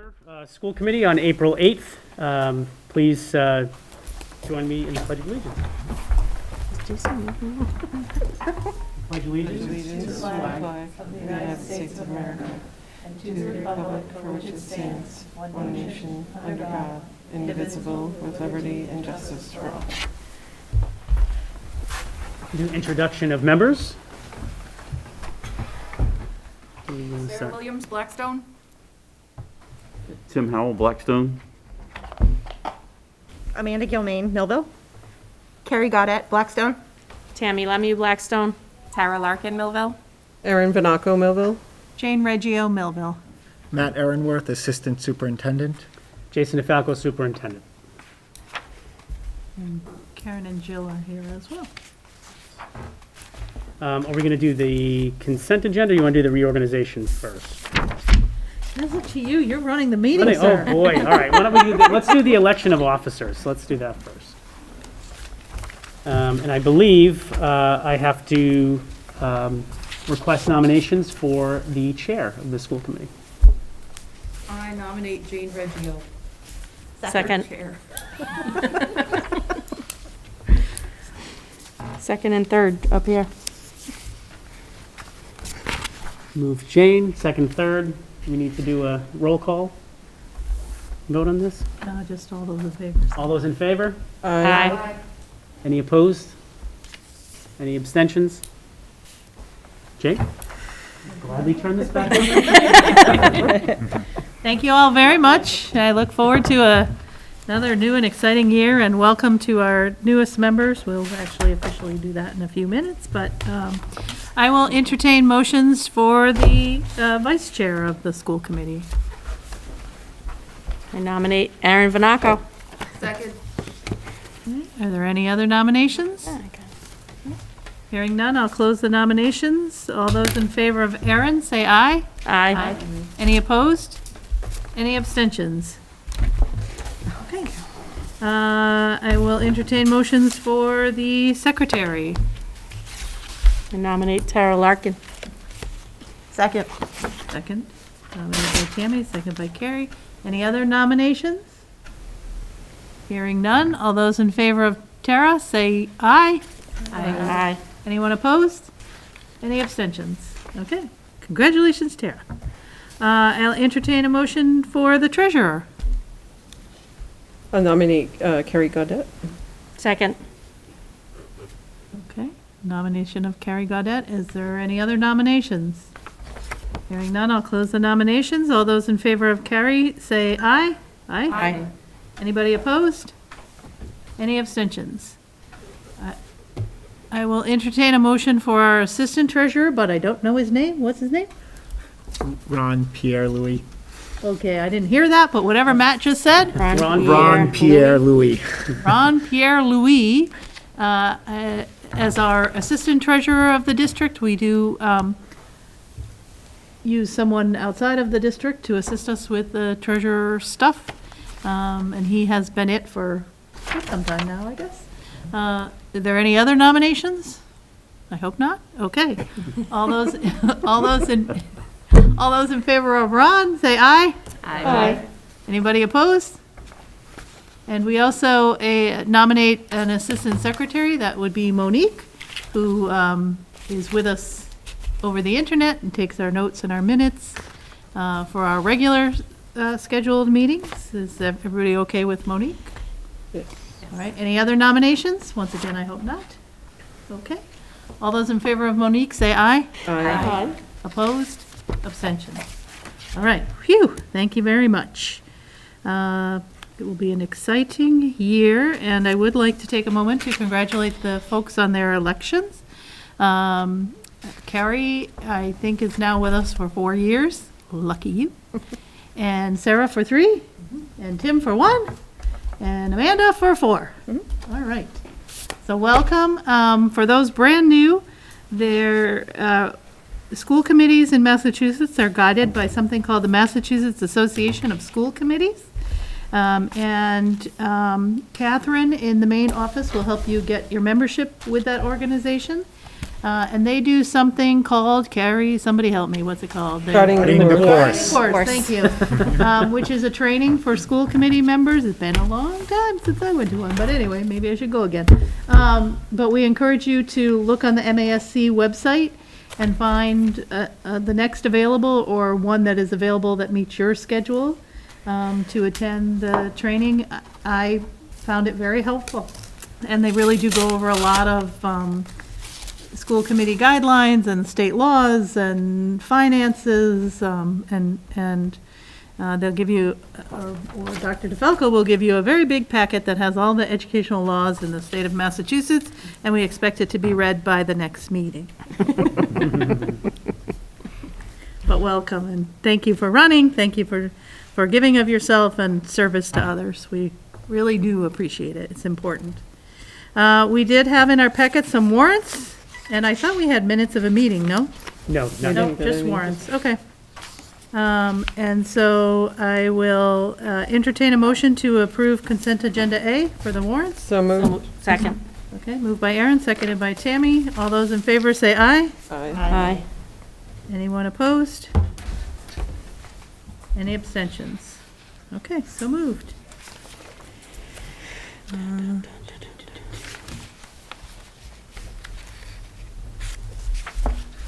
Chapter School Committee on April 8th. Please join me in the Pledge of Allegiance. Pledge allegiance To the flag of the United States of America and to the republic for which it stands, one nation, under God, indivisible, with liberty and justice for all. Do introduction of members. Sarah Williams, Blackstone. Tim Howell, Blackstone. Amanda Gilmain, Millville. Carrie Goddett, Blackstone. Tammy Lemieux, Blackstone. Tara Larkin, Millville. Erin Vanaco, Millville. Jane Reggio, Millville. Matt Aaronworth, Assistant Superintendent. Jason DeFalco, Superintendent. And Karen and Jill are here as well. Are we going to do the consent agenda, or you want to do the reorganization first? That's up to you. You're running the meeting, Oh sir. boy, all right. Why don't we do let's do the election of officers. Let's do that first. And I believe I have to request nominations for the chair of the school committee. I nominate Jane Reggio. Second. Chair. Second and third up here. Move Jane, second, third. We need to do a roll call vote on this. No, just all those in favor. All those in favor? Aye. Any opposed? Any abstentions? Jake? Gladly turn this back over. Thank you all very much. I look forward to another new and exciting year, and welcome to our newest members. We'll actually officially do that in a few minutes, but I will entertain motions for the vice chair of the school committee. I nominate Erin Vanaco. Second. Are there any other nominations? Hearing none, I'll close the nominations. All those in favor of Erin, say aye. Aye. Any opposed? Any abstentions? Okay. I will entertain motions for the secretary. I nominate Tara Larkin. Second. Second. Nominated by Tammy, second by Carrie. Any other nominations? Hearing none. All those in favor of Tara, say aye. Aye. Anyone opposed? Any abstentions? Okay. Congratulations, Tara. I'll entertain a motion for the treasurer. I'll nominate Carrie Goddett. Second. Okay. Nomination of Carrie Goddett. Is there any other nominations? Hearing none, I'll close the nominations. All those in favor of Carrie, say aye. Aye. Anybody opposed? Any abstentions? I will entertain a motion for our assistant treasurer, but I don't know his name. What's his name? Ron Pierre Louis. Okay, I didn't hear that, but whatever Matt just said. Ron Pierre Louis. Ron Pierre Louis, as our assistant treasurer of the district. We do use someone outside of the district to assist us with the treasurer stuff. And he has been it for quite some time now, I guess. Are there any other nominations? I hope not. Okay. All those in favor of Ron, say aye. Aye. Anybody opposed? And we also nominate an assistant secretary. That would be Monique, who is with us over the internet and takes our notes and our minutes for our regular scheduled meetings. Is everybody okay with Monique? Yes. All right, any other nominations? Once again, I hope not. Okay. All those in favor of Monique, say aye. Aye. Opposed? Abstention. All right, phew, thank you very much. It will be an exciting year, and I would like to take a moment to congratulate the folks on their elections. Carrie, I think, is now with us for 4 years. Lucky you. And Sarah for 3, and Tim for 1, and Amanda for 4. All right. So welcome. For those brand new, their school committees in Massachusetts are guided by something called the Massachusetts Association of School Committees. And Catherine in the main office will help you get your membership with that organization. And they do something called, Carrie, somebody help me, what's it called? Starting Starting the course. Course, thank you. Which is a training for school committee members. It's been a long time since I went to one, but anyway, maybe I should go again. But we encourage you to look on the MASC website and find the next available or one that is available that meets your schedule to attend the training. I found it very helpful. And they really do go over a lot of school committee guidelines and state laws and finances, and they'll give you, or Dr. DeFalco will give you a very big packet that has all the educational laws in the state of Massachusetts, and we expect it to be read by the next meeting. But welcome, and thank you for running, thank you for giving of yourself and service to others. We really do appreciate it, it's important. We did have in our packet some warrants, and I thought we had minutes of a meeting, no? No, No, nothing. just warrants, okay. And so I will entertain a motion to approve consent agenda A for the warrants. So moved. Second. Okay, moved by Aaron, seconded by Tammy. All those in favor say aye. Aye. Aye. Anyone opposed? Any abstentions? Okay, so moved.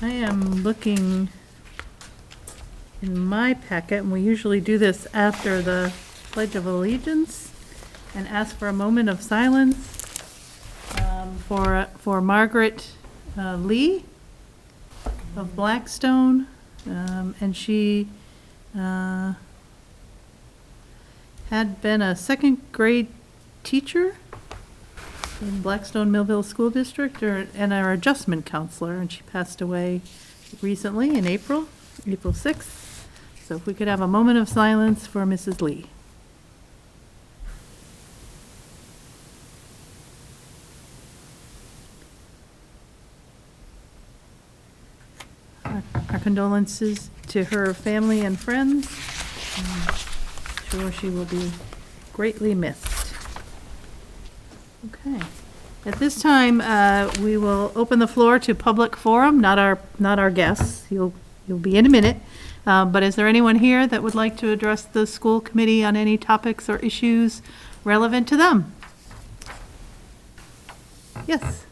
I am looking in my packet, and we usually do this after the Pledge of Allegiance, and ask for a moment of silence for Margaret Lee of Blackstone, and she had been a second grade teacher in Blackstone Millville School District, and our adjustment counselor, and she passed away recently in April 6th. So if we could have a moment of silence for Mrs. Lee. Our condolences to her family and friends. I'm sure she will be greatly missed. Okay. At this time, we will open the floor to public forum, not our guests. You'll be in a minute. But is there anyone here that would like to address the school committee on any topics or issues relevant to them? Yes.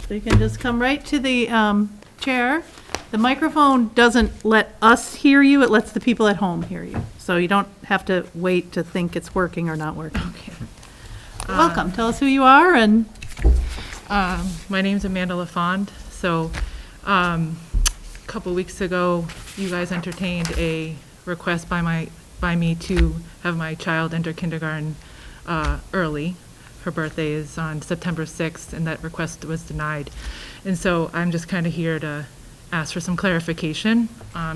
So you can just come right to the chair. The microphone doesn't let us hear you, it lets the people at home hear you. So you don't have to wait to think it's working or not working. Okay. Welcome, tell us who you are and. My name's Amanda LaFond. So, a couple weeks ago, you guys entertained a request by me to have my child enter kindergarten early. Her birthday is on September 6th, and that request was denied. And so I'm just kind of here to ask for some clarification,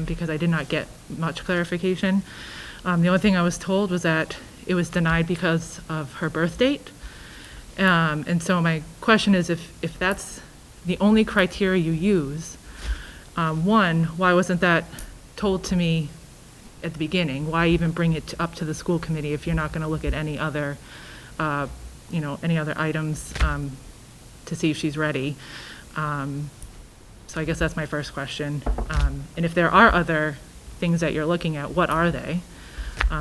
because I did not get much clarification. The only thing I was told was that it was denied because of her birth date. And so my question is, if that's the only criteria you use, one, why wasn't that told to me at the beginning? Why even bring it up to the school committee if you're not going to look at any other, any other items to see if she's ready? So I guess that's my first question. And if there are other things that you're looking at, what are they?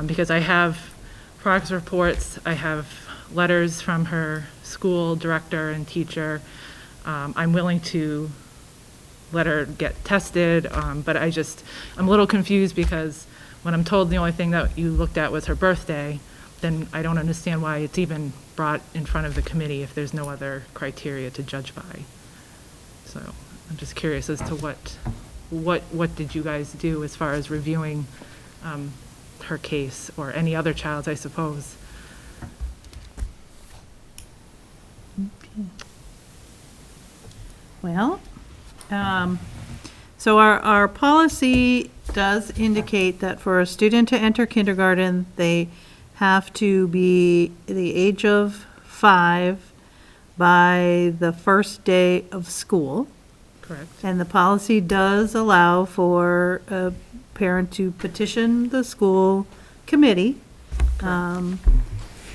Because I have progress reports, I have letters from her school director and teacher. I'm willing to let her get tested, but I'm a little confused because when I'm told the only thing that you looked at was her birthday, then I don't understand why it's even brought in front of the committee if there's no other criteria to judge by. So I'm just curious as to what did you guys do as far as reviewing her case, or any other child's, I suppose. Okay. Well, so our policy does indicate that for a student to enter kindergarten, they have to be the age of 5 by the first day of school. Correct. And the policy does allow for a parent to petition the school committee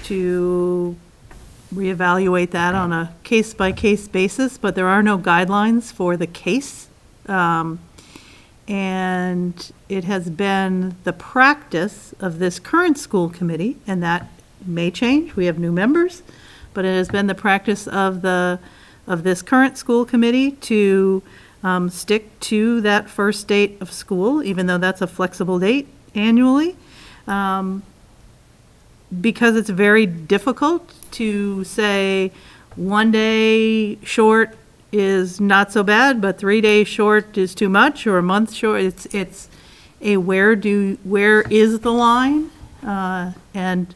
to reevaluate that on a case-by-case basis, but there are no guidelines for the case. And it has been the practice of this current school committee, and that may change, we have new members, but it has been the practice of this current school committee to stick to that first date of school, even though that's a flexible date annually. Because it's very difficult to say 1 day short is not so bad, but 3 days short is too much, or a month short. It's a where is the line? And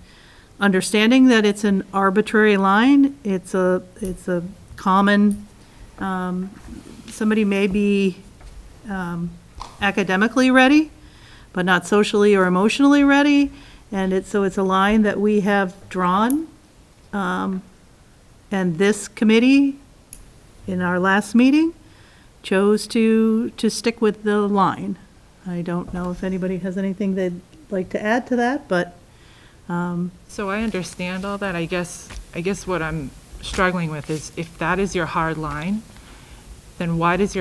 understanding that it's an arbitrary line, it's a common, somebody may be academically ready, but not socially or emotionally ready. And so it's a line that we have drawn. And this committee, in our last meeting, chose to stick with the line. I don't know if anybody has anything they'd like to add to that, but. So I understand all that. I guess what I'm struggling with is if that is your hard line, then why have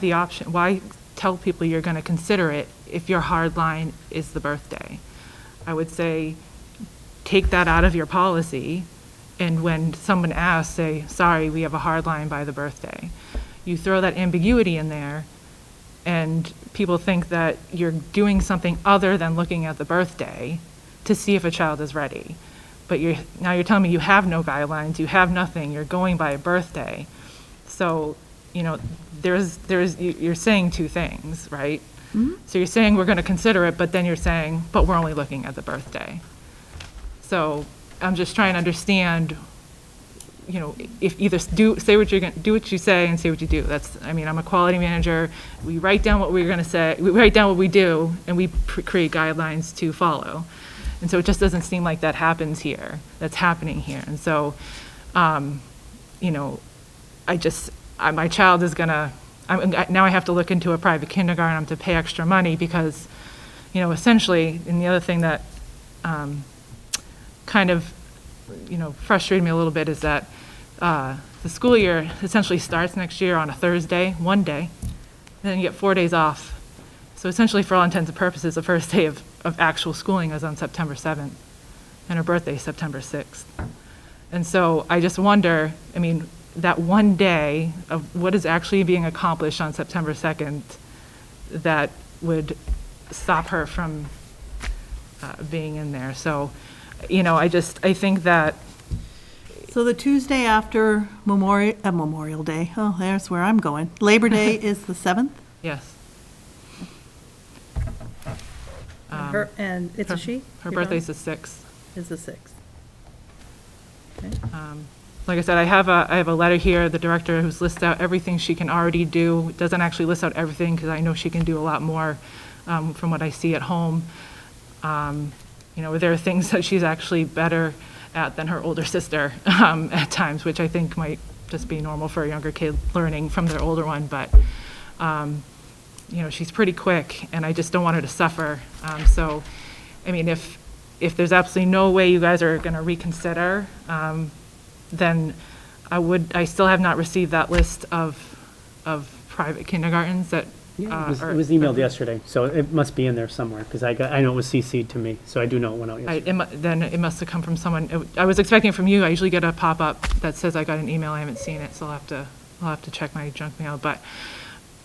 the option? Why tell people you're going to consider it if your hard line is the birthday? I would say take that out of your policy, and when someone asks, say, sorry, we have a hard line by the birthday. You throw that ambiguity in there, and people think that you're doing something other than looking at the birthday to see if a child is ready. But now you're telling me you have no guidelines, you have nothing, you're going by a birthday. So, you're saying two things, right? Mm-hmm. So you're saying we're going to consider it, but then you're saying, but we're only looking at the birthday. So I'm just trying to understand, if either do what you say and say what you do. I'm a quality manager. We write down what we're going to say. We write down what we do, and we create guidelines to follow. And so it just doesn't seem like that happens here. That's happening here. And so, my child is gonna. Now I have to look into a private kindergarten. I have to pay extra money because, essentially, and the other thing that kind of, frustrated me a little bit is that the school year essentially starts next year on a Thursday, 1 day, and then you get 4 days off. So essentially, for all intents and purposes, the first day of actual schooling is on September 7th, and her birthday is September 6th. And so I just wonder, that 1 day of what is actually being accomplished on September 2nd that would stop her from being in there. So, I think that. So the Tuesday after Memorial Day, oh, there's where I'm going. Labor Day is the 7th? Yes. And it's a she? Her birthday's the 6th. Is the 6th. Okay. Like I said, I have a letter here, the director, who's lists out everything she can already do. It doesn't actually list out everything because I know she can do a lot more from what I see at home. There are things that she's actually better at than her older sister at times, which I think might just be normal for a younger kid learning from their older one. But, she's pretty quick, and I just don't want her to suffer. If there's absolutely no way you guys are going to reconsider, then I still have not received that list of private kindergartens that. It was emailed yesterday, so it must be in there somewhere, because I know it was CC'd to me, so I do know it went out yesterday. Then it must have come from someone. I was expecting it from you. I usually get a pop-up that says I got an email. I haven't seen it, so I'll have to check my junk mail. But,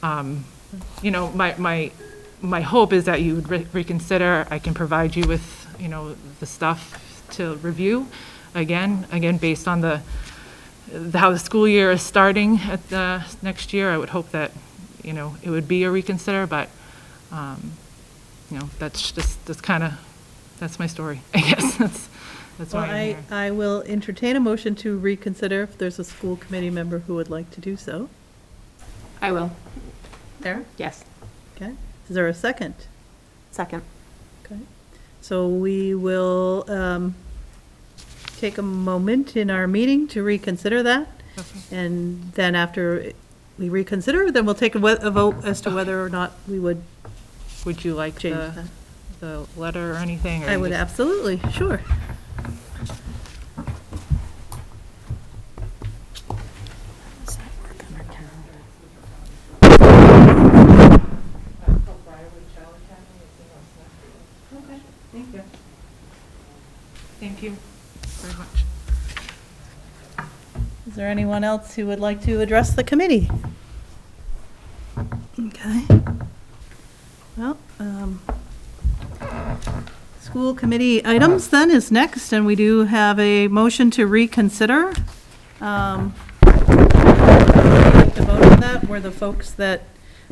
my hope is that you would reconsider. I can provide you with, the stuff to review. Again, based on how the school year is starting at the next year, I would hope that, it would be a reconsider, but, that's my story, I guess. That's why I'm here. I will entertain a motion to reconsider if there's a school committee member who would like to do so. I will. Sarah? Yes. Okay. Is there a second? Second. Okay. So we will take a moment in our meeting to reconsider that. Okay. And then after we reconsider, then we'll take a vote as to whether or not we would Would you like change that. the letter or anything? Or I you would just- absolutely, sure. Thank you. Thank you very much. Is there anyone else who would like to address the committee? Okay. Well, school committee items then is next, and we do have a motion to reconsider. To vote on that were the folks that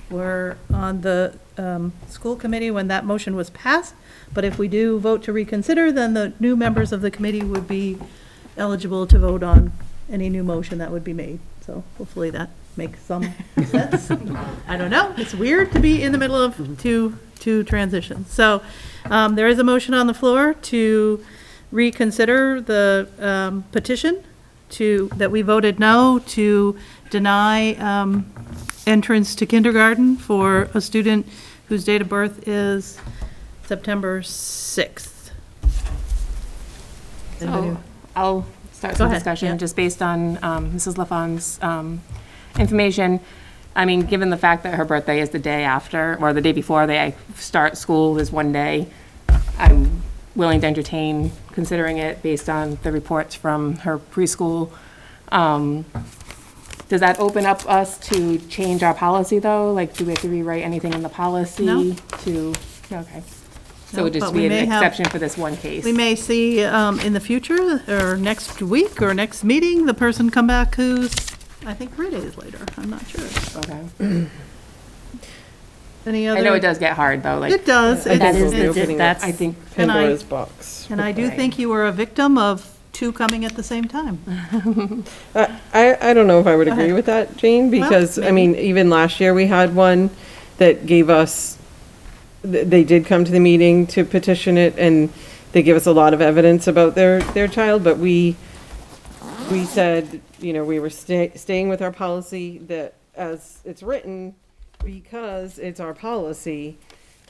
were on the school committee when that motion was passed. But if we do vote to reconsider, then the new members of the committee would be eligible to vote on any new motion that would be made. So hopefully that makes some sense. I don't know. It's weird to be in the middle of two transitions. So there is a motion on the floor to reconsider the petition that we voted no to deny entrance to kindergarten for a student whose date of birth is September 6th. Anybody? So I'll start Go some ahead, discussion, yeah. just based on Mrs. LaFawn's information. I mean, given the fact that her birthday is the day after, or the day before they start school is one day, I'm willing to entertain considering it based on the reports from her preschool. Does that open up us to change our policy, though? Like, do we have to rewrite anything in the policy? No. Okay. So No, it would just but be we an may have- exception for this one case? We may see in the future, or next week, or next meeting, the person come back who's, I think, 3 days later. I'm not sure. Okay. Any I other? know it does get hard, though, like. It does. I think It's- we'll be it's- opening that's- I think, And I- Pandora's box. And I do Right. think you were a victim of two coming at the same time. I don't know if I would Go agree ahead. with that, Jane, because, I maybe. mean, even last year, we had one that gave us, they did come to the meeting to petition it, and they give us a lot of evidence about their child, but we said, you know, we were staying with our policy that as it's written, because it's our policy.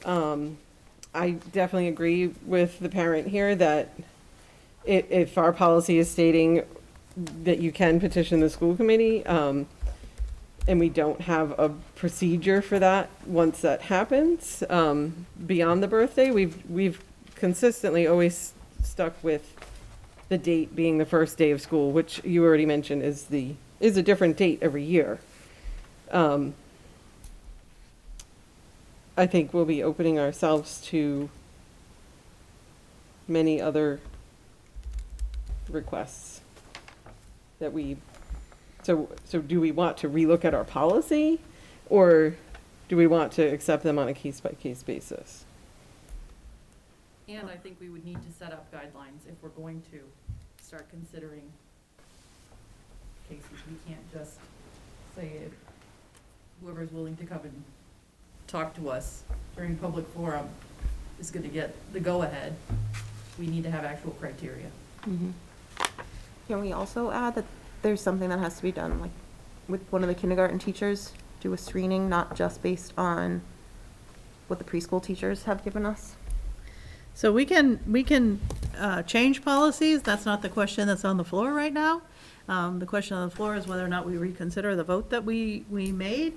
I definitely agree with the parent here that if our policy is stating that you can petition the school committee, and we don't have a procedure for that once that happens, beyond the birthday, we've consistently always stuck with the date being the first day of school, which you already mentioned is a different date every year. I think we'll be opening ourselves to many other requests that so do we want to relook at our policy, or do we want to accept them on a case-by-case basis? And I think we would need to set up guidelines if we're going to start considering cases. We can't just say if whoever's willing to come and talk to us during public forum is going to get the go-ahead. We need to have actual criteria. Can we also add that there's something that has to be done, like with one of the kindergarten teachers, do a screening, not just based on what the preschool teachers have given us? So we can change policies. That's not the question that's on the floor right now. The question on the floor is whether or not we reconsider the vote that we made.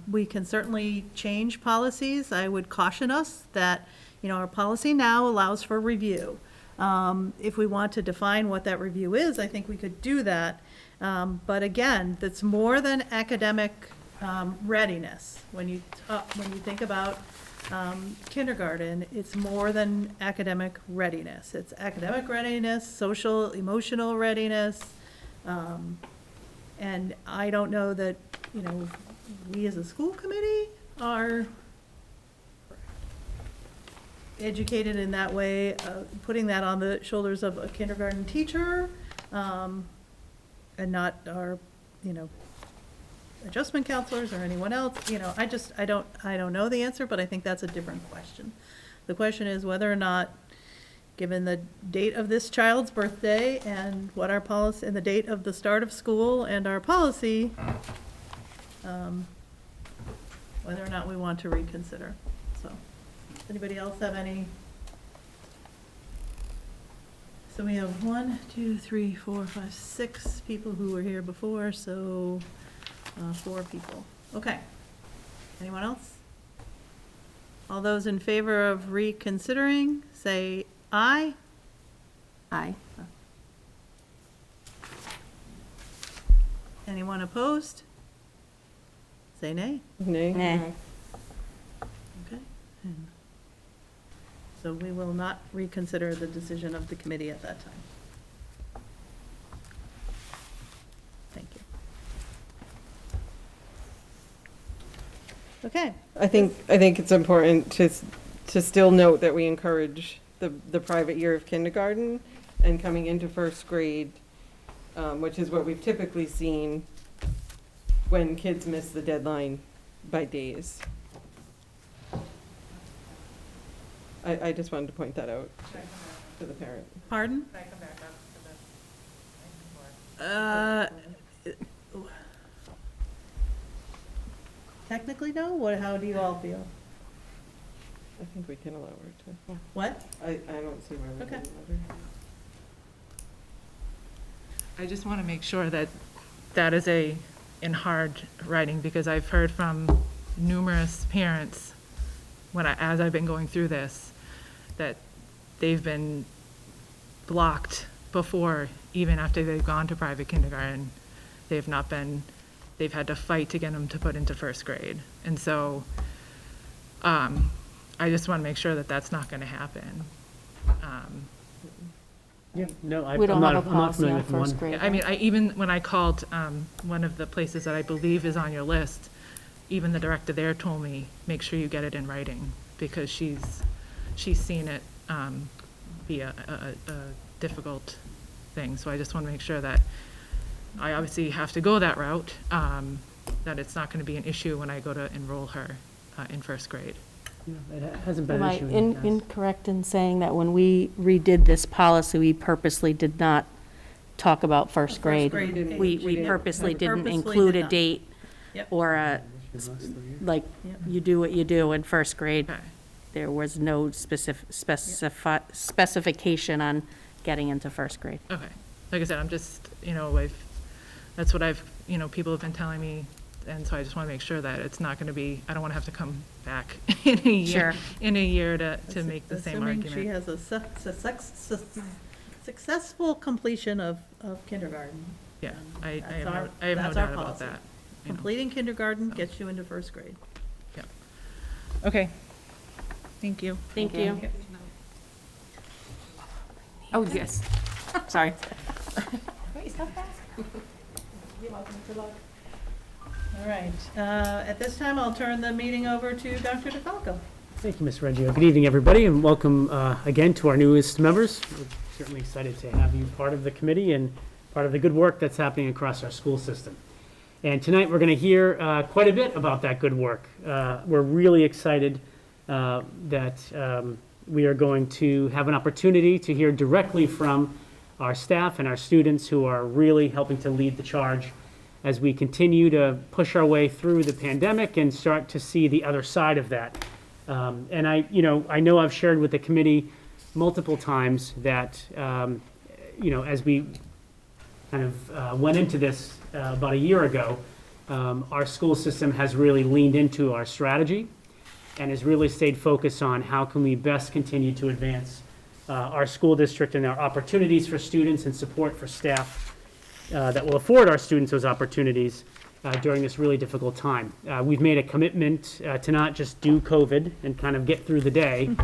We can certainly change policies. I would caution us that, you know, our policy now allows for review. If we want to define what that review is, I think we could do that. But again, that's more than academic readiness. When you think about kindergarten, it's more than academic readiness. It's academic readiness, social, emotional readiness. And I don't know that, you know, we as a school committee are educated in that way, putting that on the shoulders of a kindergarten teacher, and not our, you know, adjustment counselors or anyone else. You know, I don't know the answer, but I think that's a different question. The question is whether or not, given the date of this child's birthday and what our policy, and the date of the start of school and our policy, whether or not we want to reconsider. So, does anybody else have any? So we have 1, 2, 3, 4, 5, 6 people who were here before, so 4 people. Okay. Anyone else? All those in favor of reconsidering, say aye. Aye. Anyone opposed? Say nay. Nay? Nay. Okay. And so we will not reconsider the decision of the committee at that time. Thank you. Okay. I think it's important to still note that we encourage the private year of kindergarten and coming into first grade, which is what we've typically seen when kids miss the deadline by days. I just wanted to point that out to the parent. Pardon? Can I come back up to the? Technically, no? How do you all feel? I think we can allow her to. What? I don't see why we Okay. wouldn't let her. I just want to make sure that that is in hard writing, because I've heard from numerous parents as I've been going through this, that they've been blocked before, even after they've gone to private kindergarten. They've had to fight to get them to put into first grade. And so, I just want to make sure that that's not going to happen. Yeah, no, We don't I'm have a not policy familiar on with one. first grade. I mean, even when I called one of the places that I believe is on your list, even the director there told me, make sure you get it in writing, because she's seen it be a difficult thing. So I just want to make sure that I obviously have to go that route, that it's not going to be an issue when I go to enroll her in first grade. Yeah, it hasn't been Am an I issue in the past. incorrect in saying that when we redid this policy, we purposely did not talk about first grade? grade age. We We didn't. purposely didn't Purposely include did a not. date Yep. or like, Yep. you do what you do in first grade. Okay. There was no specification on getting into first grade. Okay. Like I said, I'm just, that's what people have been telling me. And so I just want to make sure that it's not going to be, I don't want to have to come back in a year, to make the same Assuming she argument. has a successful completion of kindergarten. Yeah, I That's have our- no doubt that's our about policy. that. Completing kindergarten gets you into first grade. Yeah. Okay. Thank you. Thank you. Oh, yes. Sorry. All right. At this time, I'll turn the meeting over to Dr. DeFalco. Thank you, Ms. Reggio. Good evening, everybody, and welcome again to our newest members. We're certainly excited to have you part of the committee and part of the good work that's happening across our school system. And tonight, we're going to hear quite a bit about that good work. We're really excited that we are going to have an opportunity to hear directly from our staff and our students who are really helping to lead the charge as we continue to push our way through the pandemic and start to see the other side of that. And I know I've shared with the committee multiple times that, as we kind of went into this about a year ago, our school system has really leaned into our strategy and has really stayed focused on how can we best continue to advance our school district and our opportunities for students and support for staff that will afford our students those opportunities during this really difficult time. We've made a commitment to not just do COVID and kind of get through the day,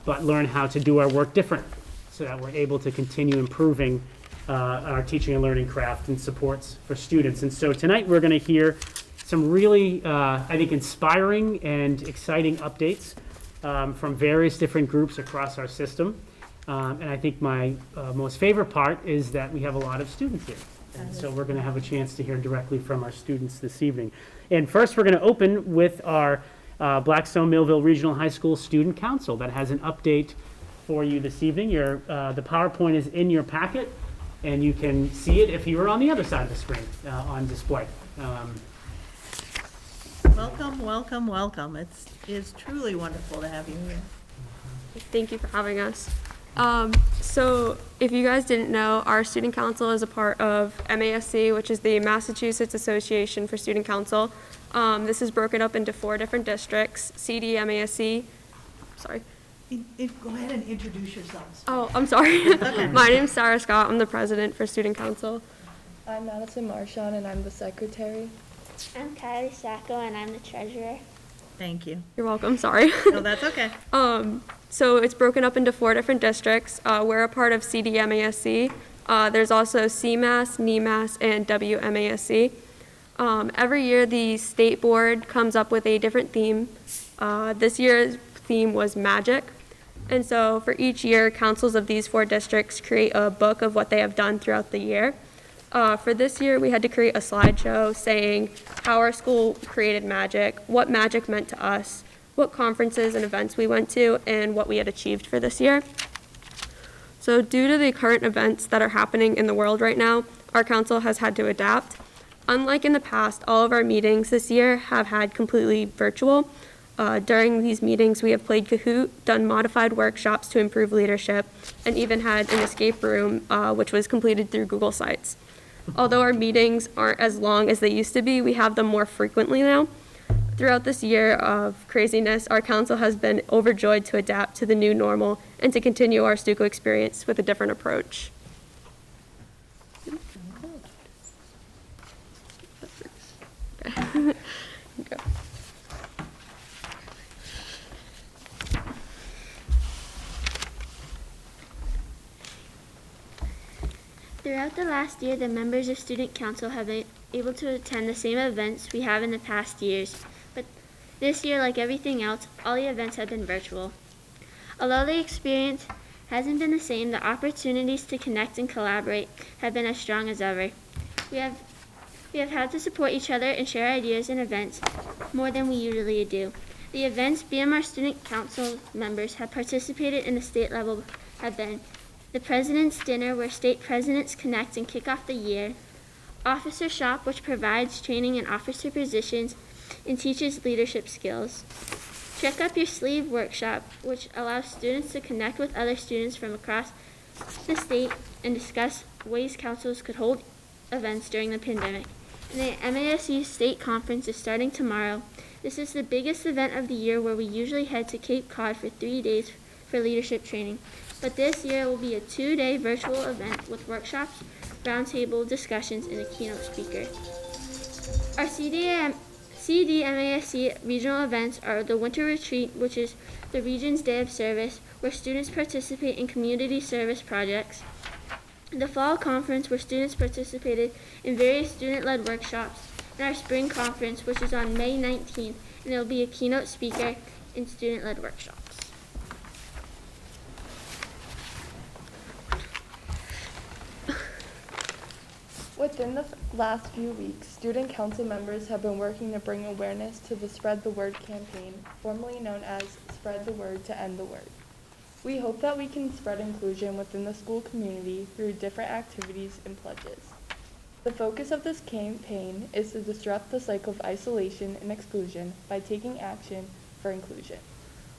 but learn how to do our work different so that we're able to continue improving our teaching and learning craft and supports for students. And so tonight we're going to hear some really, I think, inspiring and exciting updates from various different groups across our system. And I think my most favorite part is that we have a lot of students here. And so we're going to have a chance to hear directly from our students this evening. And first, we're going to open with our Blackstone Millville Regional High School Student Council that has an update for you this evening. The PowerPoint is in your packet, and you can see it if you were on the other side of the screen on display. Welcome, welcome, welcome. It's truly wonderful to have you here. Thank you for having us. So if you guys didn't know, our student council is a part of MASC, which is the Massachusetts Association for Student Council. This is broken up into 4 different districts: CD, MASC, sorry. Go ahead and introduce yourselves. Oh, I'm sorry. My name's Sarah Scott. I'm the president for Student Council. I'm Madison Marchand, and I'm the secretary. I'm Kylie Sacco, and I'm the treasurer. Thank you. You're welcome. Sorry. No, that's okay. So it's broken up into 4 different districts. We're a part of CDMASC. There's also CMAS, NEMAS, and WMASC. Every year the state board comes up with a different theme. This year's theme was magic. And so for each year, councils of these 4 districts create a book of what they have done throughout the year. For this year, we had to create a slideshow saying how our school created magic, what magic meant to us, what conferences and events we went to, and what we had achieved for this year. So due to the current events that are happening in the world right now, our council has had to adapt. Unlike in the past, all of our meetings this year have had completely virtual. During these meetings, we have played Kahoot, done modified workshops to improve leadership, and even had an escape room, which was completed through Google Sites. Although our meetings aren't as long as they used to be, we have them more frequently now. Throughout this year of craziness, our council has been overjoyed to adapt to the new normal and to continue our Stuco experience with a different approach. Okay. Go. Throughout the last year, the members of Student Council have been able to attend the same events we have in the past years. But this year, like everything else, all the events have been virtual. Although the experience hasn't been the same, the opportunities to connect and collaborate have been as strong as ever. We have had to support each other and share ideas and events more than we usually do. The events BMR Student Council members have participated in the state level have been the President's Dinner, where state presidents connect and kick off the year, Officer Shop, which provides training in officer positions and teaches leadership skills, Check Up Your Sleeve workshop, which allows students to connect with other students from across the state and discuss ways councils could hold events during the pandemic. And the MASC State Conference is starting tomorrow. This is the biggest event of the year, where we usually head to Cape Cod for 3 days for leadership training. But this year it will be a 2-day virtual event with workshops, roundtable discussions, and a keynote speaker. Our CDMASC regional events are the Winter Retreat, which is the region's day of service, where students participate in community service projects. The Fall Conference, where students participated in various student-led workshops. And our Spring Conference, which is on May 19th, and there will be a keynote speaker in student-led workshops. Within the last few weeks, student council members have been working to bring awareness to the Spread the Word campaign, formerly known as Spread the Word to End the Word. We hope that we can spread inclusion within the school community through different activities and pledges. The focus of this campaign is to disrupt the cycle of isolation and exclusion by taking action for inclusion.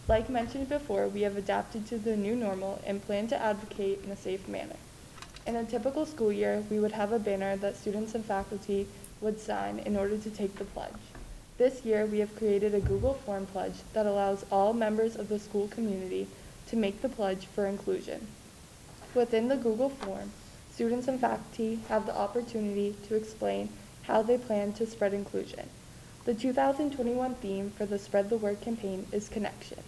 Like mentioned before, we have adapted to the new normal and plan to advocate in a safe manner. In a typical school year, we would have a banner that students and faculty would sign in order to take the pledge. This year, we have created a Google Form pledge that allows all members of the school community to make the pledge for inclusion. Within the Google Form, students and faculty have the opportunity to explain how they plan to spread inclusion. The 2021 theme for the Spread the Word campaign is Connection.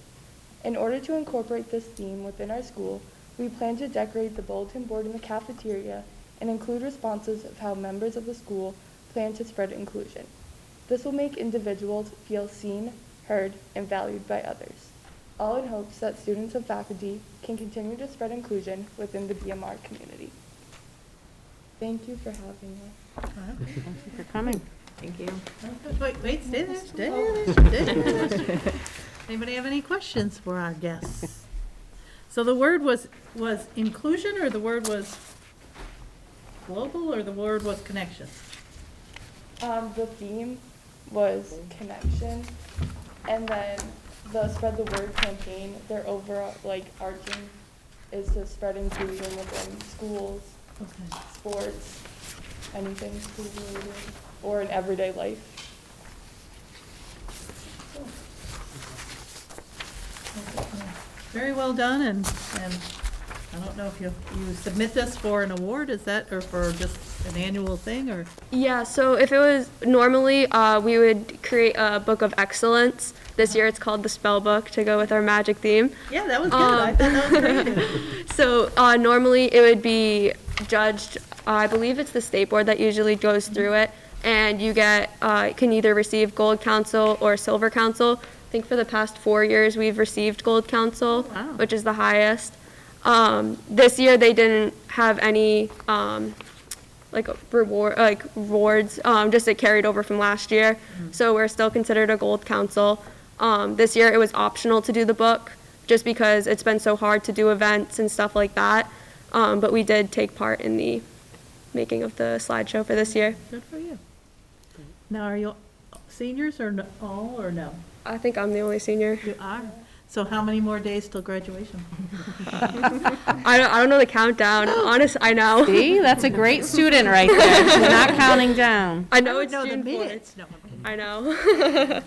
In order to incorporate this theme within our school, we plan to decorate the bulletin board in the cafeteria and include responses of how members of the school plan to spread inclusion. This will make individuals feel seen, heard, and valued by others, all in hopes that students and faculty can continue to spread inclusion within the BMR community. Thank you for having us. Thank you for coming. Thank you. Wait, stay there, stay there. Anybody have any questions for our guests? So the word was inclusion, or the word was global, or the word was connection? The theme was connection, and then the Spread the Word campaign, their overall, arching is to spread inclusion within schools, sports, anything school related, or in everyday life. Cool. very well done, and I don't know if you submit this for an award, is that, or for just an annual thing, or? Yeah, so if it was normally, we would create a book of excellence. This year it's called the spell book to go with our magic theme. Yeah, that was good, I thought that was creative. So normally it would be judged, I believe it's the state board that usually goes through it, and you can either receive gold council or silver council. I think for the past 4 years we've received gold council, which is the highest. This year they didn't have any rewards, just it carried over from last year. So we're still considered a gold council. This year it was optional to do the book just because it's been so hard to do events and stuff like that. But we did take part in the making of the slideshow for this year. Good for you. Now, are you seniors or all, or no? I think I'm the only senior. You are? So how many more days till graduation? I don't know the countdown. Honest, I know. See, that's a great student right there. We're not counting down. I know would it's know the June 4th. minutes. No, I'm kidding. I know.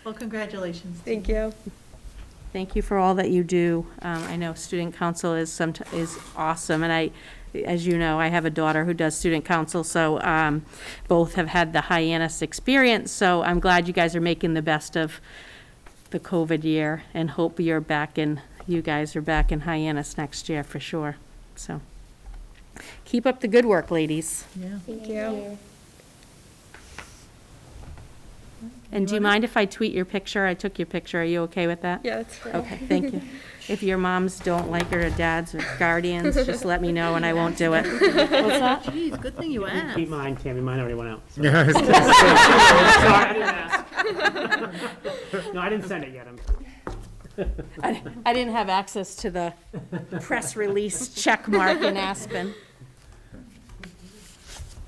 Well, congratulations. Thank you. Thank you for all that you do. I know student council is awesome, and as you know, I have a daughter who does student council, so both have had the Hyannis experience, so I'm glad you guys are making the best of the COVID year, and hope you guys are back in Hyannis next year for sure. So keep up the good work, ladies. Yeah. Thank you. And do you mind if I tweet your picture? I took your picture. Are you okay with that? Yeah, that's fine. Okay, thank you. If your moms don't like her, or dads, or guardians, just let me know and I won't do it. What's that? Geez, good thing you asked. Keep mine, Tammy, mine already went out. So. Yeah, I was gonna say. Sorry, I didn't ask. No, I didn't send it yet. I didn't have access to the press release check mark in Aspen.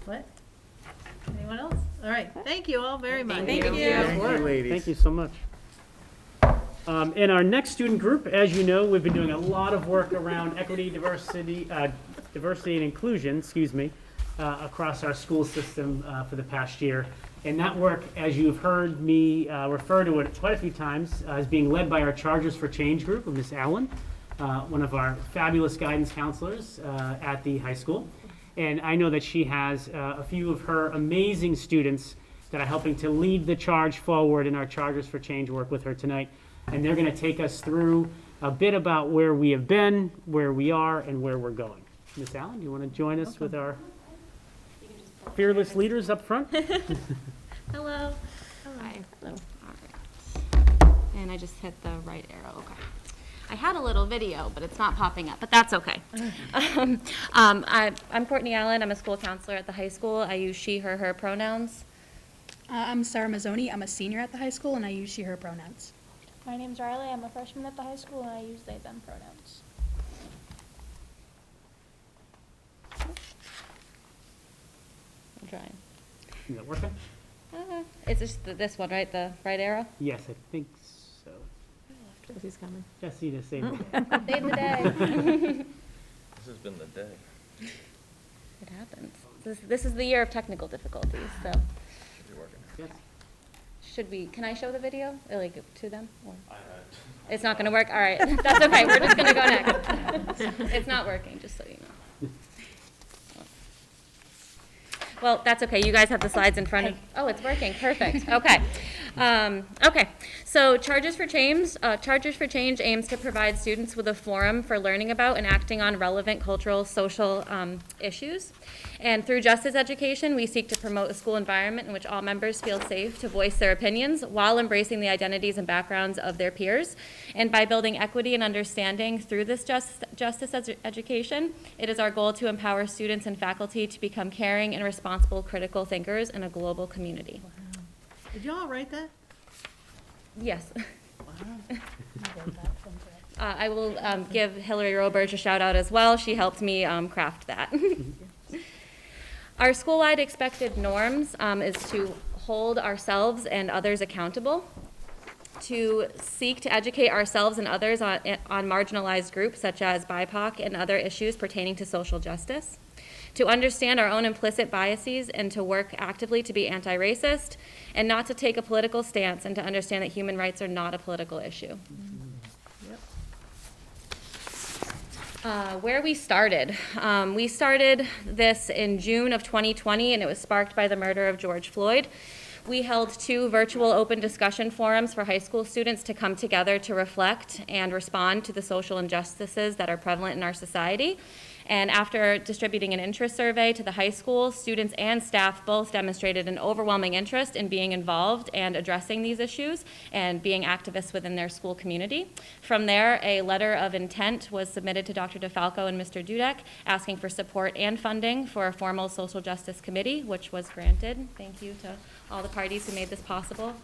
What? Anyone else? All right, thank you all very much. Thank you. Thank you, ladies. Thank you so much. In our next student group, as you know, we've been doing a lot of work around equity, diversity and inclusion, across our school system for the past year. And that work, as you've heard me refer to it quite a few times, is being led by our Chargers for Change group of Miss Allen, one of our fabulous guidance counselors at the high school. And I know that she has a few of her amazing students that are helping to lead the charge forward in our Chargers for Change work with her tonight. And they're going to take us through a bit about where we have been, where we are, and where we're going. Miss Allen, do you want to join us with our fearless leaders up front? Hello. Hi. Hello. All right. And I just hit the right arrow. Okay. I had a little video, but it's not popping up, but that's okay. I'm Courtney Allen. I'm a school counselor at the high school. I use she, her pronouns. I'm Sarah Mazzoni. I'm a senior at the high school, and I use she, her pronouns. My name's Riley. I'm a freshman at the high school, and I use they, them pronouns. I'm trying. Is that working? It's just this one, right? The right arrow? Yes, I think so. Jesse's coming. Jesse to save it. Save the day. This has been the day. It happens. This is the year of technical difficulties, so. Should be working. Yes. Should we, can I show the video, like, to them? Or? It's not gonna work? All right, that's okay, we're just gonna go next. It's not working, just so you know. Well, that's okay, you guys have the slides in front of, oh, it's working, perfect, okay. Okay, so Chargers for Change aims to provide students with a forum for learning about and acting on relevant cultural, social issues. And through justice education, we seek to promote a school environment in which all members feel safe to voice their opinions while embracing the identities and backgrounds of their peers. And by building equity and understanding through this justice education, it is our goal to empower students and faculty to become caring and responsible critical thinkers in a global community. Wow. Did you all write that? Yes. Wow. I will give Hillary Roberge a shout out as well. She helped me craft that. Our school-wide expected norms is to hold ourselves and others accountable, to seek to educate ourselves and others on marginalized groups such as BIPOC and other issues pertaining to social justice, to understand our own implicit biases and to work actively to be anti-racist, and not to take a political stance and to understand that human rights are not a political issue. Yep. Where we started. We started this in June of 2020, and it was sparked by the murder of George Floyd. We held 2 virtual open discussion forums for high school students to come together to reflect and respond to the social injustices that are prevalent in our society. And after distributing an interest survey to the high school, students and staff both demonstrated an overwhelming interest in being involved and addressing these issues and being activists within their school community. From there, a letter of intent was submitted to Dr. DeFalco and Mr. Dudek, asking for support and funding for a formal social justice committee, which was granted. Thank you to all the parties who made this possible.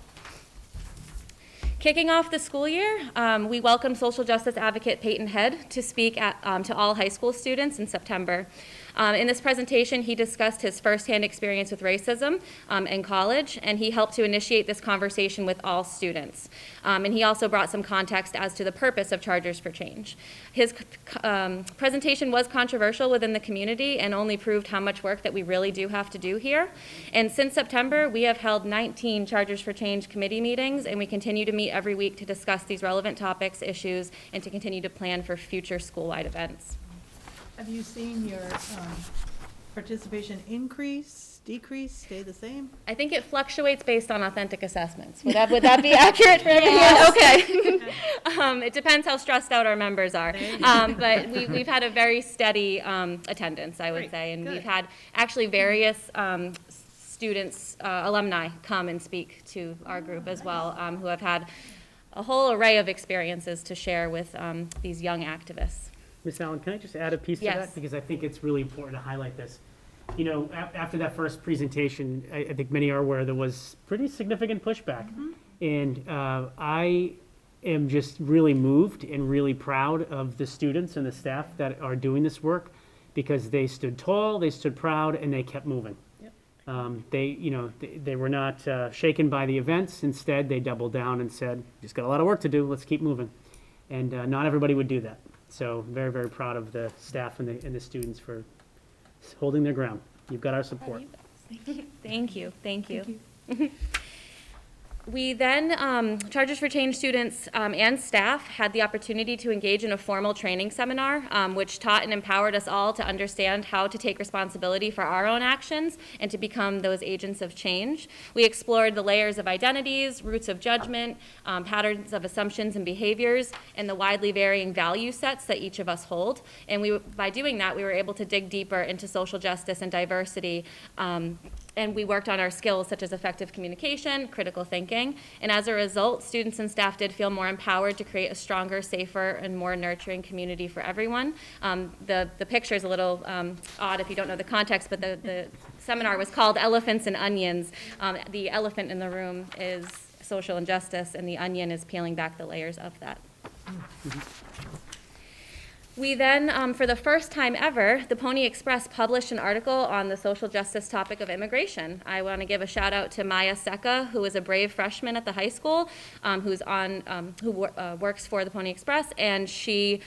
Kicking off the school year, we welcomed social justice advocate Peyton Head to speak to all high school students in September. In this presentation, he discussed his firsthand experience with racism in college, and he helped to initiate this conversation with all students. And he also brought some context as to the purpose of Chargers for Change. His presentation was controversial within the community and only proved how much work that we really do have to do here. And since September, we have held 19 Chargers for Change committee meetings, and we continue to meet every week to discuss these relevant topics, issues, and to continue to plan for future school-wide events. Have you seen your participation increase, decrease, stay the same? I think it fluctuates based on authentic assessments. Would that be accurate for everyone? Yes. Okay. It depends how stressed out our members are. But we've had a very steady attendance, I would say. And good. We've had actually various students, alumni, come and speak to our group as well, who have had a whole array of experiences to share with these young activists. Ms. Allen, can I just add a piece to Yes. that? Because I think it's really important to highlight this. You know, after that first presentation, I think many are aware there was pretty significant pushback. And I am just really moved and really proud of the students and the staff that are doing this work, because they stood tall, they stood proud, and they kept moving. They were not shaken by the events. Instead, they doubled down and said, just got a lot of work to do, let's keep moving. And not everybody would do that. So very, very proud of the staff and the students for holding their ground. You've got our support. Thank you. We then, Chargers for Change students and staff had the opportunity to engage in a formal training seminar, which taught and empowered us all to understand how to take responsibility for our own actions and to become those agents of change. We explored the layers of identities, roots of judgment, patterns of assumptions and behaviors, and the widely varying value sets that each of us hold. And by doing that, we were able to dig deeper into social justice and diversity, and we worked on our skills such as effective communication, critical thinking, and as a result, students and staff did feel more empowered to create a stronger, safer, and more nurturing community for everyone. The picture is a little odd if you don't know the context, but the seminar was called Elephants and Onions. The elephant in the room is social injustice, and the onion is peeling back the layers of that. We then, for the first time ever, the Pony Express published an article on the social justice topic of immigration. I want to give a shout out to Maya Seka, who is a brave freshman at the high school, who works for the Pony Express, and she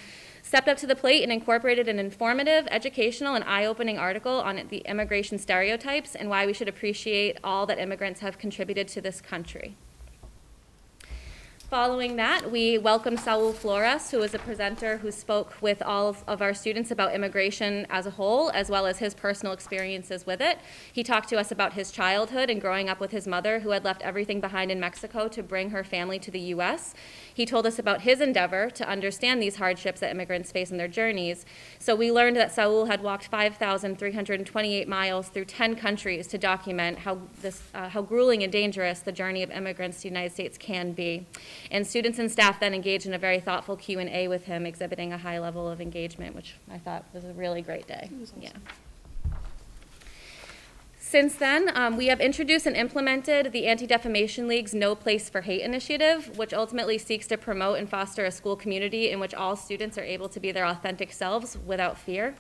stepped up to the plate and incorporated an informative, educational, and eye-opening article on the immigration stereotypes and why we should appreciate all that immigrants have contributed to this country. Following that, we welcomed Saul Flores, who was a presenter who spoke with all of our students about immigration as a whole, as well as his personal experiences with it. He talked to us about his childhood and growing up with his mother, who had left everything behind in Mexico to bring her family to the U.S. He told us about his endeavor to understand these hardships that immigrants face in their journeys. So we learned that Saul had walked 5,328 miles through 10 countries to document how grueling and dangerous the journey of immigrants to the United States can be. And students and staff then engaged in a very thoughtful Q&A with him, exhibiting a high level of engagement, which I thought was a really great day. Yeah. Since then, we have introduced and implemented the Anti-Defamation League's No Place for Hate initiative, which ultimately seeks to promote and foster a school community in which all students are able to be their authentic selves without fear.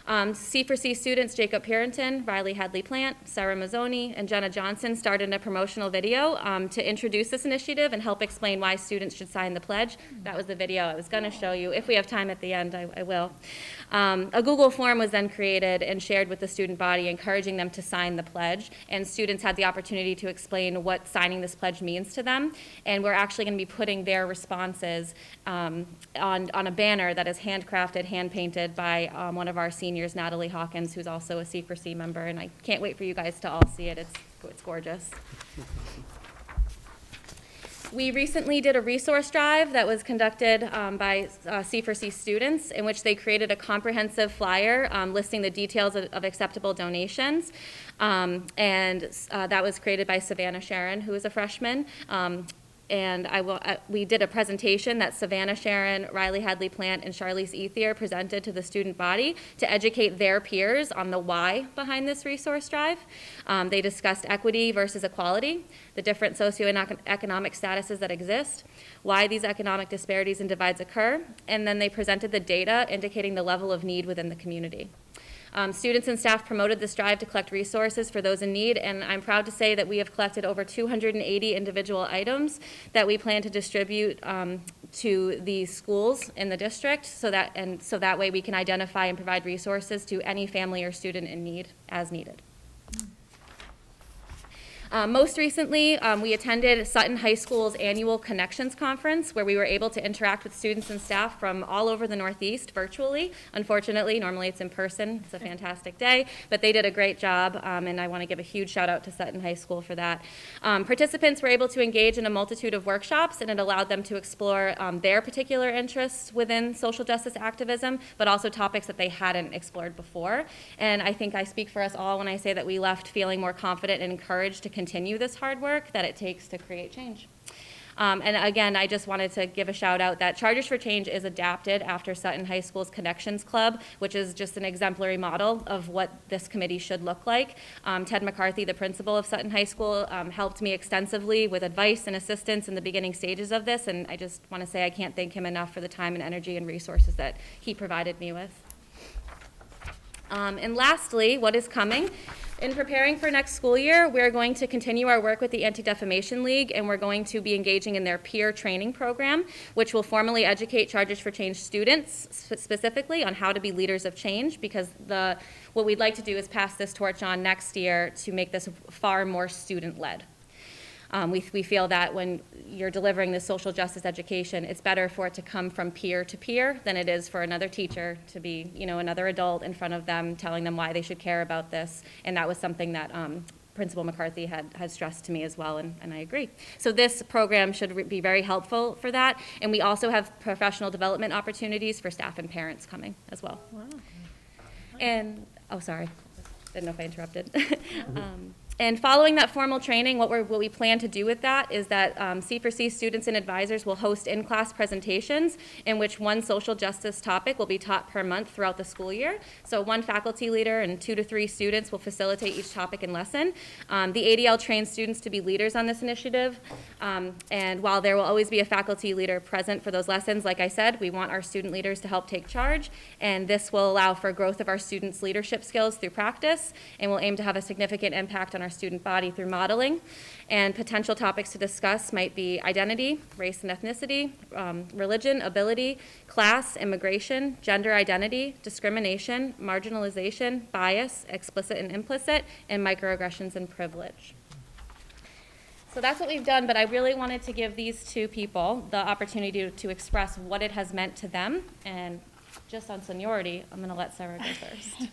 C4C students Jacob Purinton, Riley Hadley Plant, Sarah Mazzoni, and Jenna Johnson started a promotional video to introduce this initiative and help explain why students should sign the pledge. That was the video I was going to show you. If we have time at the end, I will. A Google form was then created and shared with the student body, encouraging them to sign the pledge, and students had the opportunity to explain what signing this pledge means to them, and we're actually going to be putting their responses on a banner that is handcrafted, hand-painted by one of our seniors, Natalie Hawkins, who's also a C4C member, and I can't wait for you guys to all see it. It's gorgeous. We recently did a resource drive that was conducted by C4C students, in which they created a comprehensive flyer listing the details of acceptable donations. That was created by Savannah Sharon, who is a freshman. We did a presentation that Savannah Sharon, Riley Hadley Plant, and Charlize Ethier presented to the student body to educate their peers on the why behind this resource drive. They discussed equity versus equality, the different socioeconomic statuses that exist, why these economic disparities and divides occur, and then they presented the data indicating the level of need within the community. Students and staff promoted this drive to collect resources for those in need, and I'm proud to say that we have collected over 280 individual items that we plan to distribute to the schools in the district, so that way we can identify and provide resources to any family or student in need as needed. Most recently, we attended Sutton High School's annual Connections Conference, where we were able to interact with students and staff from all over the Northeast virtually. Unfortunately, normally it's in person. It's a fantastic day, but they did a great job, and I want to give a huge shout out to Sutton High School for that. Participants were able to engage in a multitude of workshops, and it allowed them to explore their particular interests within social justice activism, but also topics that they hadn't explored before. And I think I speak for us all when I say that we left feeling more confident and encouraged to continue this hard work that it takes to create change. And again, I just wanted to give a shout out that Charters for Change is adapted after Sutton High School's Connections Club, which is just an exemplary model of what this committee should look like. Ted McCarthy, the principal of Sutton High School, helped me extensively with advice and assistance in the beginning stages of this, and I just want to say I can't thank him enough for the time and energy and resources that he provided me with. And lastly, what is coming? In preparing for next school year, we're going to continue our work with the Anti-Defamation League, and we're going to be engaging in their peer training program, which will formally educate Charters for Change students specifically on how to be leaders of change, because what we'd like to do is pass this torch on next year to make this far more student-led. We feel that when you're delivering this social justice education, it's better for it to come from peer to peer than it is for another teacher to be, another adult in front of them telling them why they should care about this. And that was something that Principal McCarthy had stressed to me as well, and I agree. So this program should be very helpful for that. And we also have professional development opportunities for staff and parents coming as well. Wow. And, oh, sorry, didn't know if I interrupted. And following that formal training, what we plan to do with that is that C4C students and advisors will host in-class presentations in which one social justice topic will be taught per month throughout the school year. So one faculty leader and 2 to 3 students will facilitate each topic and lesson. The ADL trains students to be leaders on this initiative. And while there will always be a faculty leader present for those lessons, like I said, we want our student leaders to help take charge. And this will allow for growth of our students' leadership skills through practice, and will aim to have a significant impact on our student body through modeling. And potential topics to discuss might be identity, race and ethnicity, religion, ability, class, immigration, gender identity, discrimination, marginalization, bias, explicit and implicit, and microaggressions and privilege. So that's what we've done, but I really wanted to give these 2 people the opportunity to express what it has meant to them. And just on seniority, I'm going to let Sarah go first.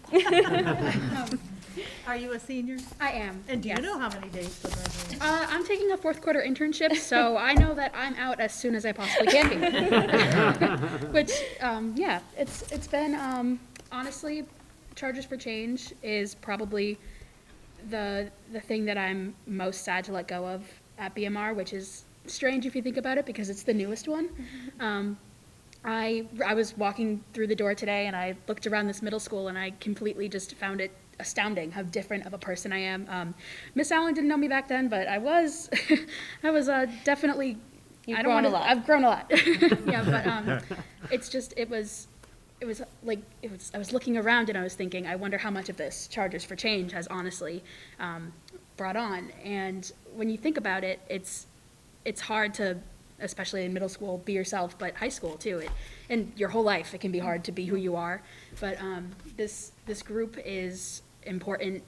Are you a senior? I am. And do you know how many days till graduation? I'm taking a 4th quarter internship, so I know that I'm out as soon as I possibly can be. Which, yeah, it's been, honestly, Charters for Change is probably the thing that I'm most sad to let go of at BMR, which is strange if you think about it, because it's the newest one. I was walking through the door today, and I looked around this middle school, and I completely just found it astounding how different of a person I am. Miss Allen didn't know me back then, but I was definitely. I've grown a lot. I've grown a lot. Yeah, but it it was like, I was looking around and I was thinking, I wonder how much of this Chargers for Change has honestly brought on. And when you think about it, it's hard to, especially in middle school, be yourself, but high school too. And your whole life, it can be hard to be who you are. But this group is important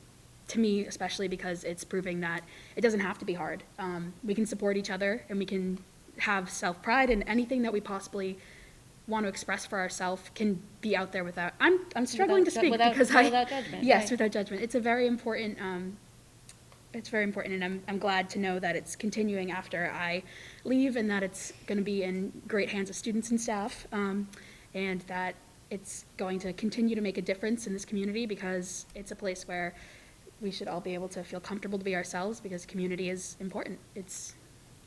to me, especially because it's proving that it doesn't have to be hard. We can support each other, and we can have self-pride, and anything that we possibly want to express for ourselves can be out there without, I'm struggling to speak without judgment. Yes, right. without judgment. It's a very important, and I'm glad to know that it's continuing after I leave, and that it's going to be in great hands of students and staff, and that it's going to continue to make a difference in this community, because it's a place where we should all be able to feel comfortable to be ourselves, because community is important.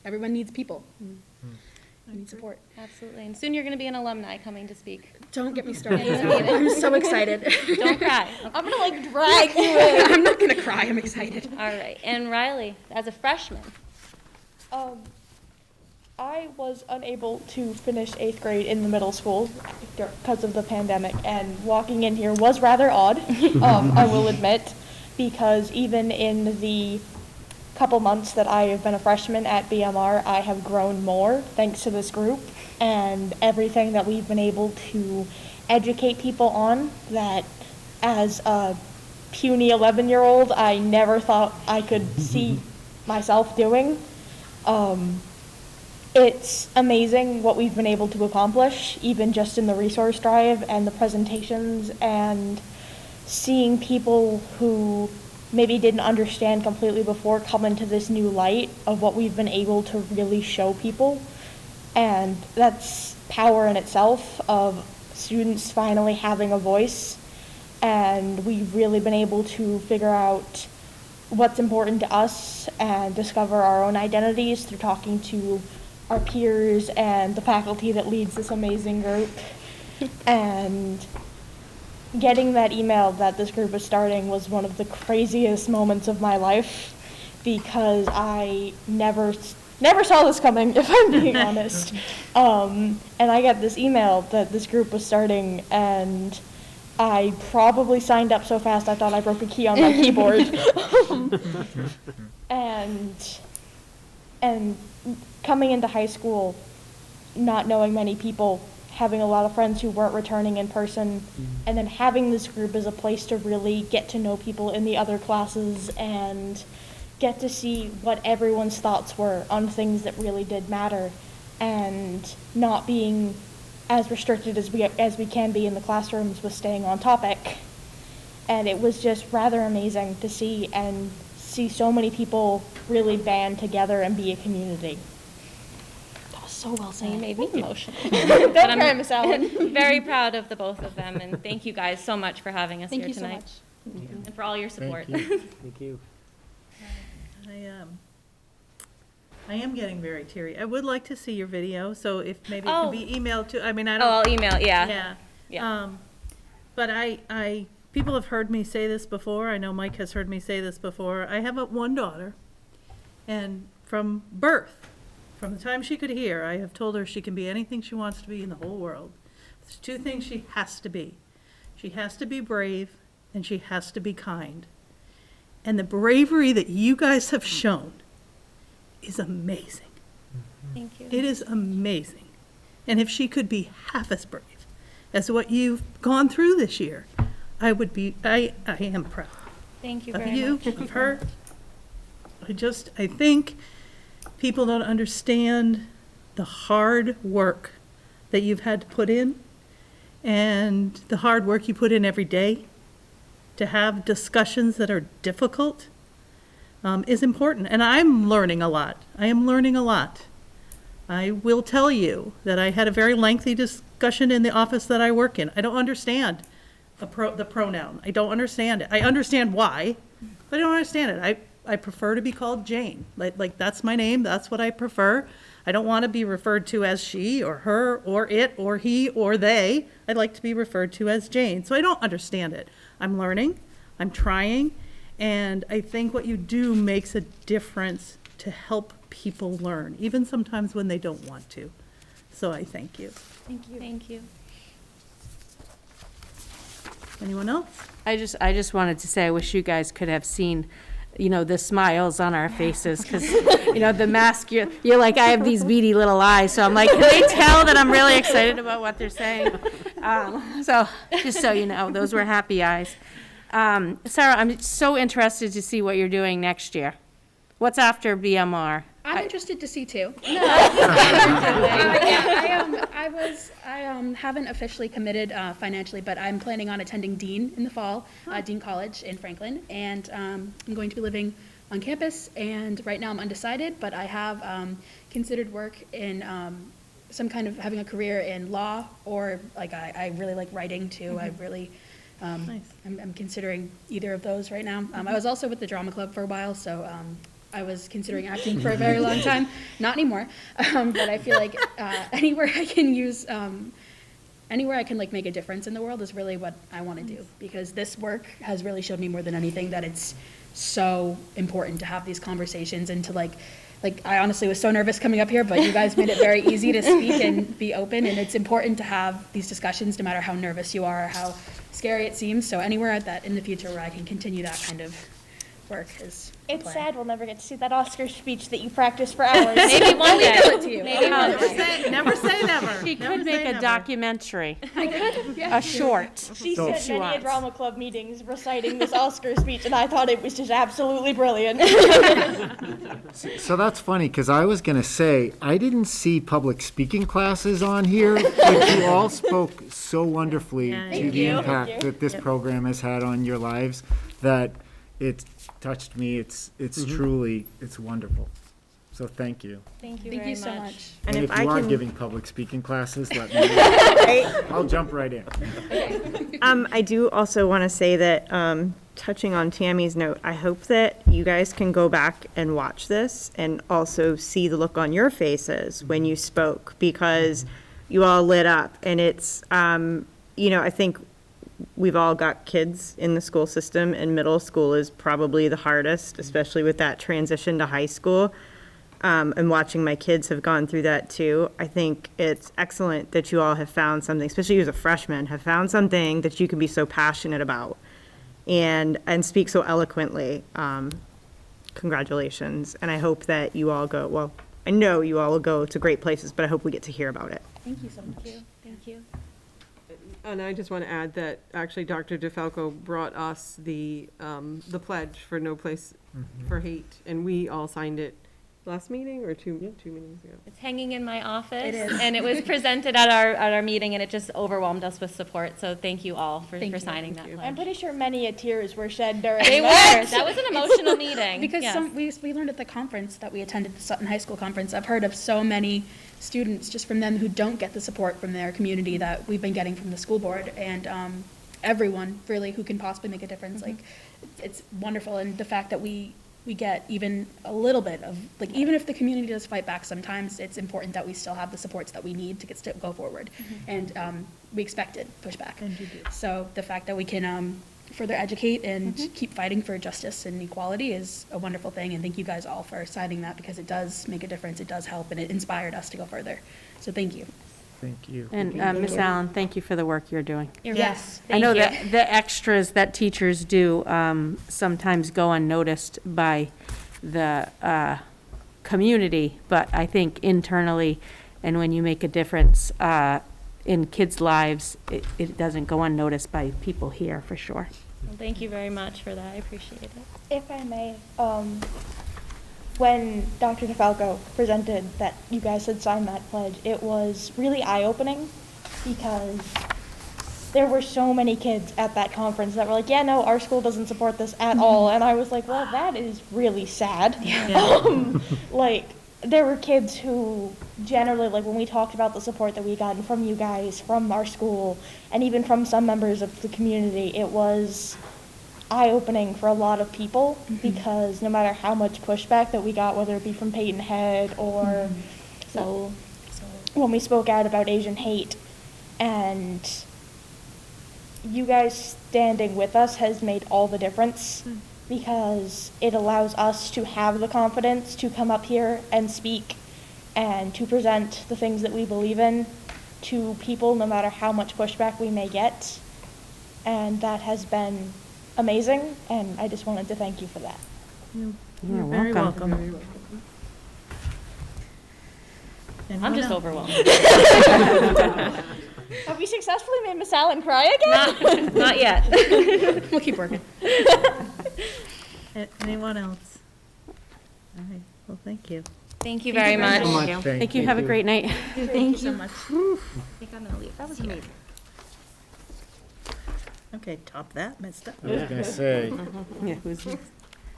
Everyone needs people. We need support. Absolutely. And soon you're going to be an alumni coming to speak. Don't get me started. I'm so excited. Don't cry. I'm gonna like drag you in. I'm not going to cry. I'm excited. All right. And Riley, as a freshman. I was unable to finish 8th grade in the middle school because of the pandemic, and walking in here was rather odd, I will admit, because even in the couple months that I have been a freshman at BMR, I have grown more thanks to this group and everything that we've been able to educate people on, that as a puny 11-year-old, I never thought I could see myself doing. It's amazing what we've been able to accomplish, even just in the resource drive and the presentations, and seeing people who maybe didn't understand completely before come into this new light of what we've been able to really show people. And that's power in itself, of students finally having a voice. And we've really been able to figure out what's important to us and discover our own identities through talking to our peers and the faculty that leads this amazing group. And getting that email that this group is starting was one of the craziest moments of my life, because I never saw this coming, if I'm being honest. And I got this email that this group was starting, and I probably signed up so fast I thought I broke a key on my keyboard. And coming into high school, not knowing many people, having a lot of friends who weren't returning in person, and then having this group as a place to really get to know people in the other classes and get to see what everyone's thoughts were on things that really did matter, and not being as restricted as we can be in the classrooms with staying on topic. And it was just rather amazing to see so many people really band together and be a community. So well said. You made me emotional. Don't cry, Miss Allen. Very proud of the both of them, and thank you guys so much for having us Thank here you so tonight. much. And for all your support. Thank you. Thank you. I am getting very teary. I would like to see your video, so if maybe it Oh. can be emailed to, I mean, I Oh, don't. I'll email, yeah. Yeah. Yeah. But people have heard me say this before. I know Mike has heard me say this before. I have one daughter, and from birth, from the time she could hear, I have told her she can be anything she wants to be in the whole world. There's two things she has to be. She has to be brave, and she has to be kind. And the bravery that you guys have shown is amazing. Thank you. It is amazing. And if she could be half as brave as what you've gone through this year, I am proud. Thank you Of very you, much. of her. I think people don't understand the hard work that you've had to put in, and the hard work you put in every day to have discussions that are difficult is important. And I'm learning a lot. I am learning a lot. I will tell you that I had a very lengthy discussion in the office that I work in. I don't understand the pronoun. I don't understand it. I understand why, but I don't understand it. I prefer to be called Jane. Like that's my name. That's what I prefer. I don't want to be referred to as she or her or it or he or they. I'd like to be referred to as Jane. So I don't understand it. I'm learning. I'm trying. And I think what you do makes a difference to help people learn, even sometimes when they don't want to. So I thank you. Thank you. Thank you. Anyone else? I just wanted to say, I wish you guys could have seen, the smiles on our faces, because, the mask, you're like, I have these beady little eyes, so I'm like, can they tell that I'm really excited about what they're saying? So, just so you know, those were happy eyes. Sarah, I'm so interested to see what you're doing next year. What's after BMR? I'm interested to see too. No. I haven't officially committed financially, but I'm planning on attending Dean in the fall, Dean College in Franklin, and I'm going to be living on campus. And right now I'm undecided, but I have considered work in some kind of having a career in law, or like I really like writing too. I really. I'm considering either of those right now. I was also with the drama club for a while, so I was considering acting for a very long time. Not anymore, but I feel like anywhere I can like make a difference in the world is really what I want to do, because this work has really showed me more than anything that it's so important to have these conversations and to like I honestly was so nervous coming up here, but you guys made it very easy to speak and be open, and it's important to have these discussions no matter how nervous you are or how scary it seems. So anywhere that in the future where I can continue that kind of work is It's sad we'll never get to see that Oscar speech that you practiced for hours. Maybe one day. Tell it to you. Maybe one day. Never say never. She could make a documentary, I could, yeah. a short. She So- spent many a drama club meetings reciting this Oscar speech, and I thought it was just absolutely brilliant. So that's funny, because I was going to say, I didn't see public speaking classes on here, but you all spoke so wonderfully to Thank the you. impact Thank you. that this program has had on your lives, that it touched me. It's truly, it's wonderful. So thank you. Thank you Thank very you so much. And if I you are can- giving public speaking classes, let me know. I'll jump right in. I do also want to say that, touching on Tammy's note, I hope that you guys can go back and watch this and also see the look on your faces when you spoke, because you all lit up. And it's, I think we've all got kids in the school system, and middle school is probably the hardest, especially with that transition to high school. And watching my kids have gone through that too. I think it's excellent that you all have found something, especially you as a freshman, have found something that you can be so passionate about and speak so eloquently. Congratulations. And I hope that you all go, well, I know you all will go to great places, but I hope we get to hear about it. Thank you so much. Thank you. And I just want to add that actually Dr. DeFalco brought us the pledge for No Place for Hate, and we all signed it last meeting or two meetings ago. It's hanging in my office. It is. And it was presented at our meeting, and it just overwhelmed us with support. So thank you all for signing that I'm pledge. pretty sure many a tears were shed during They were. That was an emotional meeting. Because Yes. we learned at the conference that we attended, the Sutton High School conference, I've heard of so many students, just from them, who don't get the support from their community that we've been getting from the school board, and everyone really who can possibly make a difference. Like, it's wonderful, and the fact that we get even a little bit of, like, even if the community does fight back sometimes, it's important that we still have the supports that we need to go forward. And we expected pushback. And you do. So the fact that we can further educate and keep fighting for justice and equality is a wonderful thing, and thank you guys all for signing that, because it does make a difference, it does help, and it inspired us to go further. So thank you. Thank you. And Ms. Allen, thank you for the work you're doing. Yes. I know that the extras that teachers do sometimes go unnoticed by the community, but I think internally, and when you make a difference in kids' lives, it doesn't go unnoticed by people here, for sure. Well, thank you very much for that. I appreciate it. If I may, when Dr. DeFalco presented that you guys had signed that pledge, it was really eye-opening, because there were so many kids at that conference that were like, yeah, no, our school doesn't support this at all. And I was like, well, that is really sad. Like, there were kids who generally, like, when we talked about the support that we gotten from you guys, from our school, and even from some members of the community, it was eye-opening for a lot of people, because no matter how much pushback that we got, whether it be from Peyton Head or so when we spoke out about Asian hate, and you guys standing with us has made all the difference, because it allows us to have the confidence to come up here and speak and to present the things that we believe in to people, no matter how much pushback we may get. and that has been amazing, and I just wanted to thank you for that. You're very welcome. I'm just overwhelmed. Have we successfully made Miss Allen cry again? Not yet. We'll keep working. Anyone else? All right, well, thank you. Thank you very much. Thank you, have a great night. Thank you so much. I think I'm gonna leave. That was amazing. Okay, top that, messed up. I was gonna say, Yeah, who's next?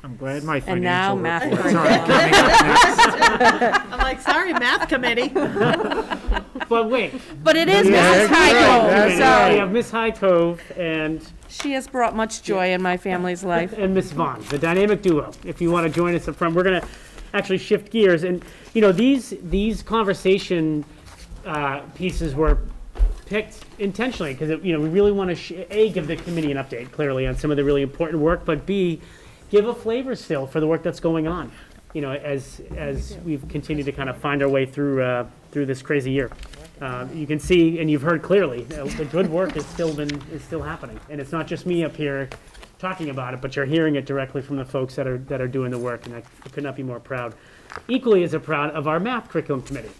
I'm glad my And now financial math reports curriculum. aren't coming up next. I'm like, sorry, math committee. But wait. But it is Yeah, Mrs. Highcove, We have so Miss Highcove and she has brought much joy in my family's life. Miss Vaughn, the dynamic duo. If you want to join us up front, we're going to actually shift gears. And, you know, these conversation pieces were picked intentionally because, you know, we really want to, A, give the committee an update, clearly, on some of the really important work, but B, give a flavor still for the work that's going on, you know, as we've continued to kind of find our way through this crazy year. You can see, and you've heard clearly, the good work is still happening. And it's not just me up here talking about it, but you're hearing it directly from the folks that are doing the work, and I could not be more proud. Equally as proud of our math curriculum committee,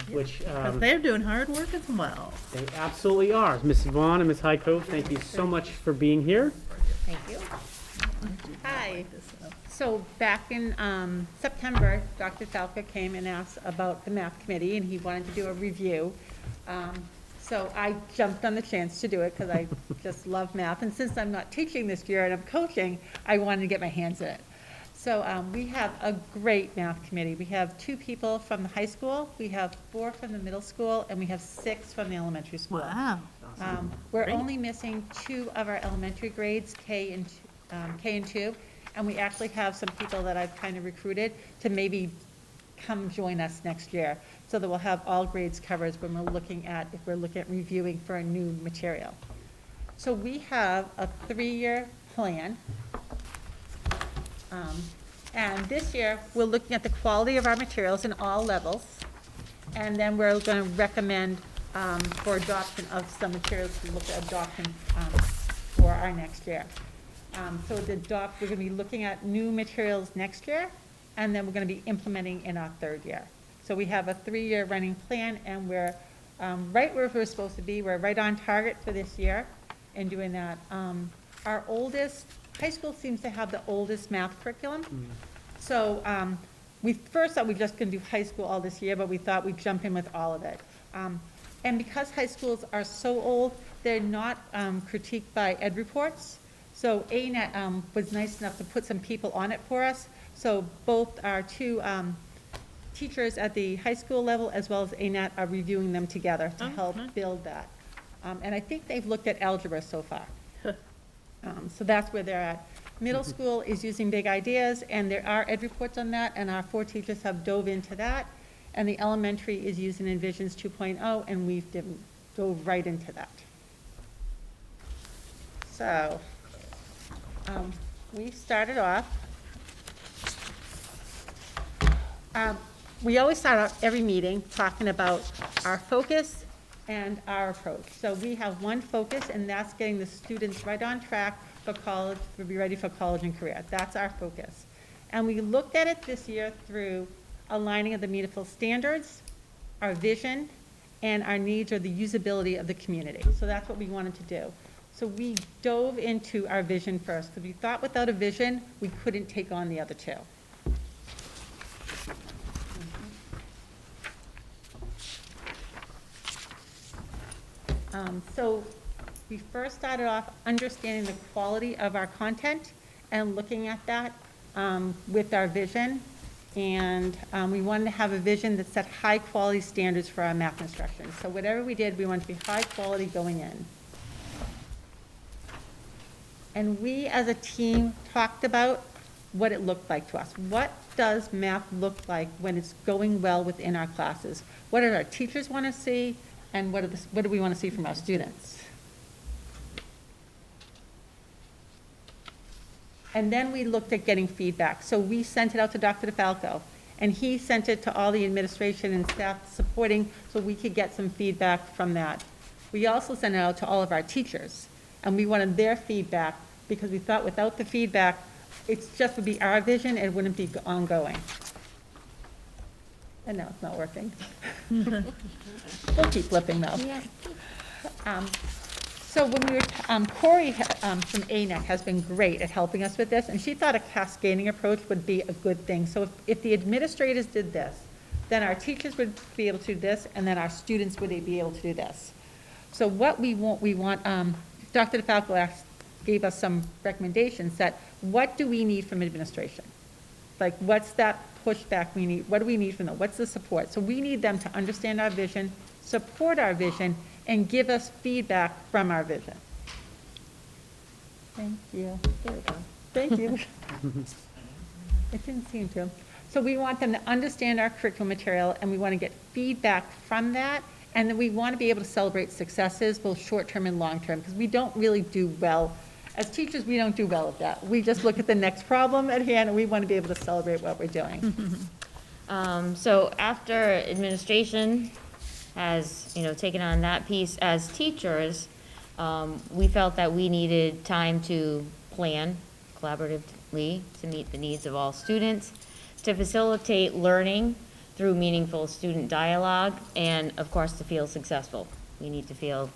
which They're doing hard work as well. they absolutely are. Ms. Vaughn and Ms. Highcove, thank you so much for being here. Thank you. Hi. So back in September, Dr. Falca came and asked about the math committee, and he wanted to do a review. So I jumped on the chance to do it because I just love math. And since I'm not teaching this year and I'm coaching, I wanted to get my hands in it. So we have a great math committee. We have 2 people from the high school, we have 4 from the middle school, and we have 6 from the elementary school. Wow. We're only missing 2 of our elementary grades, K and 2, and we actually have some people that I've kind of recruited to maybe come join us next year, so that we'll have all grades covered when we're looking at, if we're looking at reviewing for a new material. So we have a 3-year plan. And this year, we're looking at the quality of our materials in all levels, and then we're going to recommend for adoption of some materials to look at adoption for our next year. So we're going to be looking at new materials next year, and then we're going to be implementing in our 3rd year. So we have a 3-year running plan, and we're right where we're supposed to be. We're right on target for this year in doing that. Our oldest, high school seems to have the oldest math curriculum. So we first thought we were just going to do high school all this year, but we thought we'd jump in with all of it. And because high schools are so old, they're not critiqued by ed reports. So ANET was nice enough to put some people on it for us. So both our 2 teachers at the high school level as well as ANET are reviewing them together to help build that. And I think they've looked at algebra so far. So that's where they're at. Middle school is using big ideas, and there are ed reports on that, and our 4 teachers have dove into that. And the elementary is using Envisions 2.0, and we've dove right into that. So we started off, we always start out every meeting talking about our focus and our approach. So we have one focus, and that's getting the students right on track for college, to be ready for college and career. That's our focus. And we looked at it this year through aligning of the meaningful standards, our vision, and our needs or the usability of the community. So that's what we wanted to do. So we dove into our vision first, because we thought without a vision, we couldn't take on the other 2. So we first started off understanding the quality of our content and looking at that with our vision. And we wanted to have a vision that set high quality standards for our math instruction. So whatever we did, we wanted to be high quality going in. And we as a team talked about what it looked like to us. What does math look like when it's going well within our classes? What do our teachers want to see? And what do we want to see from our students? And then we looked at getting feedback. So we sent it out to Dr. DeFalco, and he sent it to all the administration and staff supporting so we could get some feedback from that. We also sent it out to all of our teachers, and we wanted their feedback, because we thought without the feedback, it's just would be our vision, it wouldn't be ongoing. And now it's not working. We'll keep flipping though. So when we were, Corey from ANEC has been great at helping us with this, and she thought a cascading approach would be a good thing. So if the administrators did this, then our teachers would be able to do this, and then our students would be able to do this. So what we want, Dr. DeFalco gave us some recommendations that, what do we need from administration? Like, what's that pushback we need? What do we need from them? What's the support? So we need them to understand our vision, support our vision, and give us feedback from our vision. Thank you. There we go. Thank you. It didn't seem to. So we want them to understand our curriculum material, and we want to get feedback from that, and then we want to be able to celebrate successes, both short-term and long-term, because we don't really do well. As teachers, we don't do well at that. We just look at the next problem at hand, and we want to be able to celebrate what we're doing. So after administration has, taken on that piece as teachers, we felt that we needed time to plan collaboratively to meet the needs of all students, to facilitate learning through meaningful student dialogue, and of course to feel successful. We need to feel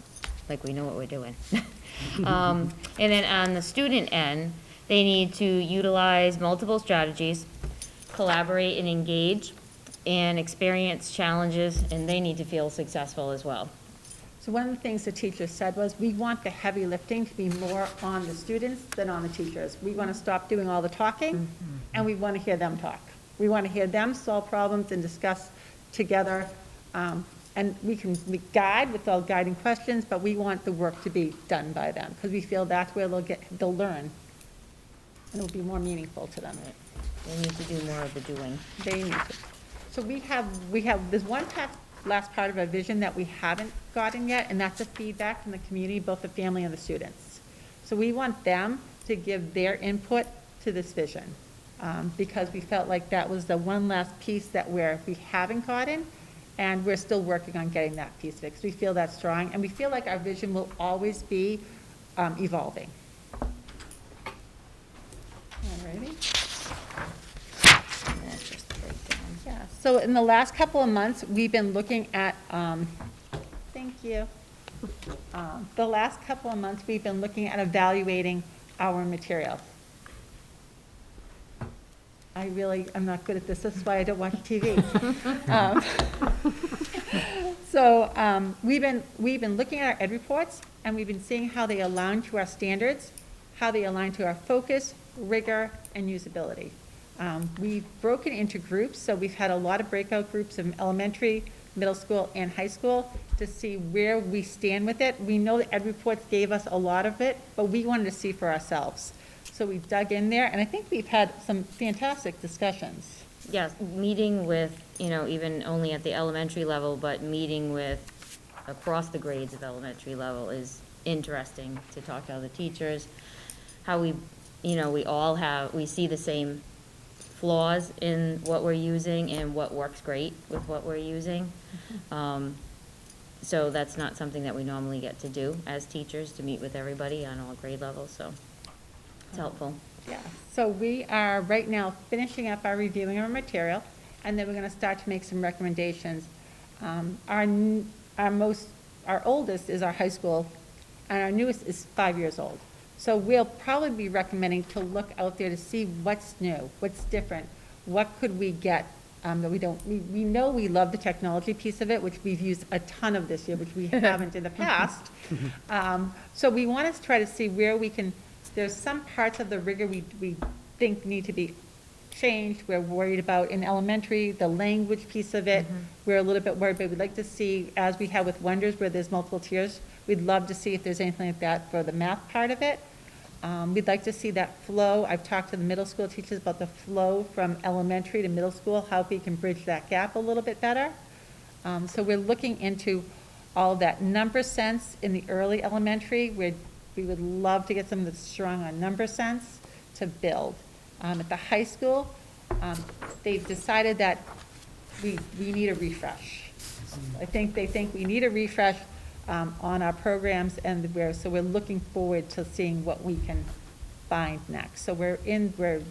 like we know what we're doing. And then on the student end, they need to utilize multiple strategies, collaborate and engage, and experience challenges, and they need to feel successful as well. So one of the things the teachers said was, we want the heavy lifting to be more on the students than on the teachers. We want to stop doing all the talking, and we want to hear them talk. We want to hear them solve problems and discuss together. And we can guide with all guiding questions, but we want the work to be done by them, because we feel that's where they'll learn. And it'll be more meaningful to them. They need to do more of the doing. They need to. So we have, there's one last part of our vision that we haven't gotten yet, and that's the feedback from the community, both the family and the students. So we want them to give their input to this vision, because we felt like that was the one last piece that we haven't gotten, and we're still working on getting that piece fixed. We feel that's strong, and we feel like our vision will always be evolving. Alrighty. Yeah. So in the last couple of months, we've been looking at, thank you. The last couple of months, we've been looking at evaluating our material. I'm not good at this. That's why I don't watch TV. We've been looking at our ed reports, and we've been seeing how they align to our standards, how they align to our focus, rigor, and usability. We've broken into groups, so we've had a lot of breakout groups in elementary, middle school, and high school to see where we stand with it. We know the ed reports gave us a lot of it, but we wanted to see for ourselves. So we dug in there, and I think we've had some fantastic discussions. Yes, meeting with, even only at the elementary level, but meeting with across the grades of elementary level is interesting to talk to other teachers. How we see the same flaws in what we're using and what works great with what we're using. So that's not something that we normally get to do as teachers, to meet with everybody on all grade levels, so it's helpful. Yeah, so we are right now finishing up our reviewing of our material, and then we're going to start to make some recommendations. Our oldest is our high school, and our newest is 5 years old. So we'll probably be recommending to look out there to see what's new, what's different, what could we get that we don't. We know we love the technology piece of it, which we've used a ton of this year, which we haven't in the past. So we want to try to see where we can. There's some parts of the rigor we think need to be changed. We're worried about in elementary, the language piece of it. We're a little bit worried, but we'd like to see, as we have with Wonders, where there's multiple tiers, we'd love to see if there's anything like that for the math part of it. We'd like to see that flow. I've talked to the middle school teachers about the flow from elementary to middle school, how we can bridge that gap a little bit better. So we're looking into all that number sense in the early elementary. We would love to get someone that's strong on number sense to build. At the high school, they've decided that we need a refresh. I think they think we need a refresh on our programs, and we're looking forward to seeing what we can find next. So we're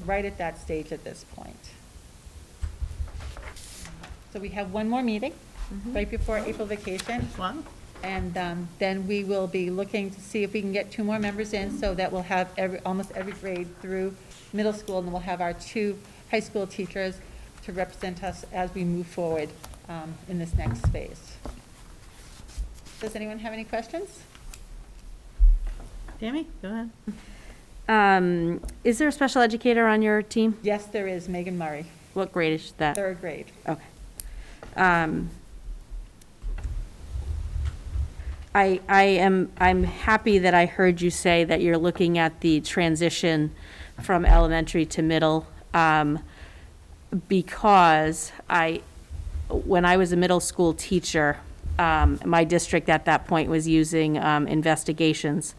right at that stage at this point. So we have one more meeting right before April vacation. Wow. And then we will be looking to see if we can get 2 more members in, so that we'll have almost every grade through middle school, and then we'll have our 2 high school teachers to represent us as we move forward in this next phase. Does anyone have any questions? Tammy, go ahead. Is there a special educator on your team? Yes, there is, Megan Murray. What grade is that? 3rd grade. Okay. I'm happy that I heard you say that you're looking at the transition from elementary to middle, because when I was a middle school teacher, my district at that point was using investigations.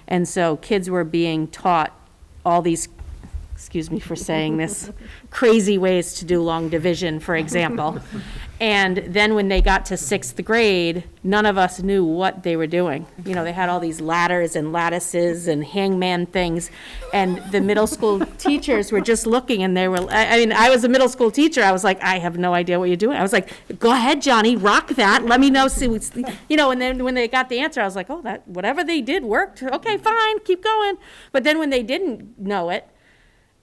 And so kids were being taught all these, excuse me for saying this, crazy ways to do long division, for example. And then when they got to 6th grade, none of us knew what they were doing. You know, they had all these ladders and lattices and hangman things. And the middle school teachers were just looking, and they were, I mean, I was a middle school teacher. I was like, I have no idea what you're doing. I was like, go ahead, Johnny, rock that. Let me know. See, you know, and then when they got the answer, I was like, oh, that whatever they did worked. Okay, fine, keep going. But then when they didn't know it,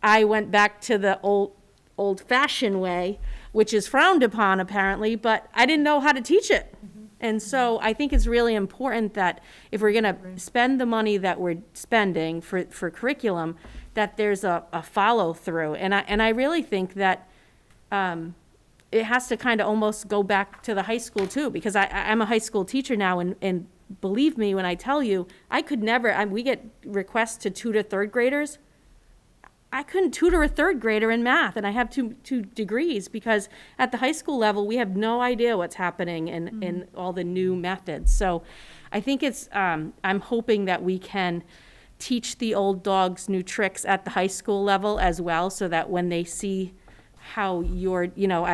I went back to the old-fashioned way, which is frowned upon apparently, but I didn't know how to teach it. And so I think it's really important that if we're gonna spend the money that we're spending for curriculum, that there's a follow-through. And I really think that it has to kind of almost go back to the high school too, because I'm a high school teacher now, and believe me when I tell you, I could never, we get requests to tutor 3rd graders. I couldn't tutor a 3rd grader in math, and I have two degrees, because at the high school level, we have no idea what's happening in all the new methods. So I think it's, I'm hoping that we can teach the old dogs new tricks at the high school level as well, so that when they see how you're, you know,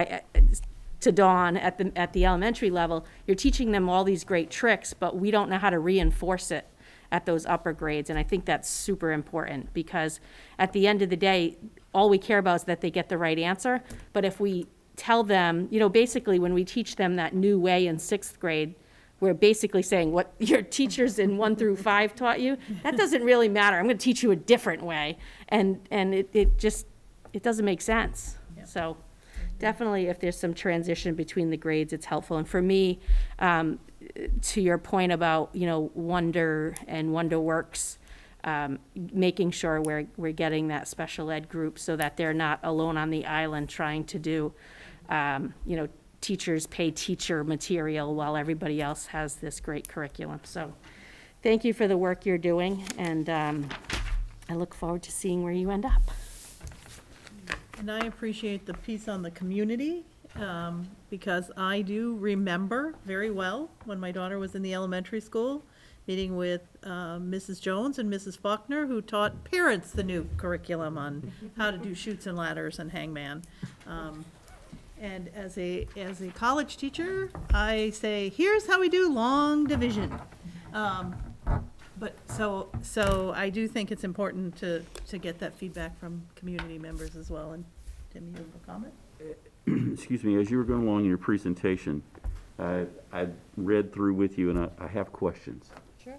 to Dawn at the elementary level, you're teaching them all these great tricks, but we don't know how to reinforce it at those upper grades. And I think that's super important, because at the end of the day, all we care about is that they get the right answer. But if we tell them, you know, basically when we teach them that new way in 6th grade, we're basically saying what your teachers in 1 through 5 taught you, that doesn't really matter. I'm going to teach you a different way. And it doesn't make sense. Yep. So definitely if there's some transition between the grades, it's helpful. And for me, to your point about, you know, Wonder and WonderWorks, making sure we're getting that special ed group so that they're not alone on the island trying to do, you know, teachers pay teacher material while everybody else has this great curriculum. So thank you for the work you're doing, and I look forward to seeing where you end up. And I appreciate the piece on the community, because I do remember very well when my daughter was in the elementary school, meeting with Mrs. Jones and Mrs. Faulkner, who taught parents the new curriculum on how to do chutes and ladders and hangman. And as a college teacher, I say, here's how we do long division. But so I do think it's important to get that feedback from community members as well. And Tim, you have a comment? Excuse me, as you were going along in your presentation, I read through with you, and I have questions. Sure.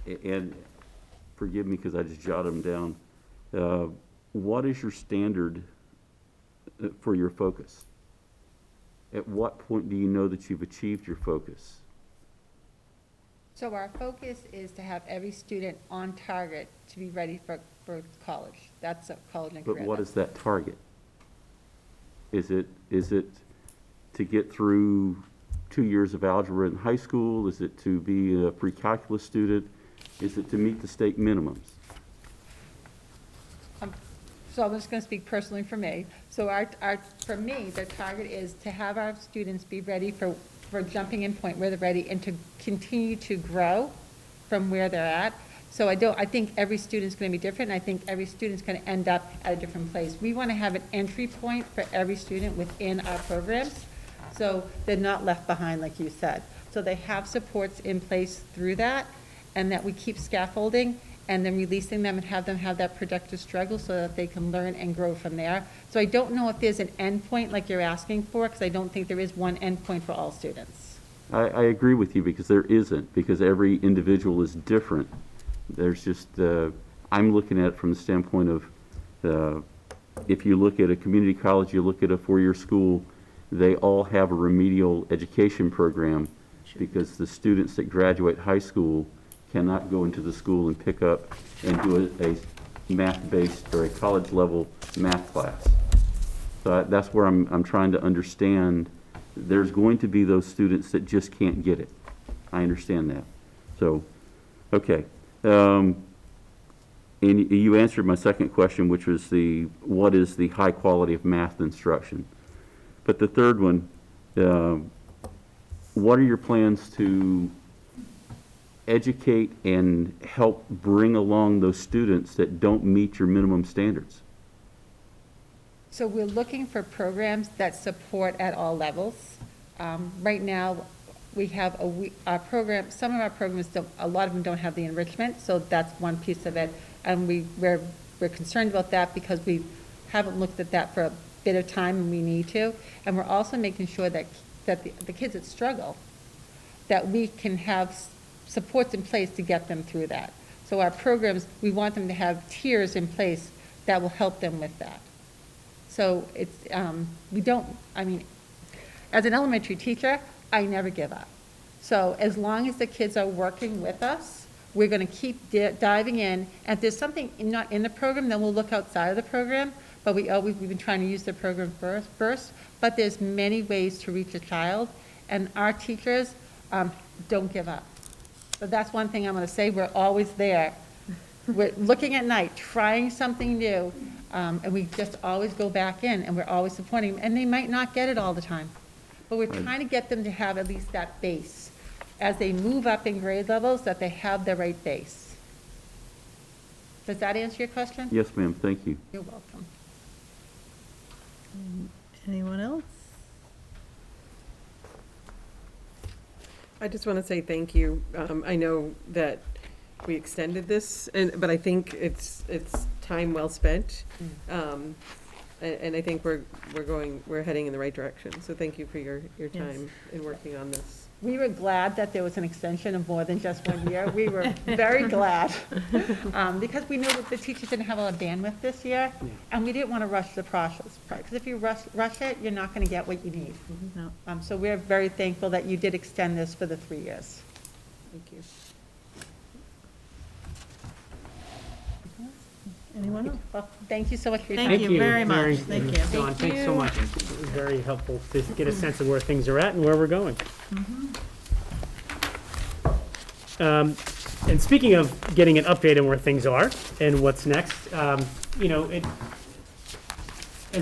And forgive me because I just jotted them down. What is your standard for your focus? At what point do you know that you've achieved your focus? So our focus is to have every student on target to be ready for college. That's a college and career. But what is that target? Is it to get through 2 years of algebra in high school? Is it to be a pre-calculus student? Is it to meet the state minimums? So I'm just going to speak personally for me. So for me, the target is to have our students be ready for jumping in point where they're ready, and to continue to grow from where they're at. So I think every student's going to be different, and I think every student's going to end up at a different place. We want to have an entry point for every student within our programs, so they're not left behind, like you said. so they have supports in place through that, and that we keep scaffolding and then releasing them and have them have that productive struggle so that they can learn and grow from there. So I don't know if there's an endpoint like you're asking for, because I don't think there is one endpoint for all students. I agree with you, because there isn't, because every individual is different. There's just, I'm looking at it from the standpoint of, if you look at a community college, you look at a four-year school, they all have a remedial education program, because the students that graduate high school cannot go into the school and pick up and do a math-based or a college-level math class. So that's where I'm trying to understand. There's going to be those students that just can't get it. I understand that. So, okay. And you answered my second question, which was what is the high quality of math instruction? But the third one, what are your plans to educate and help bring along those students that don't meet your minimum standards? So we're looking for programs that support at all levels. Right now, we have our program, some of our programs, a lot of them don't have the enrichment, so that's one piece of it. And we're concerned about that because we haven't looked at that for a bit of time, and we need to. And we're also making sure that the kids that struggle, that we can have supports in place to get them through that. So our programs, we want them to have tiers in place that will help them with that. So it's, as an elementary teacher, I never give up. So as long as the kids are working with us, we're going to keep diving in. And if there's something not in the program, then we'll look outside of the program. But we've been trying to use the program first. But there's many ways to reach a child. And our teachers don't give up. So that's one thing I'm going to say. We're always there. We're looking at night, trying something new. And we just always go back in, and we're always supporting them. And they might not get it all the time. But we're trying to get them to have at least that base. As they move up in grade levels, that they have the right base. Does that answer your question? Yes, ma'am. Thank you. You're welcome. Anyone else? I just want to say thank you. I know that we extended this, but I think it's time well spent. And I think we're heading in the right direction. So thank you for your time in working on this. We were glad that there was an extension of more than just 1 year. We were very glad, because we knew that the teachers didn't have a lot of bandwidth this year, and we didn't want to rush the process. Because if you rush it, you're not going to get what you need. No. So we're very thankful that you did extend this for the 3 years. Thank you. Anyone else? Well, thank you so much for your time. Thank you very much. Thank you. Dawn, thanks so much. It was very helpful to get a sense of where things are at and where we're going. And speaking of getting an update on where things are and what's next, as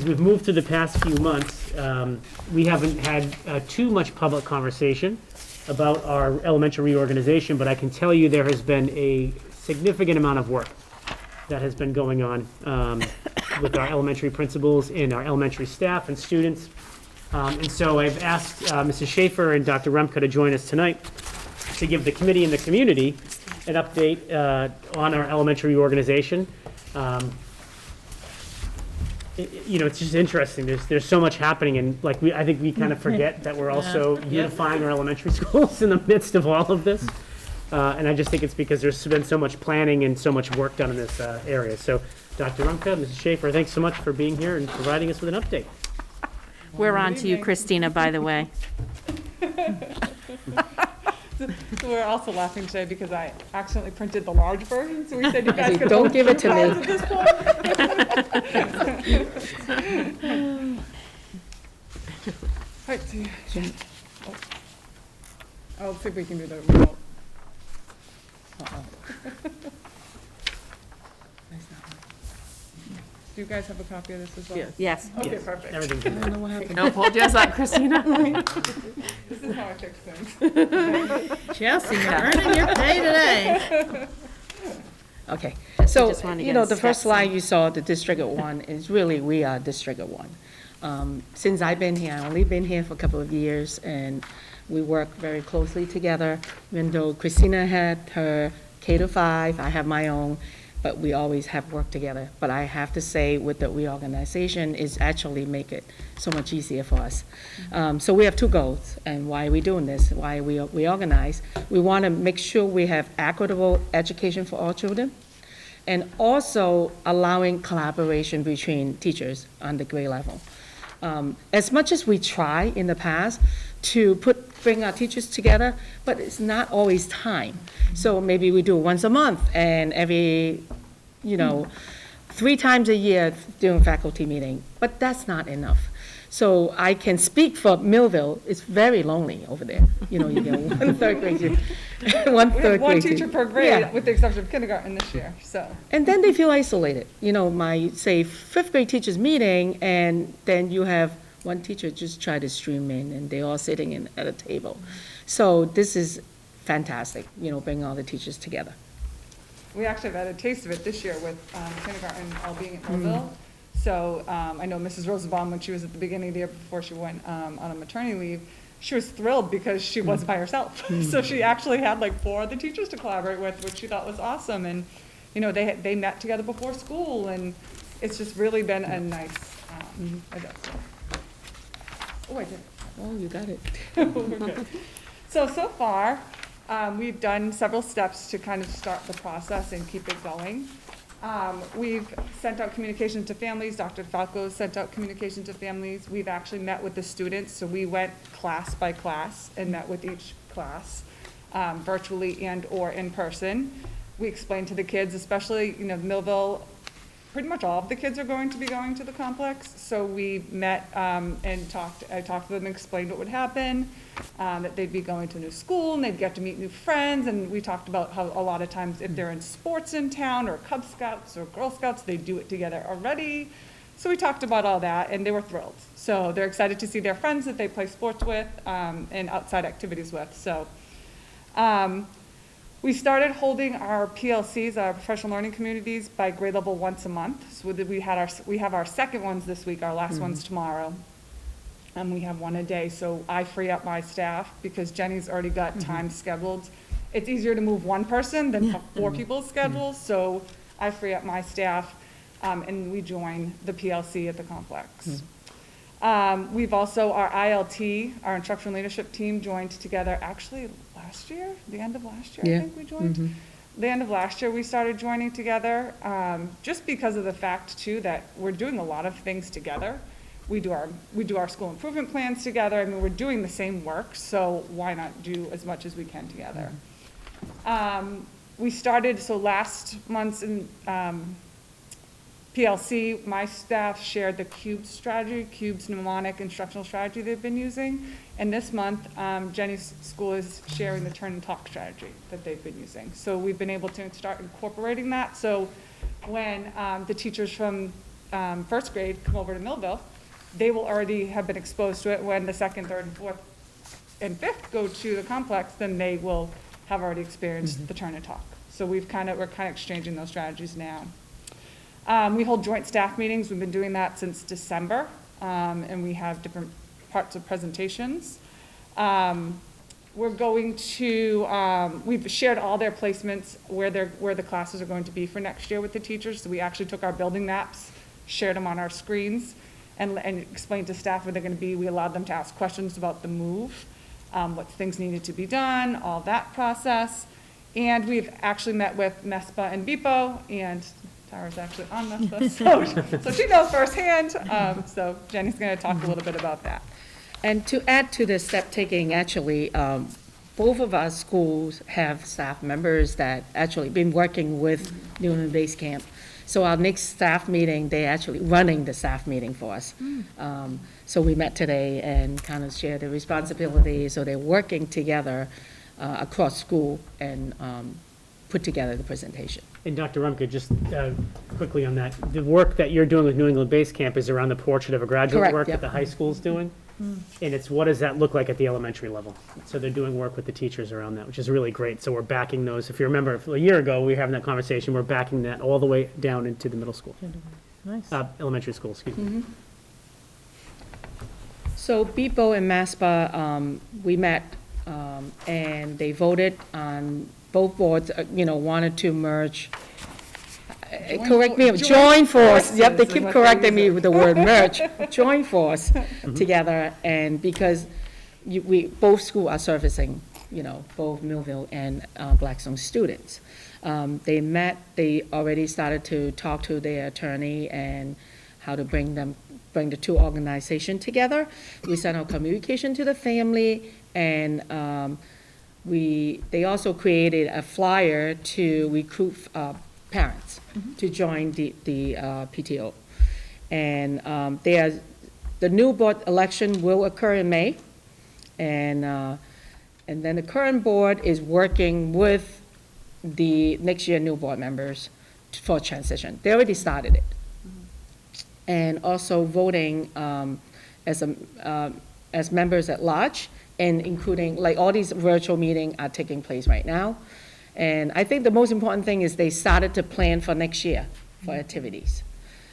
we've moved through the past few months, we haven't had too much public conversation about our elementary reorganization, but I can tell you there has been a significant amount of work that has been going on with our elementary principals and our elementary staff and students. And so I've asked Mrs. Schaefer and Dr. Remke to join us tonight to give the committee and the community an update on our elementary reorganization. It's just interesting. There's so much happening, and I think we kind of forget that we're also unifying our elementary schools in the midst of all of this. And I just think it's because there's been so much planning and so much work done in this area. So, Dr. Remke, Mrs. Schaefer, thanks so much for being here and providing us with an update. We're on to you, Christina, by the way. So we're also laughing today because I accidentally printed the large version, so we said you guys could Don't give it to me. at this point. All right, I'll see if we can do the remote. Do you guys have a copy of this as well? Yes. Okay, Yes. perfect. Everything's in I there. don't know what happened. Don't hold yours up, Christina. This is how I fix things. Chelsea, you're earning your pay today. Okay, just so, wanted to get the steps first slide in. you saw, the District of 1, is really, we are District of 1. Since I've been here, I've only been here for a couple of years, and We work very closely together, even though Christina had her K-5, I have my own, but we always have worked together. But I have to say, with the reorganization, is actually make it so much easier for us. So we have two goals, and why are we doing this? Why we reorganize? We want to make sure we have equitable education for all children, and also allowing collaboration between teachers on the grade level. As much as we try in the past to bring our teachers together, but it's not always time. So maybe we do it once a month and every, 3 times a year during faculty meeting, but that's not enough. So I can speak for Millville, it's very lonely over there. You get one third grade teacher, one We third have one grade teacher per grade, Yeah. with the exception of kindergarten this year, so. And then they feel isolated. My, say, 5th grade teachers meeting, and then you have one teacher just try to stream in, and they're all sitting at a table. So this is fantastic, bring all the teachers together. We actually have had a taste of it this year with kindergarten all being at Millville. So I know Mrs. Rosenbaum, when she was at the beginning of the year before she went on a maternity leave, she was thrilled because she was by herself. So she actually had like 4 other teachers to collaborate with, which she thought was awesome. And, they met together before school, and it's just really been a nice adjustment. Oh, I did. Oh, you got it. We're good. So far, we've done several steps to kind of start the process and keep it going. We've sent out communication to families. Dr. Falco sent out communication to families. We've actually met with the students, so we went class by class and met with each class, virtually and or in person. We explained to the kids, especially, Millville, pretty much all of the kids are going to be going to the complex. So we met and talked. I talked to them and explained what would happen, that they'd be going to a new school and they'd get to meet new friends. And we talked about how a lot of times if they're in sports in town or Cub Scouts or Girl Scouts, they do it together already. So we talked about all that, and they were thrilled. So they're excited to see their friends that they play sports with and outside activities with. So we started holding our PLCs, our professional learning communities, by grade level once a month. So we have our second ones this week, our last one's tomorrow. And we have one a day, so I free up my staff because Jenny's already got time scheduled. It's easier to move one person than 4 people's schedules, so I free up my staff, and we join the PLC at the complex. We've also, our ILT, our instructional leadership team, joined together actually last year, the end of last year, I think we joined. The end of last year, we started joining together, just because of the fact too that we're doing a lot of things together. We do our school improvement plans together. I mean, we're doing the same work, so why not do as much as we can together? We started, so last month's in PLC, my staff shared the CUBES strategy, CUBES mnemonic instructional strategy they've been using. And this month, Jenny's school is sharing the turn and talk strategy that they've been using. So we've been able to start incorporating that. So when the teachers from 1st grade come over to Millville, they will already have been exposed to it. When the 2nd, 3rd, and 4th, and 5th go to the complex, then they will have already experienced the turn and talk. So we're kind of exchanging those strategies now. We hold joint staff meetings. We've been doing that since December, and we have different parts of presentations. We're going to, we've shared all their placements, where the classes are going to be for next year with the teachers. So we actually took our building maps, shared them on our screens, and explained to staff where they're going to be. We allowed them to ask questions about the move, what things needed to be done, all that process. And we've actually met with MESPA and BPO, and Tara's actually on MESPA, so she knows firsthand. So Jenny's going to talk a little bit about that. And to add to the step taking, actually, both of our schools have staff members that actually been working with New England Base Camp. So our next staff meeting, they actually running the staff meeting for us. So we met today and kind of shared the responsibilities. So they're working together across school and put together the presentation. And Dr. Rumke, just quickly on that, the work that you're doing with New England Base Camp is around the portrait of a graduate Correct, work yep. that the high school's doing. And it's what does that look like at the elementary level? So they're doing work with the teachers around that, which is really great. So we're backing those. If you remember, a year ago, we were having that conversation. We're backing that all the way down into the middle school. Nice. Elementary school, excuse me. So BPO and MASPA, we met And they voted on, both boards, wanted to merge. Correct me, join force, yep, they keep correcting me with the word merge, join force together, and because both schools are servicing, both Millville and Blackstone students. They met, they already started to talk to their attorney and how to bring the two organizations together. We sent out communication to the family, and they also created a flyer to recruit parents to join the PTO. And the new board election will occur in May, and then the current board is working with the next year new board members for transition. They already started it. And also voting as members at large, and including, like, all these virtual meetings are taking place right now. And I think the most important thing is they started to plan for next year for activities.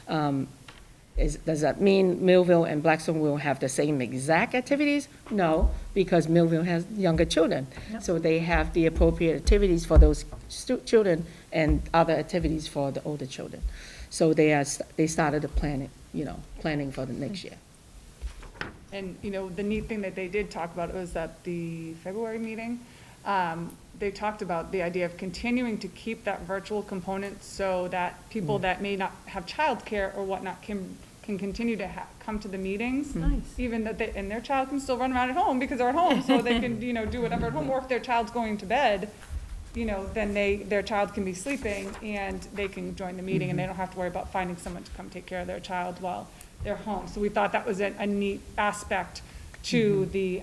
Does that mean Millville and Blackstone will have the same exact activities? No, because Millville has younger children. Yep. So they have the appropriate activities for those children and other activities for the older children. So they started to plan it, planning for the next year. And, the neat thing that they did talk about was at the February meeting, they talked about the idea of continuing to keep that virtual component so that people that may not have childcare or whatnot can continue to come to the meetings. Nice. Even that and their child can still run around at home because they're at home, so they can, do whatever at home. Or if their child's going to bed, then their child can be sleeping and they can join the meeting, and they don't have to worry about finding someone to come take care of their child while they're home. So we thought that was a neat aspect to the,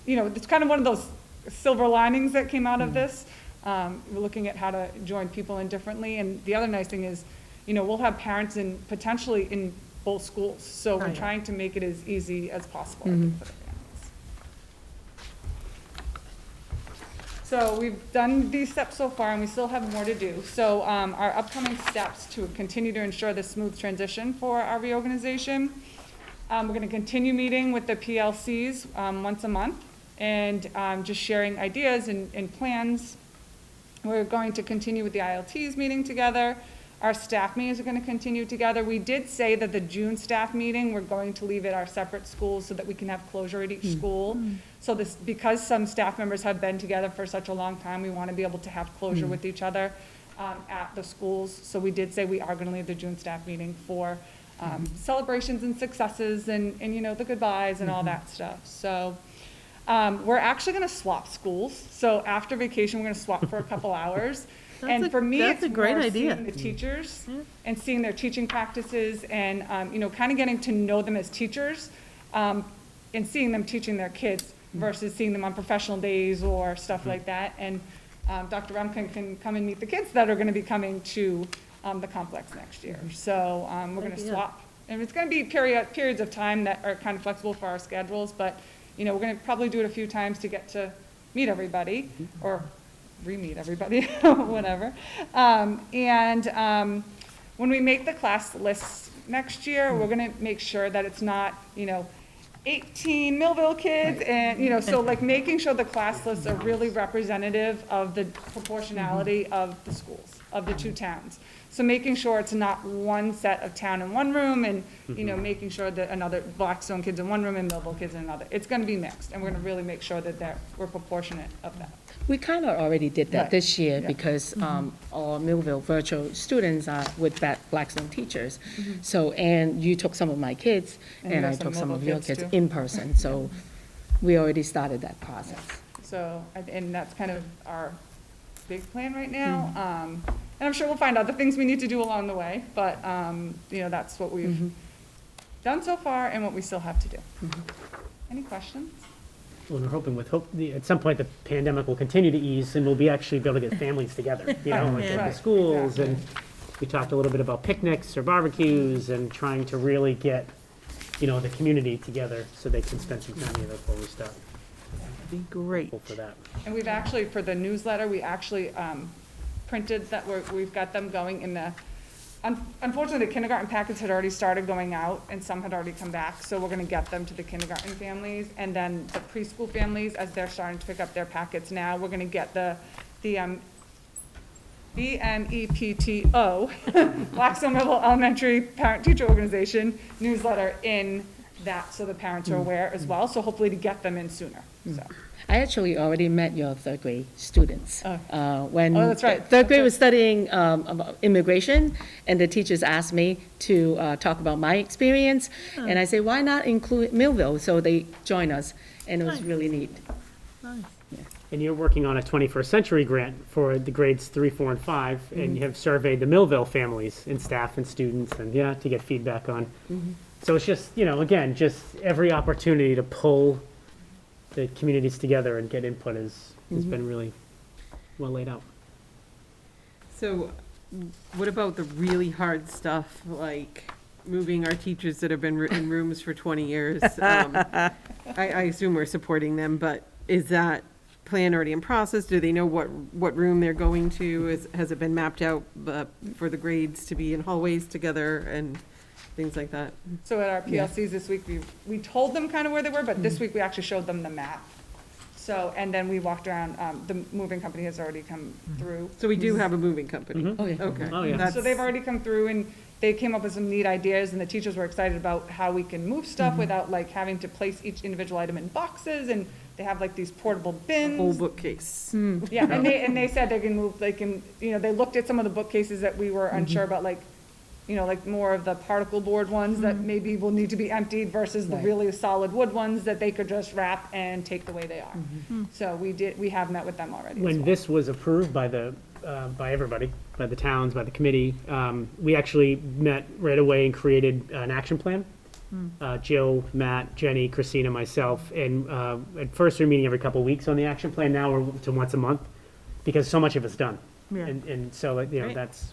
it's kind of one of those silver linings that came out of this. We're looking at how to join people in differently. And the other nice thing is, we'll have parents potentially in both schools. So we're trying to make it as easy as possible for the families. So we've done these steps so far, and we still have more to do. So our upcoming steps to continue to ensure the smooth transition for our reorganization. We're going to continue meeting with the PLCs once a month, and just sharing ideas and plans. We're going to continue with the ILTs meeting together. Our staff meetings are going to continue together. We did say that the June staff meeting, we're going to leave at our separate schools so that we can have closure at each school. So because some staff members have been together for such a long time, we want to be able to have closure with each other at the schools. So we did say we are going to leave the June staff meeting for celebrations and successes and the goodbyes and all that stuff. So we're actually going to swap schools. So after vacation, we're going to swap for a couple hours. And for me, it's a great more idea. seeing the teachers and seeing their teaching practices and, kind of getting to know them as teachers and seeing them teaching their kids versus seeing them on professional days or stuff like that. And Dr. Remkin can come and meet the kids that are going to be coming to the complex next year. So we're going to swap. And it's going to be periods of time that are kind of flexible for our schedules, but, we're going to probably do it a few times to get to meet everybody or re-meet everybody, whatever. And when we make the class lists next year, we're going to make sure that it's not, 18 Millville kids and, so like making sure the class lists are really representative of the proportionality of the schools, of the two towns. So making sure it's not one set of town in one room and, making sure that another Blackstone kids in one room and Millville kids in another. It's going to be mixed, and we're going to really make sure that we're proportionate of that. We kind of already did that this year because all Millville virtual students are with Blackstone teachers. So, and you took some of my kids, and I took some of your kids in person. So we already started that process. So, and that's kind of our big plan right now. And I'm sure we'll find out the things we need to do along the way, but, that's what we've done so far and what we still have to do. Any questions? Well, we're hoping at some point the pandemic will continue to ease and we'll be actually be able to get families together, like at the schools. And we talked a little bit about picnics or barbecues and trying to really get, the community together so they can spend some time together before we start. That'd be great. For that. And we've actually, for the newsletter, we actually printed that we've got them going in the unfortunately, the kindergarten packets had already started going out, and some had already come back, so we're gonna get them to the kindergarten families, and then the preschool families, as they're starting to pick up their packets now, we're gonna get the BMEPTO, Blackstone Middle Elementary Parent Teacher Organization newsletter in that, so the parents are aware as well, so hopefully to get them in sooner, so. I actually already met your third grade students. When Oh, that's right. third grade was studying about immigration, and the teachers asked me to talk about my experience, and I said, why not include Millville? So they joined us, and it was really neat. And you're working on a 21st century grant for the grades 3, 4, and 5, and you have surveyed the Millville families and staff and students, and to get feedback on. So it's just, again, just every opportunity to pull the communities together and get input has been really well laid out. So what about the really hard stuff, like moving our teachers that have been in rooms for 20 years? I assume we're supporting them, but is that plan already in process? Do they know what room they're going to? Has it been mapped out for the grades to be in hallways together and things like that? So at our PLCs this week, we told them kind of where they were, but this week we actually showed them the map. So, and then we walked around, the moving company has already come through. So we do have a moving company? Oh, yeah. Okay. Oh, yeah. So they've already come through, and they came up with some neat ideas, and the teachers were excited about how we can move stuff without like having to place each individual item in boxes, and they have like these portable bins. Whole bookcase. Yeah, and they said they can move, they looked at some of the bookcases that we were unsure about, like more of the particle board ones that maybe will need to be emptied versus the really solid wood ones that they could just wrap and take the way they are. So we have met with them already. When this was approved by by everybody, by the towns, by the committee, we actually met right away and created an action plan. Jill, Matt, Jenny, Christina, myself, and at first we were meeting every couple of weeks on the action plan. Now we're to once a month because so much of it's done. Yeah. And so that's,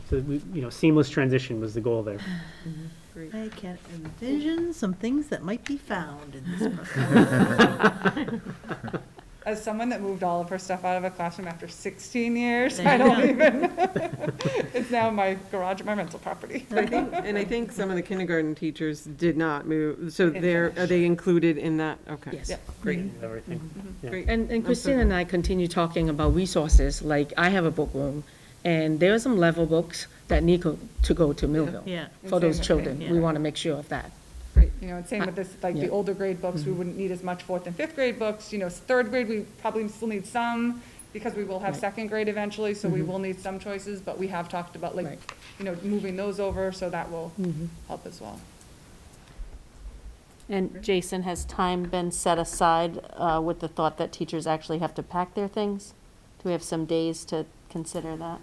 so we, seamless transition was the goal there. I can envision some things that might be found in this program. As someone that moved all of her stuff out of a classroom after 16 years, I don't even, it's now my garage at my rental property. I think some of the kindergarten teachers did not move, so are they included in that? Okay. Yes. Yeah. Great. Everything. Yeah. Great. And Christina and I continue talking about resources, like I have a book room, and there are some level books that need to go to Millville Yeah. for those Same with- children. yeah. We want to make sure of that. Right, and same with this, like the Yeah. older grade books, we wouldn't need as much 4th and 5th grade books, third grade, we probably still need some, because we will have Right. 2nd grade eventually, so we will need some choices, but we have talked about Right. moving those over, so that will help as well. And Jason, has time been set aside with the thought that teachers actually have to pack their things? Do we have some days to consider that?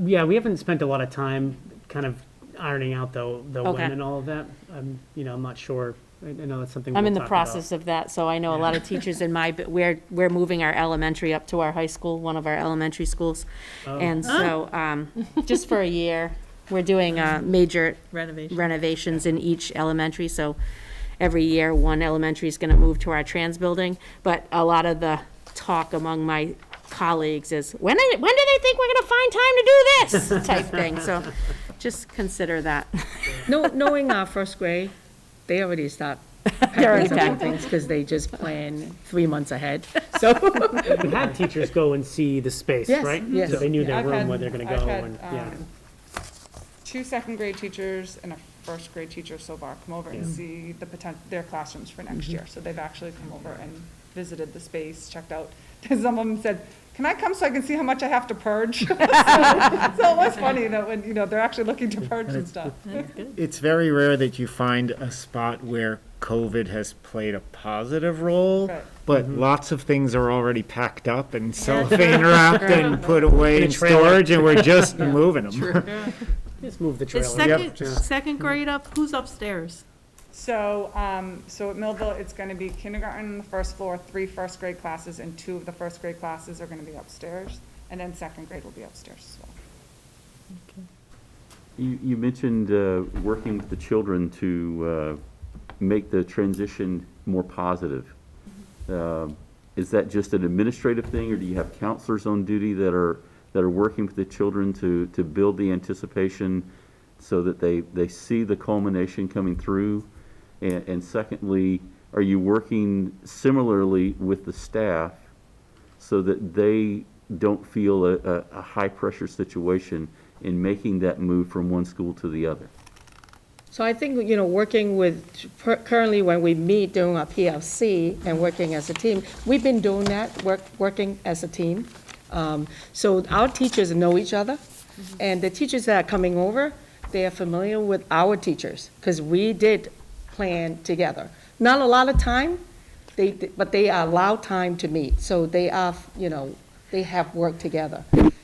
Yeah, we haven't spent a lot of time kind of ironing out the Okay. when and all of that. I'm not sure. I know that's something I'm we'll in the talk process of that, so I know a lot of teachers in we're moving our elementary up to our high school, one of our elementary schools. Oh. And so, just for a year, we're doing major renovations in each elementary, so every year, one elementary is gonna move to our trans building. But a lot of the talk among my colleagues is, when do they think we're gonna find time to do this type thing, so just consider that. Knowing our first grade, they already start packing some of the things because they just plan 3 months ahead. So We had teachers go and see the space, Yes, right? yes. So they knew their I've room, had- where they're gonna I've go, had, and, 2 2nd grade teachers and a 1st grade teacher so far come over and Yeah. see their classrooms for next year. So they've actually come over and visited the space, checked out. Some of them said, can I come so I can see how much I have to purge? So it was funny that when, they're actually looking to purge and stuff. It's very rare that you find a spot where COVID has played a positive role, Right. but lots of things are already packed up and cellophane wrapped and put away In a in trailer. storage, and we're just moving them. just move the Is trailer. second grade up? Who's upstairs? So, so at Millville, it's gonna be kindergarten on the 1st floor, 3 1st grade classes, and 2 of the 1st grade classes are gonna be upstairs. And then 2nd grade will be upstairs as well. You mentioned working with the children to make the transition more positive. Is that just an administrative thing, or do you have counselors on duty that that are working with the children to build the anticipation so that they see the culmination coming through? And secondly, are you working similarly with the staff so that they don't feel a high-pressure situation in making that move from one school to the other? So I think, working with, currently when we meet during our PLC and working as a team, we've been doing that, working as a team. So our teachers know each other, and the teachers that are coming over, they are familiar with our teachers, because we did plan together. Not a lot of time, but they are allowed time to meet, so they are, they have worked together.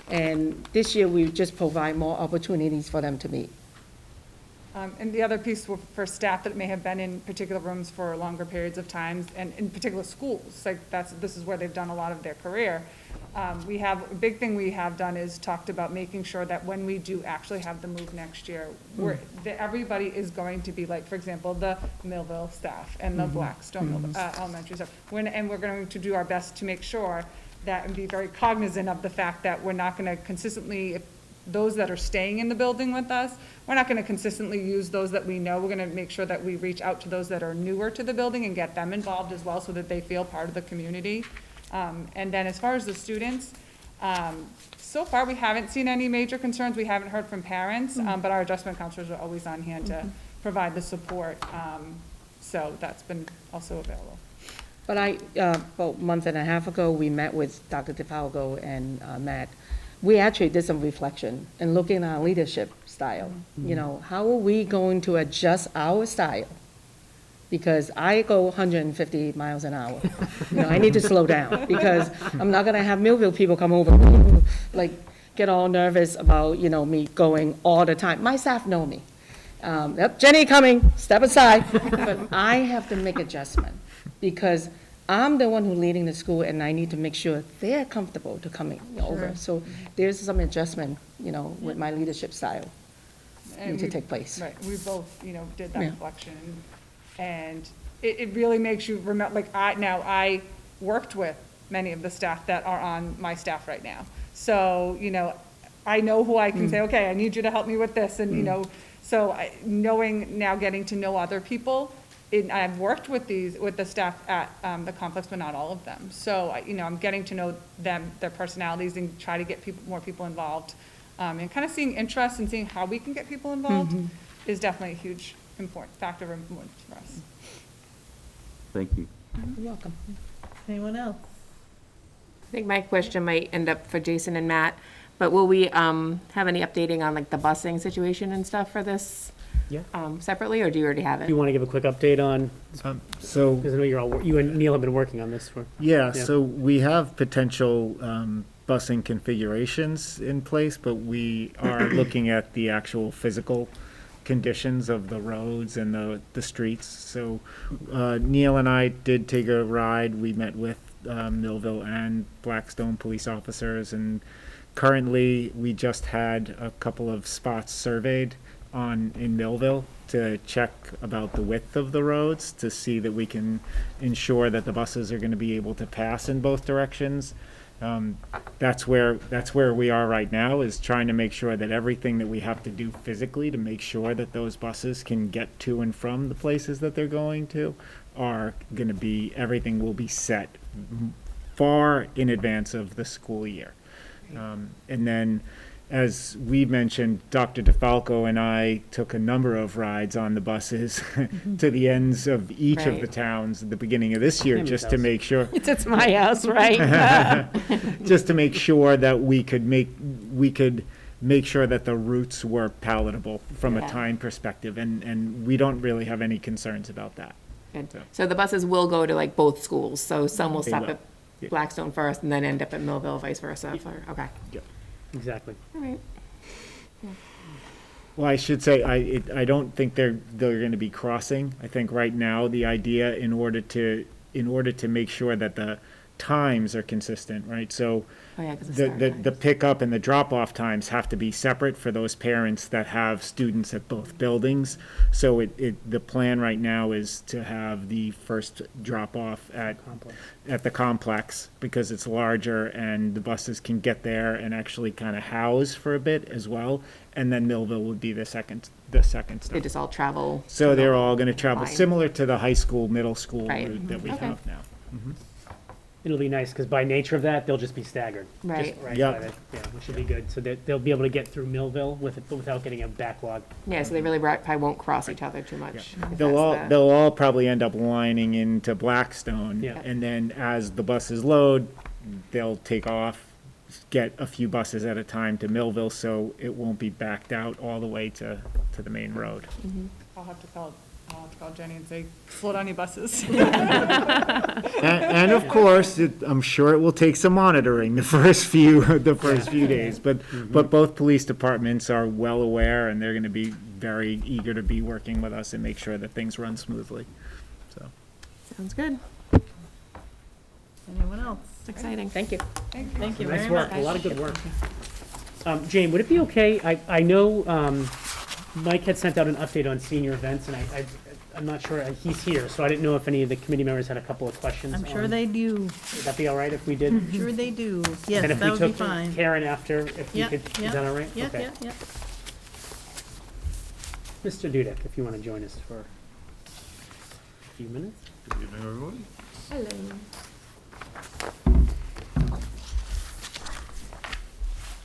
And this year, we just provide more opportunities for them to meet. And the other piece for staff that may have been in particular rooms for longer periods of times, and in particular schools, like this is where they've done a lot of their career. We have, a big thing we have done is talked about making sure that when we do actually have the move next year, everybody is going to be like, for example, the Millville staff and the Blackstone elementary staff. And we're going to do our best to make sure that, and be very cognizant of the fact that we're not going to consistently, those that are staying in the building with us, we're not going to consistently use those that we know. We're going to make sure that we reach out to those that are newer to the building and get them involved as well, so that they feel part of the community. And then as far as the students, so far we haven't seen any major concerns. We haven't heard from parents, but our adjustment counselors are always on hand to provide the support. So that's been also available. But about a month and a half ago, we met with Dr. DeFalco and Matt. We actually did some reflection and looking at our leadership style. How are we going to adjust our style? Because I go 150 miles an hour. I need to slow down, because I'm not gonna have Millville people come over, like, get all nervous about, me going all the time. My staff know me. Yep, Jenny coming, step aside. But I have to make adjustment, because I'm the one who's leading the school, and I need to make sure they're comfortable to coming over. So there's some adjustment, with my leadership style need to take place. Right, we both, did that reflection, and it really makes you remember, like, I worked with many of the staff that are on my staff right now. So, I know who I can say, okay, I need you to help me with this, and, so knowing, now getting to know other people, I've worked with the staff at the complex, but not all of them. So, I'm getting to know them, their personalities, and try to get more people involved. And kind of seeing interest and seeing how we can get people involved is definitely a huge factor of importance for us. Thank you. You're welcome. Anyone else? I think my question might end up for Jason and Matt, but will we have any updating on, like, the busing situation and stuff for this? Separately, or do you already have it? Do you want to give a quick update on, because I know you and Neil have been working on this for. So we have potential busing configurations in place, but we are looking at the actual physical conditions of the roads and the streets. So Neil and I did take a ride. We met with Millville and Blackstone police officers, and currently we just had a couple of spots surveyed in Millville to check about the width of the roads, to see that we can ensure that the buses are going to be able to pass in both directions. That's where we are right now, is trying to make sure that everything that we have to do physically to make sure that those buses can get to and from the places that they're going to are going to be, everything will be set far in advance of the school year. And then, as we mentioned, Dr. DeFalco and I took a number of rides on the buses to the ends of each of the towns at the beginning of this year, just to make sure. It's my house, right? Just to make sure that we could make sure that the routes were palatable from a time perspective, and we don't really have any concerns about that. Good. So the buses will go to, like, both schools, so some will They stop will. at Blackstone first and then end up at Millville, vice versa, okay. Yep. Exactly. All right. Well, I should say, I don't think they're going to be crossing. I think right now the idea, in order to make sure that the times are consistent, right? So Oh, yeah, 'cause of the, start the pickup and the drop-off times have to be separate for those parents that have students at both buildings. So the plan right now is to have the first drop-off at the complex, because it's larger and the buses can get there and actually kind of house for a bit as well. And then Millville would be the second stop. They just all travel. So to they're Millville. all going to travel Fine. similar to the high school, middle school Right. route that we Okay. have now. It'll be nice, because by nature of that, they'll just be staggered. Just Right. Yep. by yeah, which should be good, so that they'll be able to get through Millville without getting a backlog. Yeah, so they really probably won't cross each other too much. if They'll that's the- they'll all probably end up lining into Blackstone. Yeah. And then as the buses load, they'll take off, get a few buses at a time to Millville, so it won't be backed out all the way to the main road. I'll have to call Jenny and say, slow down your buses. And of course, I'm sure it will take some monitoring the first few days, but both police departments are well aware, and they're gonna be very eager to be working with us and make sure that things run smoothly, so. Sounds good. Anyone else? It's exciting. Thank you. Thank you Nice very work, much. a lot of good work. Jane, would it be okay, I know Mike had sent out an update on senior events, and I'm not sure, he's here, so I didn't know if any of the committee members had a couple of questions. I'm sure on- they do. Would that be all right if we did? I'm sure they do. Yes, And if that we would be took fine. Karen after, if you Yeah, could, yeah, is that all right? Yeah, Okay. yeah, yeah. Mr. Dudek, if you want to join us for a few minutes. Good evening, everyone. Hello.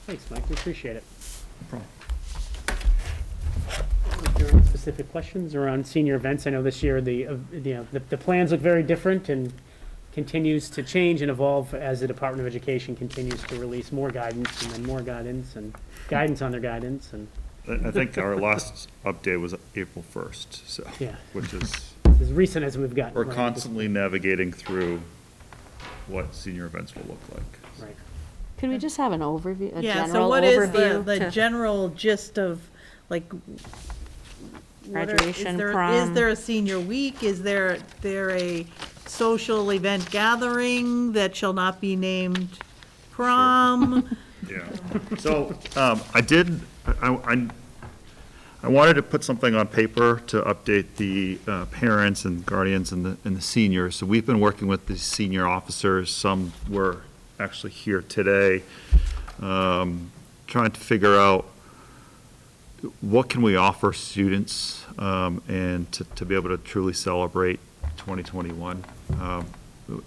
Thanks, Mike, we appreciate it. No problem. If there are any specific questions around senior events, I know this year the plans look very different and continues to change and evolve as the Department of Education continues to release more guidance and then more guidance and guidance on their guidance and. I think our last update was April 1st, so, Yeah. which is, As recent as we've gotten. we're right? constantly navigating through what senior events will look like. Right. Could we just have an overview, a Yeah, so general what is the overview? general gist of, like, Graduation, is prom. there a senior week? Is there a social event gathering that shall not be named prom? Yeah. So, I wanted to put something on paper to update the parents and guardians and the seniors. So we've been working with the senior officers. Some were actually here today, trying to figure out what can we offer students and to be able to truly celebrate 2021.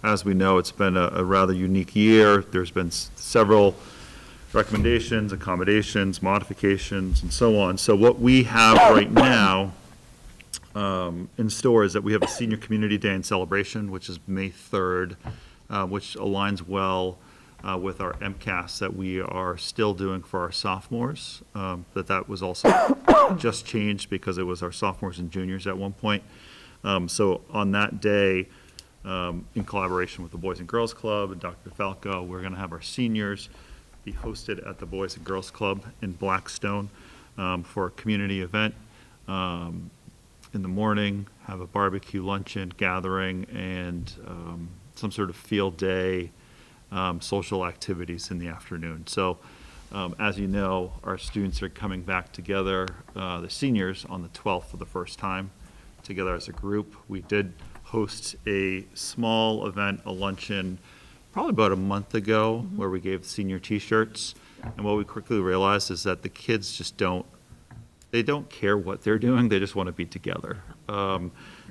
As we know, it's been a rather unique year. There's been several recommendations, accommodations, modifications, and so on. So what we have right now in store is that we have a Senior Community Day and Celebration, which is May 3rd, which aligns well with our MCAS that we are still doing for our sophomores. That was also just changed because it was our sophomores and juniors at one point. So on that day, in collaboration with the Boys and Girls Club and Dr. Falco, we're going to have our seniors be hosted at the Boys and Girls Club in Blackstone for a community event in the morning, have a barbecue luncheon gathering, and some sort of field day, social activities in the afternoon. So as you know, our students are coming back together, the seniors, on the 12th for the first time, together as a group. We did host a small event, a luncheon, probably about a month ago, where we gave senior T-shirts. And what we quickly realized is that the kids just don't care what they're doing, they just want to be together.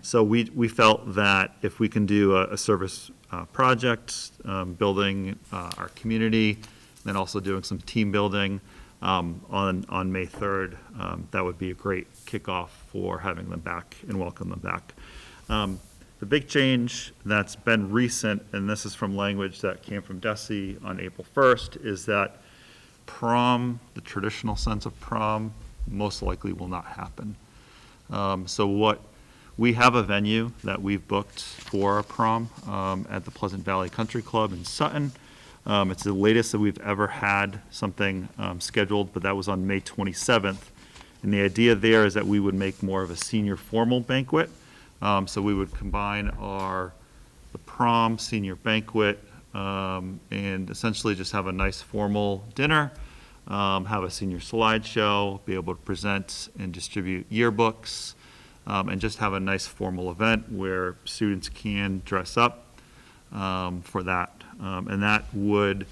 So we felt that if we can do a service project, building our community, then also doing some team building on May 3rd, that would be a great kickoff for having them back and welcome them back. The big change that's been recent, and this is from language that came from DESE on April 1st, is that prom, the traditional sense of prom, most likely will not happen. So we have a venue that we've booked for a prom at the Pleasant Valley Country Club in Sutton. It's the latest that we've ever had something scheduled, but that was on May 27th. And the idea there is that we would make more of a senior formal banquet. So we would combine the prom senior banquet and essentially just have a nice formal dinner, have a senior slideshow, be able to present and distribute yearbooks, and just have a nice formal event where students can dress up for that. And that would,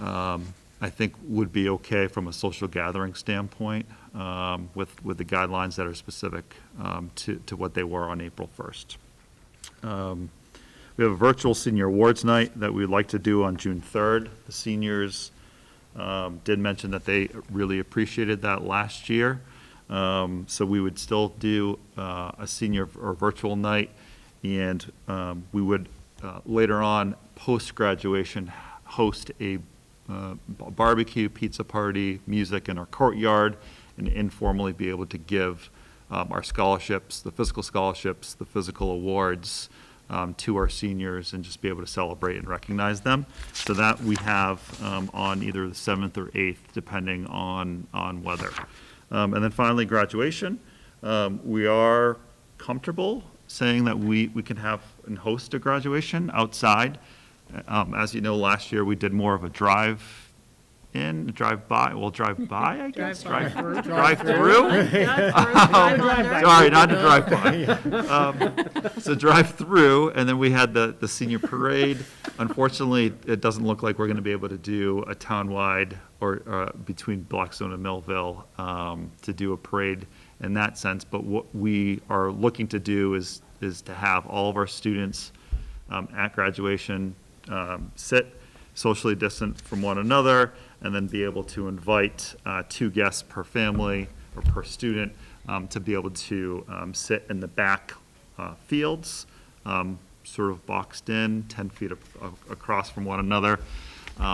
I think, would be okay from a social gathering standpoint, with the guidelines that are specific to what they were on April 1st. We have a virtual senior awards night that we'd like to do on June 3rd. The seniors did mention that they really appreciated that last year. So we would still do a senior or virtual night, and we would later on, post-graduation, host a barbecue, pizza party, music in our courtyard, and informally be able to give our scholarships, the physical awards to our seniors, and just be able to celebrate and recognize them. So that we have on either the 7th or 8th, depending on weather. And then finally, graduation. We are comfortable saying that we can have and host a graduation outside. As you know, last year we did more of a drive-by, I guess? Drive-through. Sorry, not a drive-by. So drive-through, and then we had the senior parade. Unfortunately, it doesn't look like we're going to be able to do a town-wide or between Blackstone and Millville to do a parade in that sense. But what we are looking to do is to have all of our students at graduation sit socially distant from one another, and then be able to invite 2 guests per family or per student to be able to sit in the back fields, sort of boxed in, 10 feet across from one another.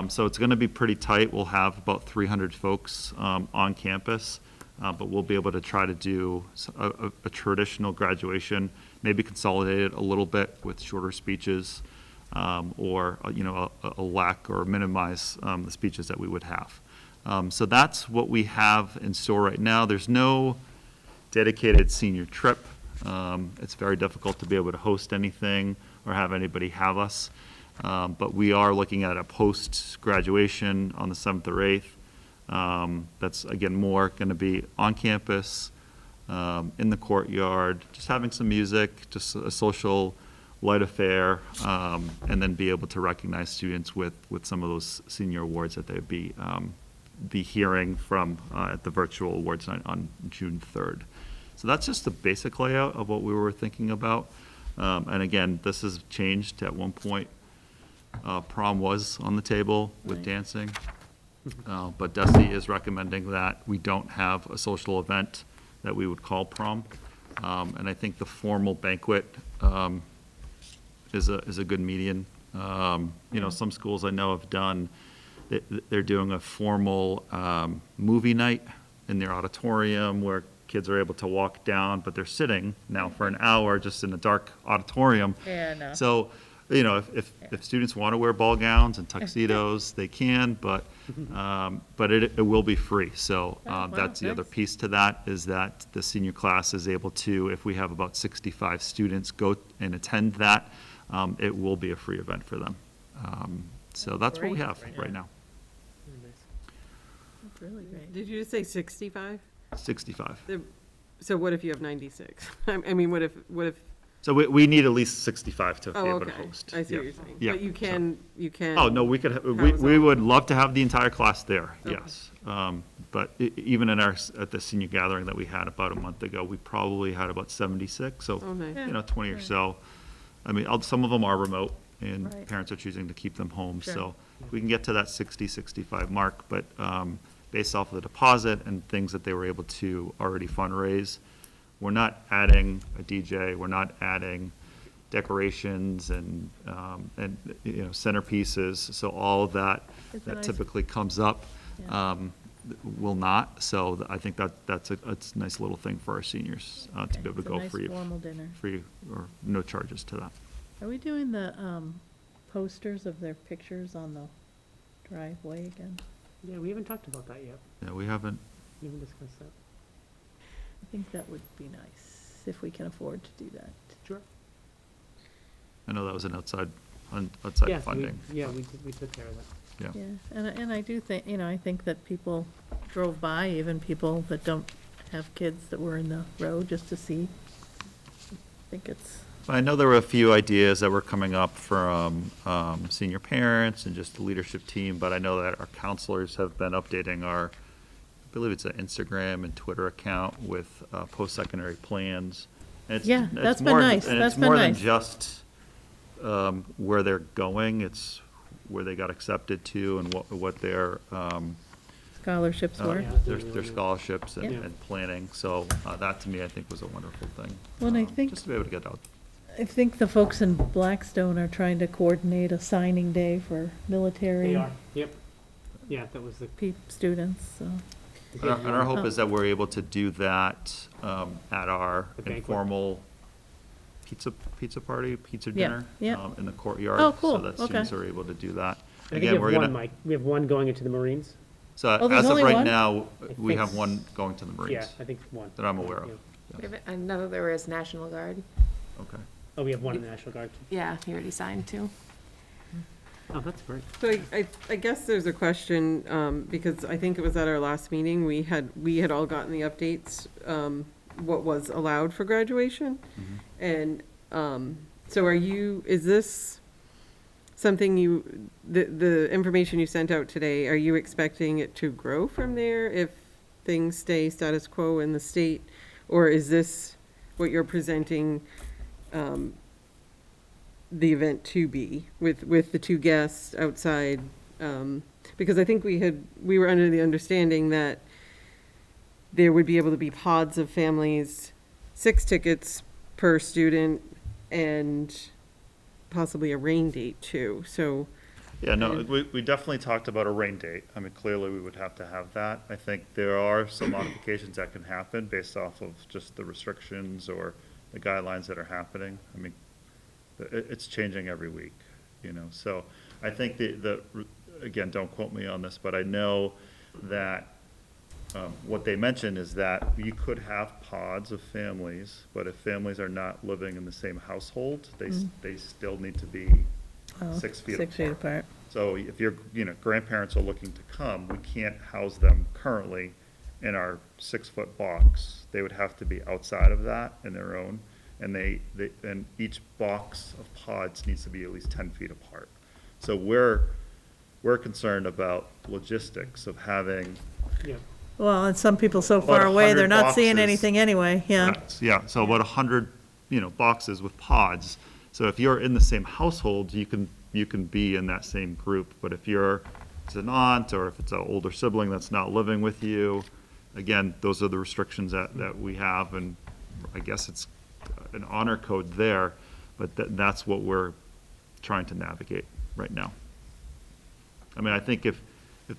So it's going to be pretty tight. We'll have about 300 folks on campus, but we'll be able to try to do a traditional graduation, maybe consolidate it a little bit with shorter speeches, or a lack or minimize the speeches that we would have. So that's what we have in store right now. There's no dedicated senior trip. It's very difficult to be able to host anything or have anybody have us. But we are looking at a post-graduation on the 7th or 8th. That's, again, more going to be on campus, in the courtyard, just having some music, just a social light affair, and then be able to recognize students with some of those senior awards that they'd be hearing from at the virtual awards night on June 3rd. So that's just the basic layout of what we were thinking about. And again, this has changed. At one point, prom was on the table with dancing, but Desi is recommending that we don't have a social event that we would call prom. And I think the formal banquet is a good median. Some schools I know have done, they're doing a formal movie night in their auditorium where kids are able to walk down, but they're sitting now for an hour just in a dark auditorium. Yeah, no. So, if students want to wear ball gowns and tuxedos, they can, but it will be free. So that's the other piece to that, is that the senior class is able to, if we have about 65 students go and attend that, it will be a free event for them. So that's what we have right now. That's really great. Did you just say 65? 65. So what if you have 96? I mean, what if? So we need at least 65 to be able to okay. host. I see what you're saying. Yeah. But you can. Oh, no, we could, we would love to have the entire class there, yes. But even at the senior gathering that we had about a month ago, we probably had about 76, so, nice. 20 or so. I mean, some of them are remote, and Right. parents are choosing to keep them home, Sure. so we can get to that 60, 65 mark, but based off of the deposit and things that they were able to already fundraise, we're not adding a DJ, we're not adding decorations and centerpieces, so all of that typically comes up will not. So I think that's a nice little thing for our seniors to be able to go free or no charges to that. Are we doing the posters of their pictures on the driveway again? Yeah, we haven't talked about that yet. Yeah, we haven't. We haven't discussed that. I think that would be nice, if we can afford to do that. Sure. I know that was an outside outside Yeah, funding. we took care of that. Yeah. Yeah, and I do think, I think that people drove by, even people that don't have kids that were in the road, just to see. I think it's. I know there were a few ideas that were coming up from senior parents and just the leadership team, but I know that our counselors have been updating our, I believe it's an Instagram and Twitter account with post-secondary plans. And Yeah, it's that's been more- nice. And That's it's been more than nice. just where they're going, it's where they got accepted to and what their Scholarships were. their scholarships and Yeah. and planning. So that to me, I think was a wonderful thing. Well, and I think. Just to be able to get out. I think the folks in Blackstone are trying to coordinate a signing day for military. They are, yep. Yeah, that was the. Students, so. And our hope is that we're able to do that at our The banquet. informal pizza party, pizza Yeah, dinner yeah. in the courtyard. Oh, cool, So that okay. students are able to do that. I think Again, we we're have one, gonna, Mike. We have one going into the Marines. so Oh, there's as of only right one? now, we think have s- one going to the Marines. Yeah, I think one. That I'm aware of. Yeah. Yes. Another is National Guard. Okay. Oh, we have one in the National Guard. Too. Yeah, he already signed too. Oh, that's great. So I guess there's a question, because I think it was at our last meeting, we had all gotten the updates, what was allowed for graduation. And, so is this something the information you sent out today, are you expecting it to grow from there if things stay status quo in the state? Or is this what you're presenting, the event to be with the two guests outside? Because I think we were under the understanding that there would be able to be pods of families, 6 tickets per student, and possibly a rain date too, so. Yeah, no, we definitely talked about a rain date. I mean, clearly, we would have to have that. I think there are some modifications that can happen based off of just the restrictions or the guidelines that are happening. I mean, it's changing every week, So I think again, don't quote me on this, but I know that what they mentioned is that you could have pods of families, but if families are not living in the same household, they still need to be 6 feet apart. 6 feet apart. So if your grandparents are looking to come, we can't house them currently in our 6-foot box. They would have to be outside of that in their own, and and each box of pods needs to be at least 10 feet apart. So we're concerned about logistics of having. Yeah. Well, and some people so About far away, 100 they're not seeing boxes. anything anyway, yeah. Yeah, so about 100, boxes with pods. So if you're in the same household, you can be in that same group. But if it's an aunt or if it's an older sibling that's not living with you, again, those are the restrictions that we have. And I guess it's an honor code there, but that's what we're trying to navigate right now. I mean, I think if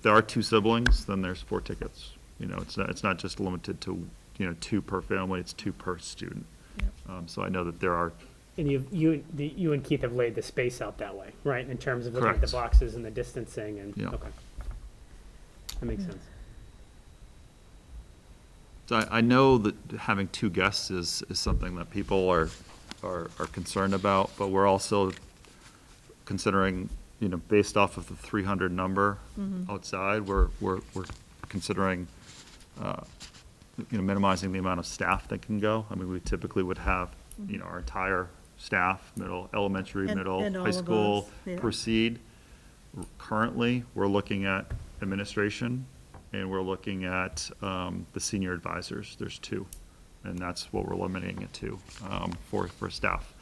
there are 2 siblings, then there's 4 tickets. It's not just limited to, 2 per family, it's 2 per student. So I know that there are. And you and Keith have laid the space out that way, right? In terms of looking at the Correct. boxes and the distancing and, Yeah. okay. That makes sense. So I know that having 2 guests is something that people are concerned about, but we're also considering, based off of the 300 number outside, we're considering, minimizing the amount of staff that can go. I mean, we typically would have, our entire staff, elementary, And middle, all high of school, us, yeah. proceed. Currently, we're looking at administration, and we're looking at the senior advisors. There's 2, and that's what we're limiting it to for staff.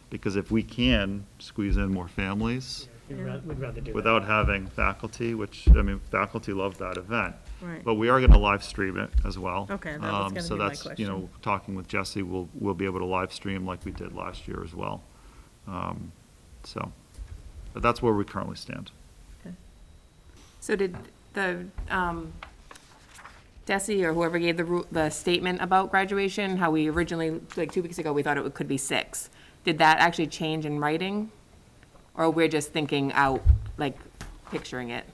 Because if we can squeeze in more families We'd rather do that. without having faculty, which, faculty love that event. Right. But we are going to live stream it as well. Okay, that was gonna So be my that's, question. talking with Jesse, we'll be able to live stream like we did last year as well. But that's where we currently stand. So did the, Desi or whoever gave the statement about graduation, how we originally, like 2 weeks ago, we thought it could be 6. Did that actually change in writing? Or we're just thinking out, like picturing it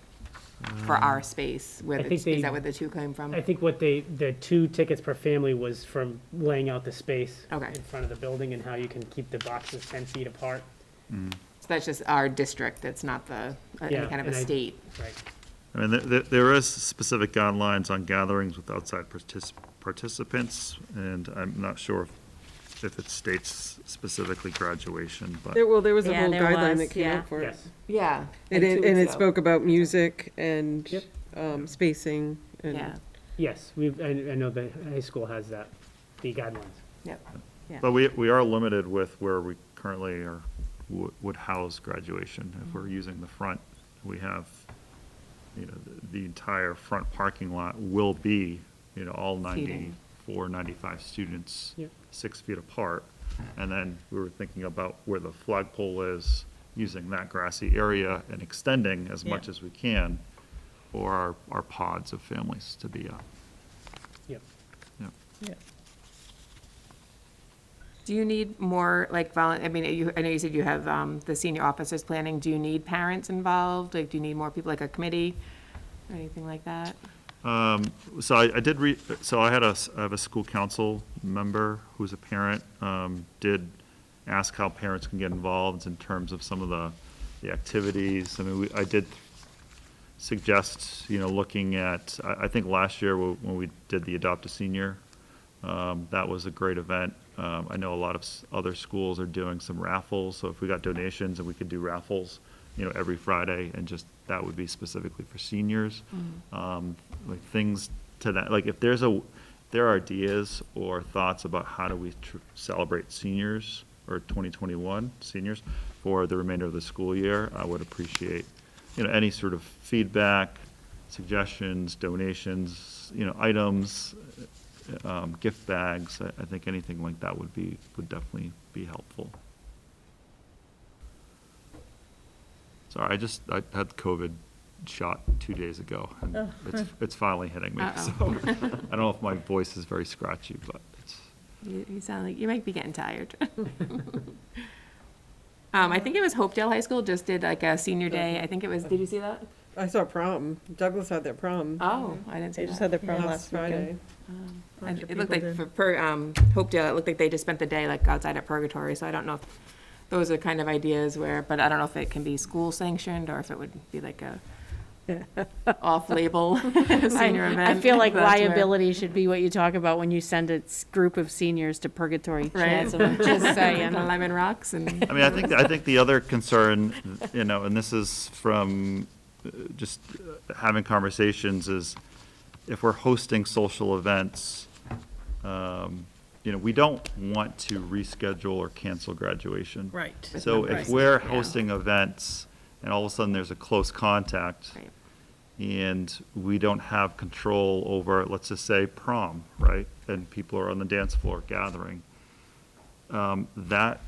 for our space? I think Is that where the 2 came from? I think the 2 tickets per family was from laying out the space Okay. in front of the building and how you can keep the boxes 10 feet apart. that's just our district, it's not any Yeah, kind of a and state. Right. I mean, there is specific guidelines on gatherings with outside participants, and I'm not sure if it states specifically graduation, but. There was a Yeah, whole there guideline was, that came yeah. out for it. Yes. Yeah. And like 2 it weeks ago. spoke about music and Yep. spacing and. Yeah, Yes, I know the high school has that, the guidelines. yep. Yeah. But we are limited with where we currently would house graduation. If we're using the front, we have, the entire front parking lot will be, all Seating. 94, 95 students, Yep. 6 feet apart. And then we were thinking about where the flagpole is, using that grassy area and extending as much as we can for our pods of families to be up. Yep. Yep. Do you need more, like, I mean, I know you said you have the senior officers planning. Do you need parents involved? Like, do you need more people, like a committee or anything like that? So I did so I have a school council member who's a parent, did ask how parents can get involved in terms of some of the activities. I mean, I did suggest, looking at, I think last year when we did the Adopt a Senior, that was a great event. I know a lot of other schools are doing some raffles, so if we got donations and we could do raffles, every Friday, and just, that would be specifically for seniors. Like things to that, like if there are ideas or thoughts about how do we celebrate seniors or 2021 seniors for the remainder of the school year, I would appreciate, any sort of feedback, suggestions, donations, items, gift bags. I think anything like that would definitely be helpful. Sorry, I had COVID shot 2 days ago, and it's finally hitting me. Uh-oh. So I don't know if my voice is very scratchy, but it's. You sound like you might be getting tired. I think it was Hopedale High School just did like a senior day. I think it was, did you see that? I saw prom. Douglas had their prom. Oh, I didn't see They that. just had their prom Last last Friday. weekend. It looked like for Hopedale, it looked like they just spent the day like outside at Purgatory, so I don't know if those are kind of ideas but I don't know if it can be school sanctioned or if it would be like a off-label senior event. I feel like That's where- liability should be what you talk about when you send a group of seniors to Purgatory. Right. Chance, I'm just saying. Lemon rocks and. I mean, I think the other concern, and this is from just having conversations, is if we're hosting social events, we don't want to reschedule or cancel graduation. Right. So if Right. we're hosting events and all of a sudden there's a close contact, Right. and we don't have control over, let's just say, prom, right? And people are on the dance floor gathering. That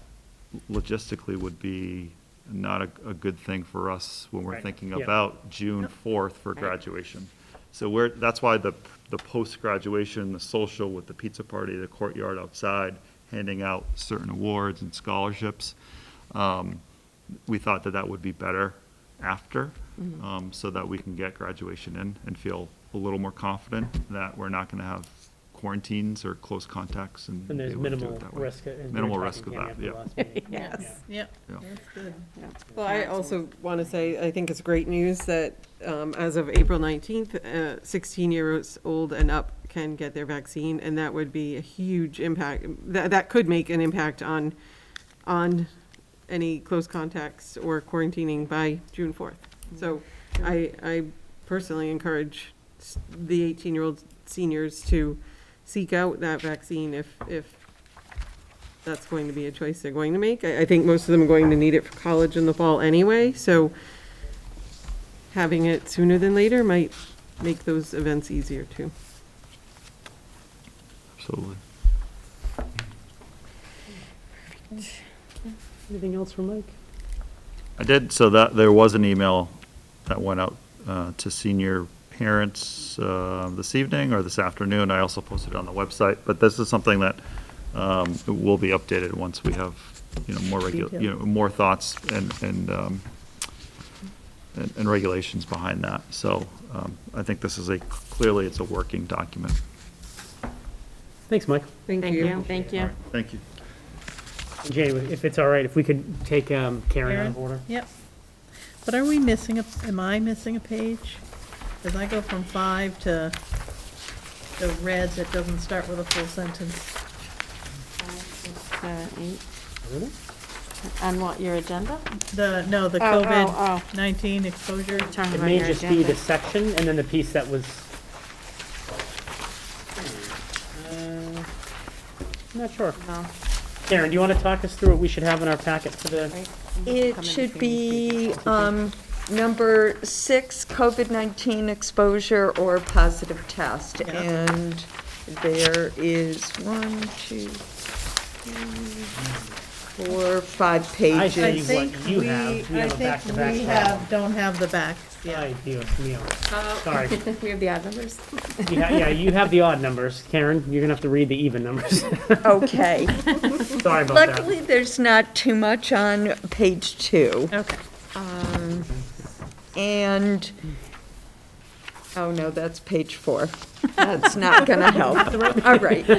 logistically would be not a good thing for us when we're Right. thinking Yeah. about June 4th for graduation. So that's why the post-graduation, the social with the pizza party, the courtyard outside, handing out certain awards and scholarships, we thought that would be better after, so that we can get graduation in and feel a little more confident that we're not going to have quarantines or close contacts and And there's be able to do minimal it that way. risk. as we were Minimal talking, risk of Tammy, that, after the yeah. last meeting. Yes, yep, Yeah. that's good. Well, I also want to say, I think it's great news that as of April 19th, 16 years old and up can get their vaccine, and that would be a huge impact. That could make an impact on any close contacts or quarantining by June 4th. So I personally encourage the 18-year-old seniors to seek out that vaccine if that's going to be a choice they're going to make. I think most of them are going to need it for college in the fall anyway, so having it sooner than later might make those events easier too. Absolutely. Anything else from Mike? I did, so that there was an email that went out to senior parents this evening or this afternoon. I also posted it on the website, but this is something that will be updated once we have, more more thoughts and regulations behind that. So I think this is clearly it's a working document. Thanks, Mike. Thank Thank you. you, thank you. Thank you. Jay, if it's all right, if we could take Karen out of order. Yep. But are we missing am I missing a page? As I go from 5 to the reds, it doesn't start with a full sentence. 8. On what, your agenda? The Oh, COVID-19 exposure. It may just be the section and then the piece that was. I'm not sure. No. Karen, do you want to talk us through what we should have in our packet for the? It should be number 6, COVID-19 exposure or positive test. And there is 1, 2, 3, 4, 5 pages. I think we don't have the back. Ay, Dios mío. Sorry. We have the odd numbers. Yeah, you have the odd numbers. Karen, you're gonna have to read the even numbers. Okay. Sorry about that. Luckily, there's not too much on page 2. Okay. And, oh no, that's page 4. That's not gonna help. All right.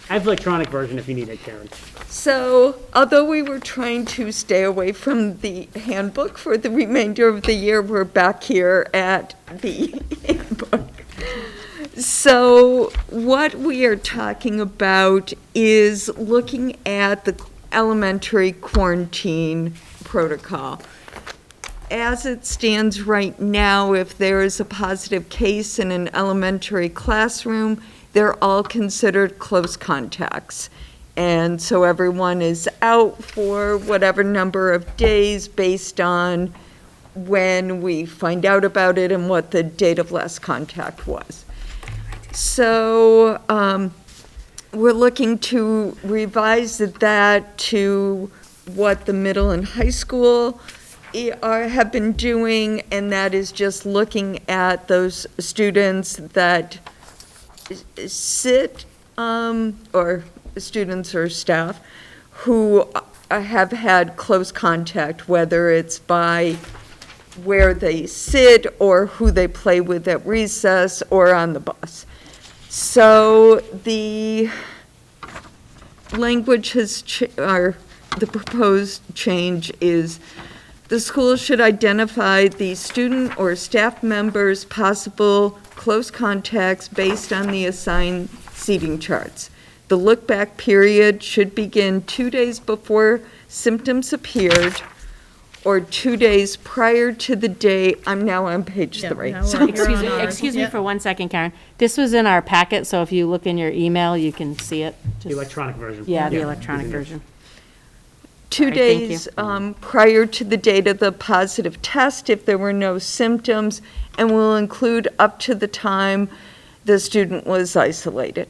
I have the electronic version if you need it, Karen. So, although we were trying to stay away from the handbook for the remainder of the year, we're back here at the handbook. So, what we are talking about is looking at the elementary quarantine protocol. As it stands right now, if there is a positive case in an elementary classroom, they're all considered close contacts. And so everyone is out for whatever number of days based on when we find out about it and what the date of last contact was. So we're looking to revise that to what the middle and high school have been doing, and that is just looking at those students that sit, or students or staff, who have had close contact, whether it's by where they sit or who they play with at recess or on the bus. So the language has, or the proposed change is, the school should identify the student or staff members' possible close contacts based on the assigned seating charts. The look-back period should begin 2 days before symptoms appeared or 2 days prior to the day. I'm now on page 3. Excuse me for 1 second, Karen. This was in our packet, so if you look in your email, you can see it. The electronic version. Yeah, the electronic version. 2 days prior to the date of the positive test if there were no symptoms, and will include up to the time the student was isolated.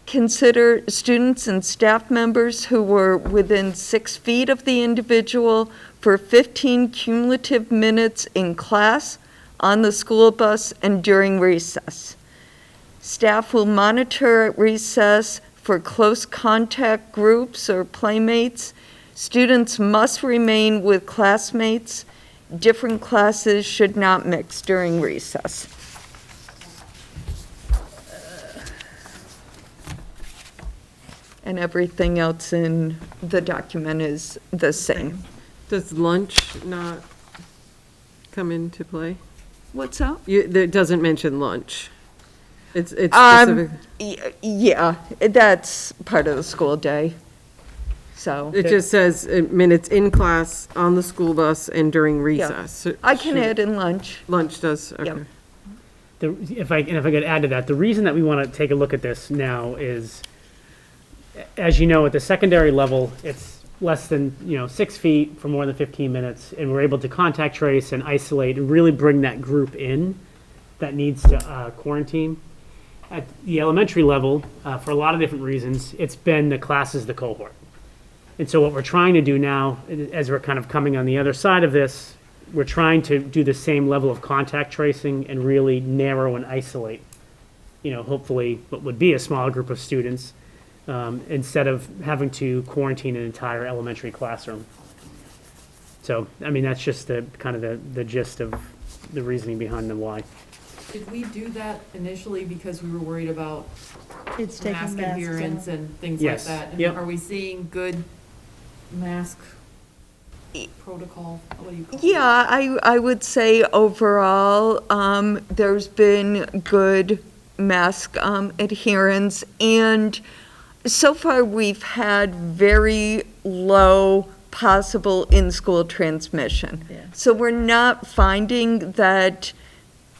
Consider students and staff members who were within 6 feet of the individual for 15 cumulative minutes in class, on the school bus, and during recess. Staff will monitor at recess for close contact groups or playmates. Students must remain with classmates. Different classes should not mix during recess. And everything else in the document is the same. Does lunch not come into play? What's up? It doesn't mention lunch. It's specific. Yeah, that's part of the school day. So It just says minutes in class, on the school bus, and during recess. So I can add in lunch. Lunch does, okay. If I could add to that, the reason that we want to take a look at this now is, as you know, at the secondary level, it's less than 6 feet for more than 15 minutes, and we're able to contact trace and isolate and really bring that group in that needs to quarantine. At the elementary level, for a lot of different reasons, it's been the class is the cohort. And so what we're trying to do now, as we're kind of coming on the other side of this, we're trying to do the same level of contact tracing and really narrow and isolate, hopefully what would be a smaller group of students, instead of having to quarantine an entire elementary classroom. So, I mean, that's just the kind of the gist of the reasoning behind the why. Did we do that initially because we were worried about It's taking mask masks adherence off. and things Yes. like that? And Yep. are we seeing good mask protocol? What do you call it? Yeah, I would say overall, there's been good mask adherence, and so far we've had very low possible in-school transmission. Yeah. So we're not finding that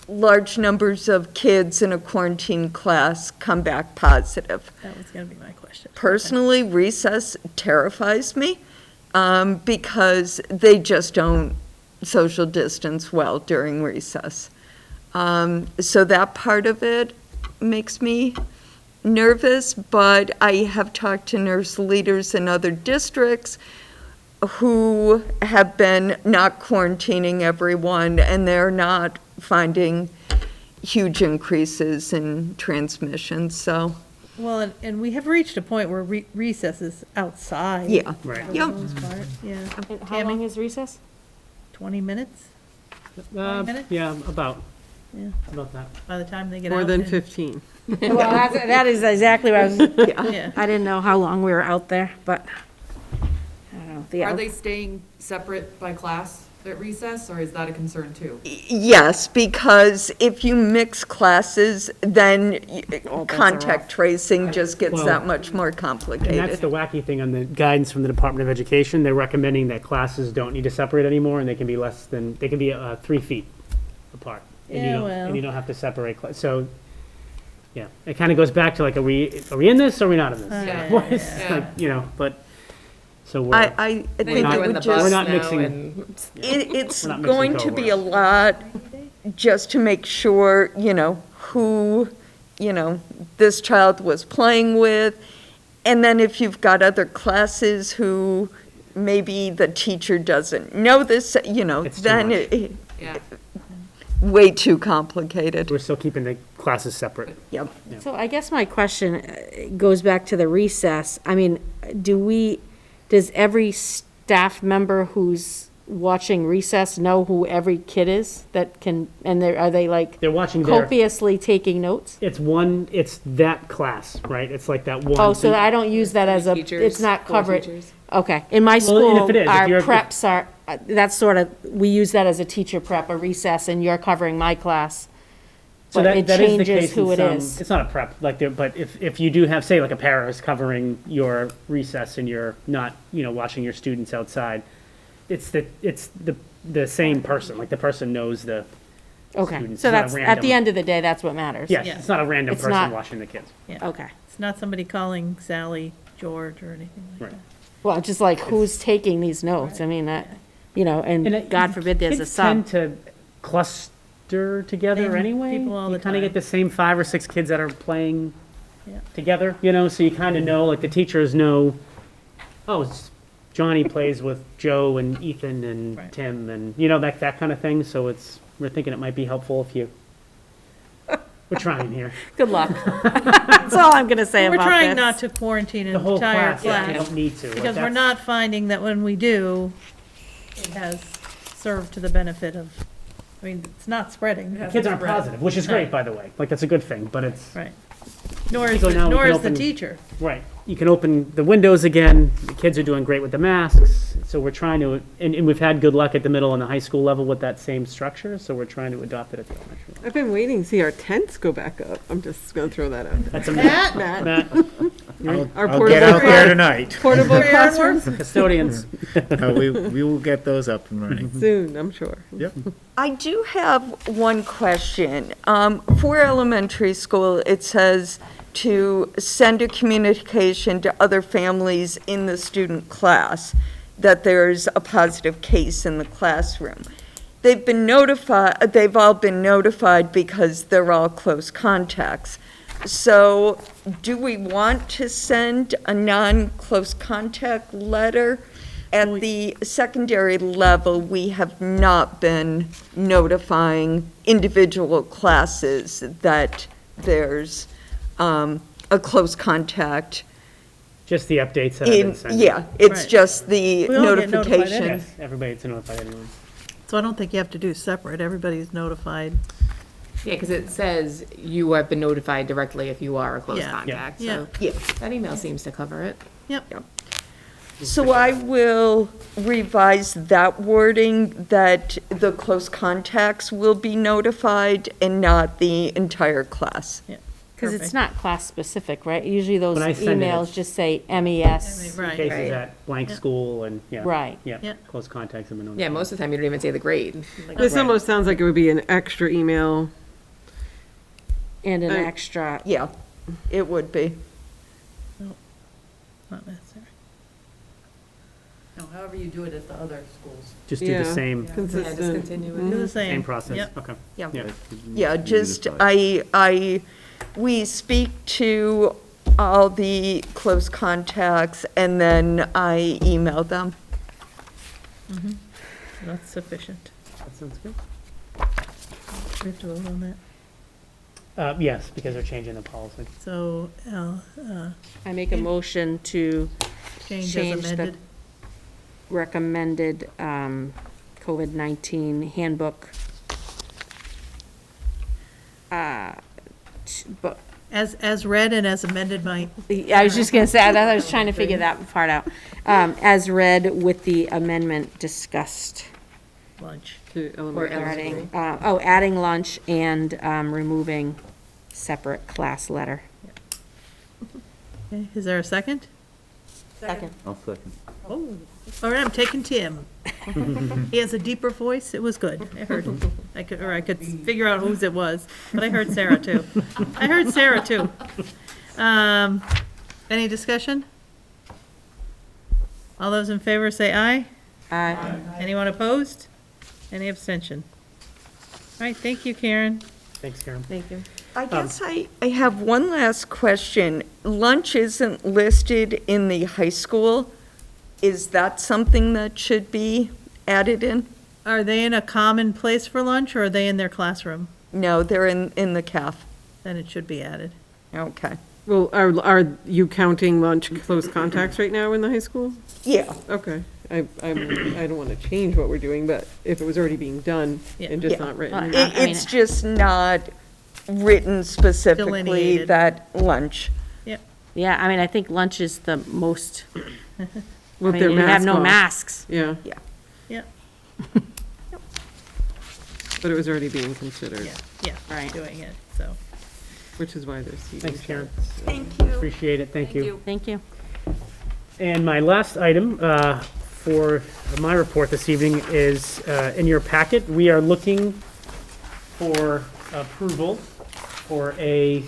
large numbers of kids in a quarantine class come back positive. That was gonna be my question. Personally, recess terrifies me because they just don't social distance well during recess. So that part of it makes me nervous, but I have talked to nurse leaders in other districts who have been not quarantining everyone, and they're not finding huge increases in transmission, so. Well, and we have reached a point where recess is outside. Yeah. Right. For the Yep. most part, yeah. How long is recess? 20 minutes? 20 minutes? Yeah, about Yeah, that. by the time they get out. More than and- 15. Well, that is exactly what I was, Yeah. I didn't know how long we were out there, but, I don't know. the Are out- they staying separate by class at recess, or is that a concern too? Yes, because if you mix classes, then contact tracing just gets Well, that much more And that's complicated. the wacky thing on the guidance from the Department of Education. They're recommending that classes don't need to separate anymore, and they can be 3 feet apart. And you Yeah, don't- well. And you don't have to separate, so, yeah. It kind of goes back to like, are we in this or are we not in this? Yeah. It's Yeah. like, you know, but, so we're. I think it would We're just, not mixing. it's We're not mixing going to be a lot just to make sure, who, this child was playing with. And then if you've got other classes who maybe the teacher doesn't know this, It's too then much. Yeah. way too complicated. We're still keeping the classes separate. Yep. So I guess my question goes back to the recess. I mean, does every staff member who's watching recess know who every kid is that can, and are they like They're watching their, copiously taking notes? it's that class, right? It's like that one. Oh, so I don't use that as it's not covered. Okay. In my Well, and school, if it is, if our you're- preps are, that's sort of, we use that as a teacher prep, a recess, and you're covering my class. So But it that is the changes case who in it some, is. it's not a prep, like there, but if you do have, say, like a para is covering your recess and you're not, watching your students outside, it's the same person, like the person knows the Okay, students. so It's not a that's, at random- the end of the day, that's what matters. Yes, it's not a random It's person not- watching the kids. Yeah. Okay. It's not somebody calling Sally, George, or anything like Right. that. Well, just like who's taking these notes? I mean, and God forbid there's a Kids sub. tend to cluster together Same anyway. people all You the kind of time. get the same 5 or 6 kids that are playing Yeah. together, so you kind of know, like the teachers know, oh, Johnny plays with Joe and Ethan and Right. Tim and, that kind of thing. So we're thinking it might be helpful if we're trying here. Good luck. That's all I'm gonna say We're about trying this. not to quarantine an The whole entire class, yeah, you class. don't need to. like, Because we're that's- not finding that when we do, it has served to the benefit of, it's not spreading. Kids aren't positive, which is great, by the way. Like, that's a good thing, but it's. Right. Nor is, So now we nor can is the open- teacher. Right. You can open the windows again. The kids are doing great with the masks. So we're trying to, and we've had good luck at the middle and the high school level with that same structure. So we're trying to adopt it at the elementary level. I've been waiting to see our tents go back up. I'm just gonna throw that out there. That's a Matt? Matt, Our I'll get out there portable, tonight. portable classrooms custodians. We will get those up and running. soon, I'm sure. Yep. I do have one question. For elementary school, it says to send a communication to other families in the student class that there's a positive case in the classroom. They've all been notified because they're all close contacts. So do we want to send a non-close contact letter? At the secondary level, we have not been notifying individual classes that there's a close contact. Just the updates that have been sent. Yeah, it's Right. just the We all get notified notification. Yes, everybody's notified anyone. So I don't think you have to do separate. Everybody's notified. Yeah, because it says you have been notified directly if you are a close Yeah. contact, Yeah. so Yeah. that email seems to cover it. Yep. So I will revise that wording, that the close contacts will be notified and not the entire class. Because it's not class-specific, right? Usually those When I send it, emails it's- just say MES. Right. Cases at blank school and, yeah. Right. Yeah, Yeah. close contacts have been Yeah, notified. most of the time you don't even say the grade. This almost sounds like it would be an extra email. And an I- extra, Yeah, it would be. Not necessary. No, however you do it at the other schools. Just do the same, Consistent. Do the same. same process, Yep. okay. Yeah. Yeah. Yeah, just, we speak to all the close contacts and then I email them. That's sufficient. That sounds good. We have to vote on that. Yes, because they're changing the policy. So, I make a motion to change change as the amended. recommended COVID-19 handbook. But As read and as amended by, I was just gonna say, I was trying to figure that part out. As read with the amendment discussed lunch. regarding, adding lunch and removing separate class letter. Okay, is there a second? Second. I'll second. Oh, all right, I'm taking Tim. He has a deeper voice. It was good. I heard him. I could figure out whose it was, but I heard Sarah too. I heard Sarah too. Any discussion? All those in favor say aye. Aye. Anyone opposed? Any abstention? All right, thank you, Karen. Thanks, Karen. Thank you. I guess I have one last question. Lunch isn't listed in the high school. Is that something that should be added in? Are they in a common place for lunch, or are they in their classroom? No, they're in the CAF. Then it should be added. Okay. Well, are you counting lunch close contacts right now in the high school? Yeah. Okay. I don't want to change what we're doing, but if it was already being done and just Yeah. not written. It's just not written specifically Delineated. that lunch. Yeah, I mean, I think lunch is the most, I With mean, their you have mask no off. masks. Yeah. Yeah. Yeah. But it was already being considered. Yeah, Right. doing it, so. Which is why there's seating. Thanks, Karen. Thank you. Appreciate it, thank you. Thank you. And my last item for my report this evening is in your packet. We are looking for approval for a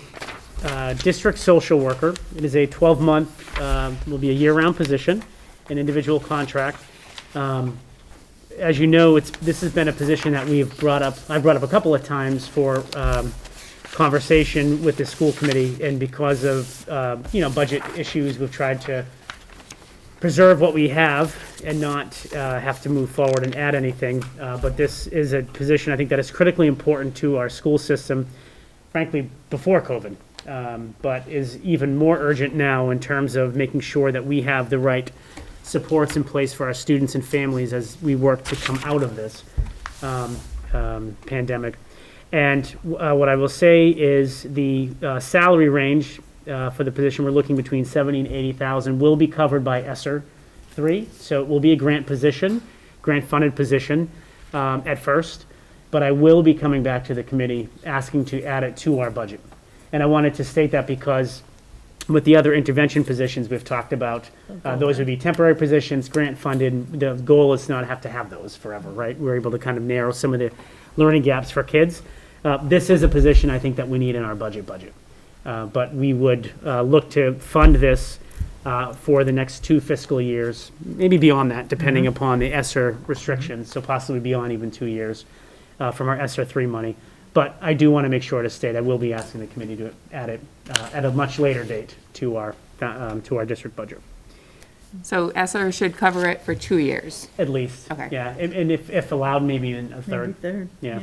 district social worker. It is a 12-month, will be a year-round position, an individual contract. As you know, this has been a position that I've brought up a couple of times for conversation with the school committee, and because of budget issues, we've tried to preserve what we have and not have to move forward and add anything. But this is a position I think that is critically important to our school system, frankly, before COVID, but is even more urgent now in terms of making sure that we have the right supports in place for our students and families as we work to come out of this pandemic. And what I will say is the salary range for the position, we're looking between 70 and 80,000, will be covered by ESSER 3. So it will be a grant position, grant-funded position at first, but I will be coming back to the committee asking to add it to our budget. And I wanted to state that because with the other intervention positions we've talked about, those would be temporary positions, grant-funded. The goal is not to have to have those forever, right? We're able to kind of narrow some of the learning gaps for kids. This is a position I think that we need in our budget. But we would look to fund this for the next 2 fiscal years, maybe beyond that, depending upon the ESSER restrictions, so possibly beyond even 2 years from our ESSER 3 money. But I do want to make sure to state I will be asking the committee to add it at a much later date to our district budget. So ESSER should cover it for 2 years? At least. Okay. Yeah, and if allowed, maybe in a third. Maybe third, Yeah.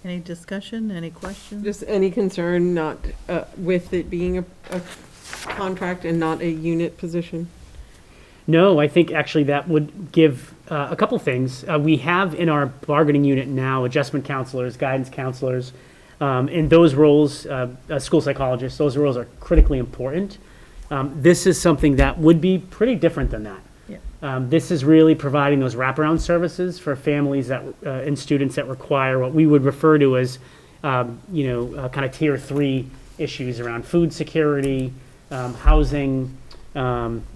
Any discussion, any questions? Just any concern not, with it being a contract and not a unit position? No, I think actually that would give a couple things. We have in our bargaining unit now adjustment counselors, guidance counselors, And those roles, school psychologists, those roles are critically important. This is something that would be pretty different than that. This is really providing those wraparound services for families that and students that require what we would refer to as, kind of tier 3 issues around food security, housing,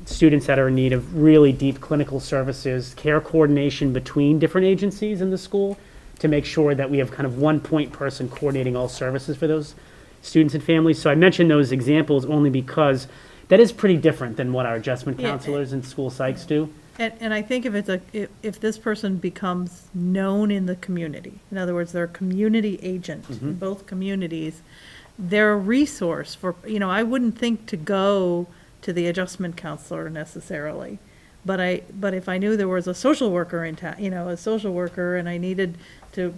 students that are in need of really deep clinical services, care coordination between different agencies in the school to make sure that we have kind of one point person coordinating all services for those students and families. So I mentioned those examples only because that is pretty different than what our adjustment counselors and school psychs do. And I think if this person becomes known in the community, in other words, they're a community agent in both communities, they're a resource for, I wouldn't think to go to the adjustment counselor necessarily. But if I knew there was a social worker in town, a social worker, and I needed to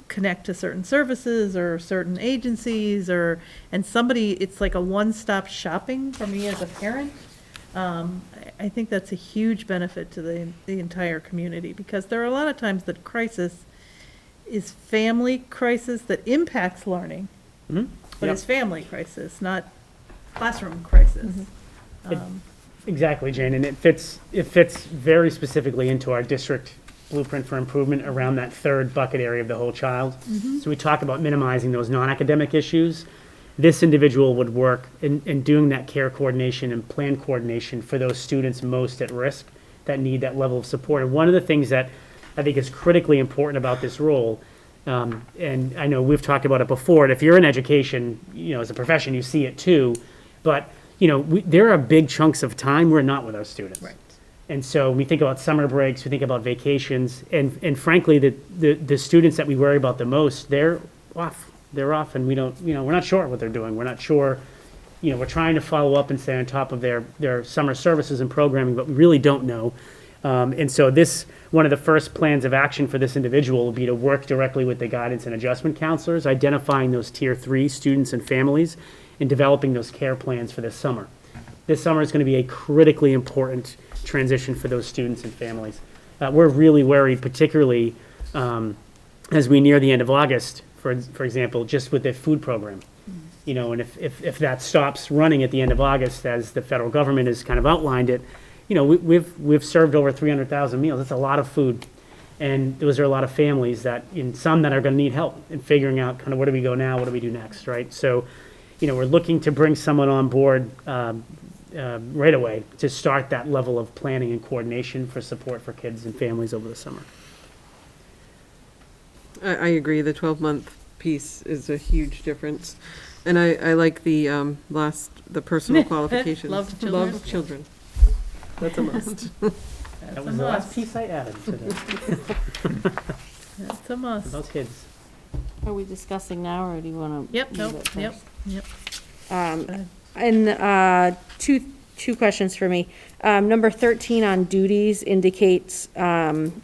connect to certain services or certain agencies and somebody, it's like a one-stop shopping for me as a parent. I think that's a huge benefit to the entire community, because there are a lot of times that crisis is family crisis that impacts learning, but it's family crisis, not classroom crisis. Exactly, Jane, and it fits very specifically into our district blueprint for improvement around that third bucket area of the whole child. So we talk about minimizing those non-academic issues. This individual would work in doing that care coordination and plan coordination for those students most at risk that need that level of support. And one of the things that I think is critically important about this role, and I know we've talked about it before, and if you're in education, as a profession, you see it too, but there are big chunks of time we're not with our students. Right. And so we think about summer breaks, we think about vacations, and frankly, the students that we worry about the most, they're off. They're off, and we don't, we're not sure what they're doing. We're not sure, we're trying to follow up and stay on top of their summer services and programming, but we really don't know. And so one of the first plans of action for this individual will be to work directly with the guidance and adjustment counselors, identifying those tier 3 students and families, and developing those care plans for this summer. This summer is going to be a critically important transition for those students and families. We're really worried, particularly as we near the end of August, for example, just with the food program. And if that stops running at the end of August, as the federal government has kind of outlined it, we've served over 300,000 meals. That's a lot of food. And those are a lot of families some that are going to need help in figuring out kind of where do we go now, what do we do next, right? So, we're looking to bring someone on board right away to start that level of planning and coordination for support for kids and families over the summer. I agree, the 12-month piece is a huge difference. And I like the personal qualifications. Love children. Love children. That's a must. That was the last piece I added today. That's a must. About kids. Are we discussing now, or do you want to? Yep. And two questions for me. Number 13 on duties indicates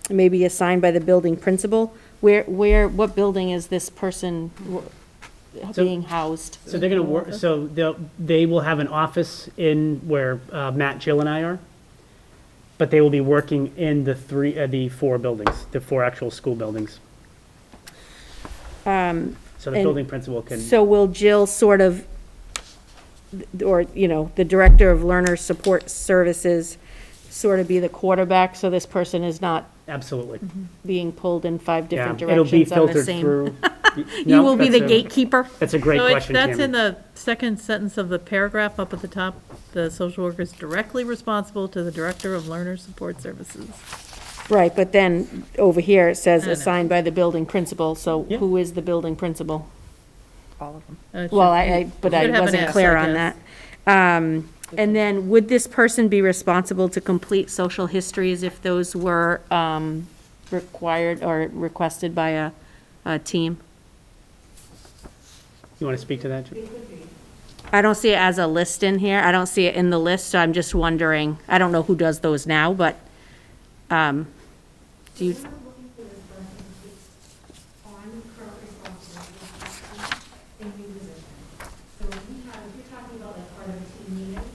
maybe assigned by the building principal. What building is this person being housed? So they're going to work. So they will have an office in where Matt, Jill, and I are, but they will be working in the 4 buildings, the 4 actual school buildings. So the building principal can. So will Jill sort of, or, the director of learner support services sort of be the quarterback, so this person is not Absolutely. being pulled in 5 different It'll be directions on the filtered same? through. You will be the gatekeeper? That's a great question, That's Tammy. in the second sentence of the paragraph up at the top. The social worker is directly responsible to the director of learner support services. Right, but then over here it says I know. assigned by the building principal, so who is the building principal? All of them. Well, I wasn't clear on that. And then would this person be responsible to complete social histories if those were required or requested by a team? You want to speak to that, Jill? I don't see it as a list in here. I don't see it in the list, so I'm just wondering. I don't know who does those now, but do you?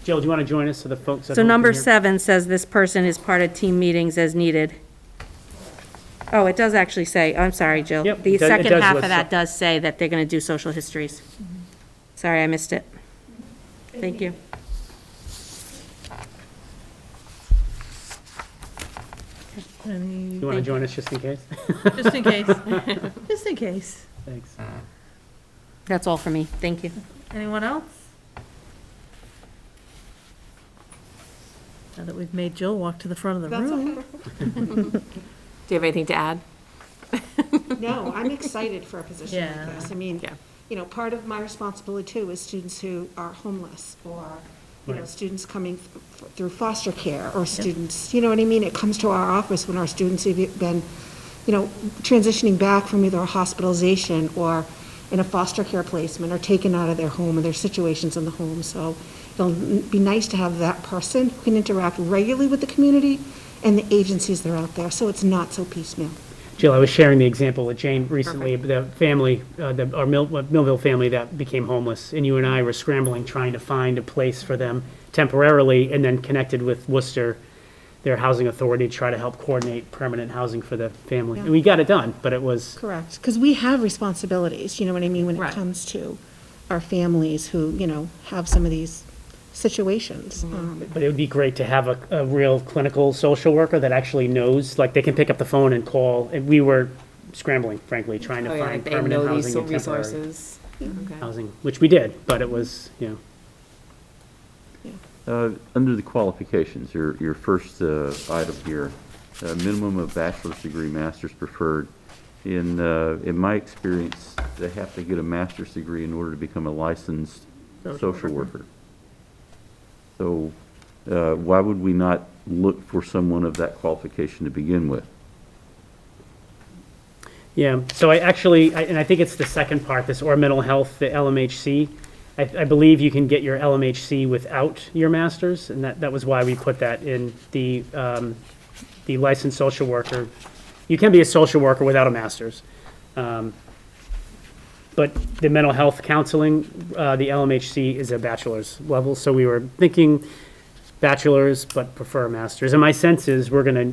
Jill, do you want to join us so the folks at So home number can hear? 7 says this person is part of team meetings as needed. Oh, it does actually say, I'm sorry, Jill. Yep, The it does- it second does half list of that does say that they're gonna do social histories. Sorry, I missed it. Thank you. You want to join us just in case? Just in case, just in case. Thanks. That's all for me. Thank you. Anyone else? Now that we've made Jill walk to the front of the That's room. Do you have anything to add? No, I'm excited for a position Yeah. like this. I mean, you know, part of my responsibility too is students who are homeless or, you know, Right. students coming through foster care or students, you know what I mean? It comes to our office when our students have been, you know, transitioning back from either a hospitalization or in a foster care placement or taken out of their home and their situations in the home. So it'll be nice to have that person who can interact regularly with the community and the agencies that are out there, so it's not so piecemeal. Jill, I was sharing the example with Jane recently, the family, our Millville family that became homeless, and you and I were scrambling, trying to find a place for them temporarily, and then connected with Worcester, their housing authority, to try to help coordinate permanent housing for the family. Yeah. And we got it done, but it was, Correct, because we have responsibilities, you know what I mean, when it Right. comes to our families who, you know, have some of these situations. but it would be great to have a real clinical social worker that actually knows, like, they can pick up the phone and call, and we were scrambling, frankly, trying to Oh, yeah, find they permanent know these housing and temporary resources. Okay. housing, which we did, but it was, you know. Under the qualifications, your first item here, minimum of bachelor's degree, master's preferred. In my experience, they have to get a master's degree in order to become a licensed social worker. So why would we not look for someone of that qualification to begin with? Yeah, so and I think it's the second part, this or mental health, the LMHC. I believe you can get your LMHC without your master's, and that was why we put that in the licensed social worker. You can be a social worker without a master's. But the mental health counseling, the LMHC is a bachelor's level, so we were thinking bachelor's, but prefer masters. And my sense is we're gonna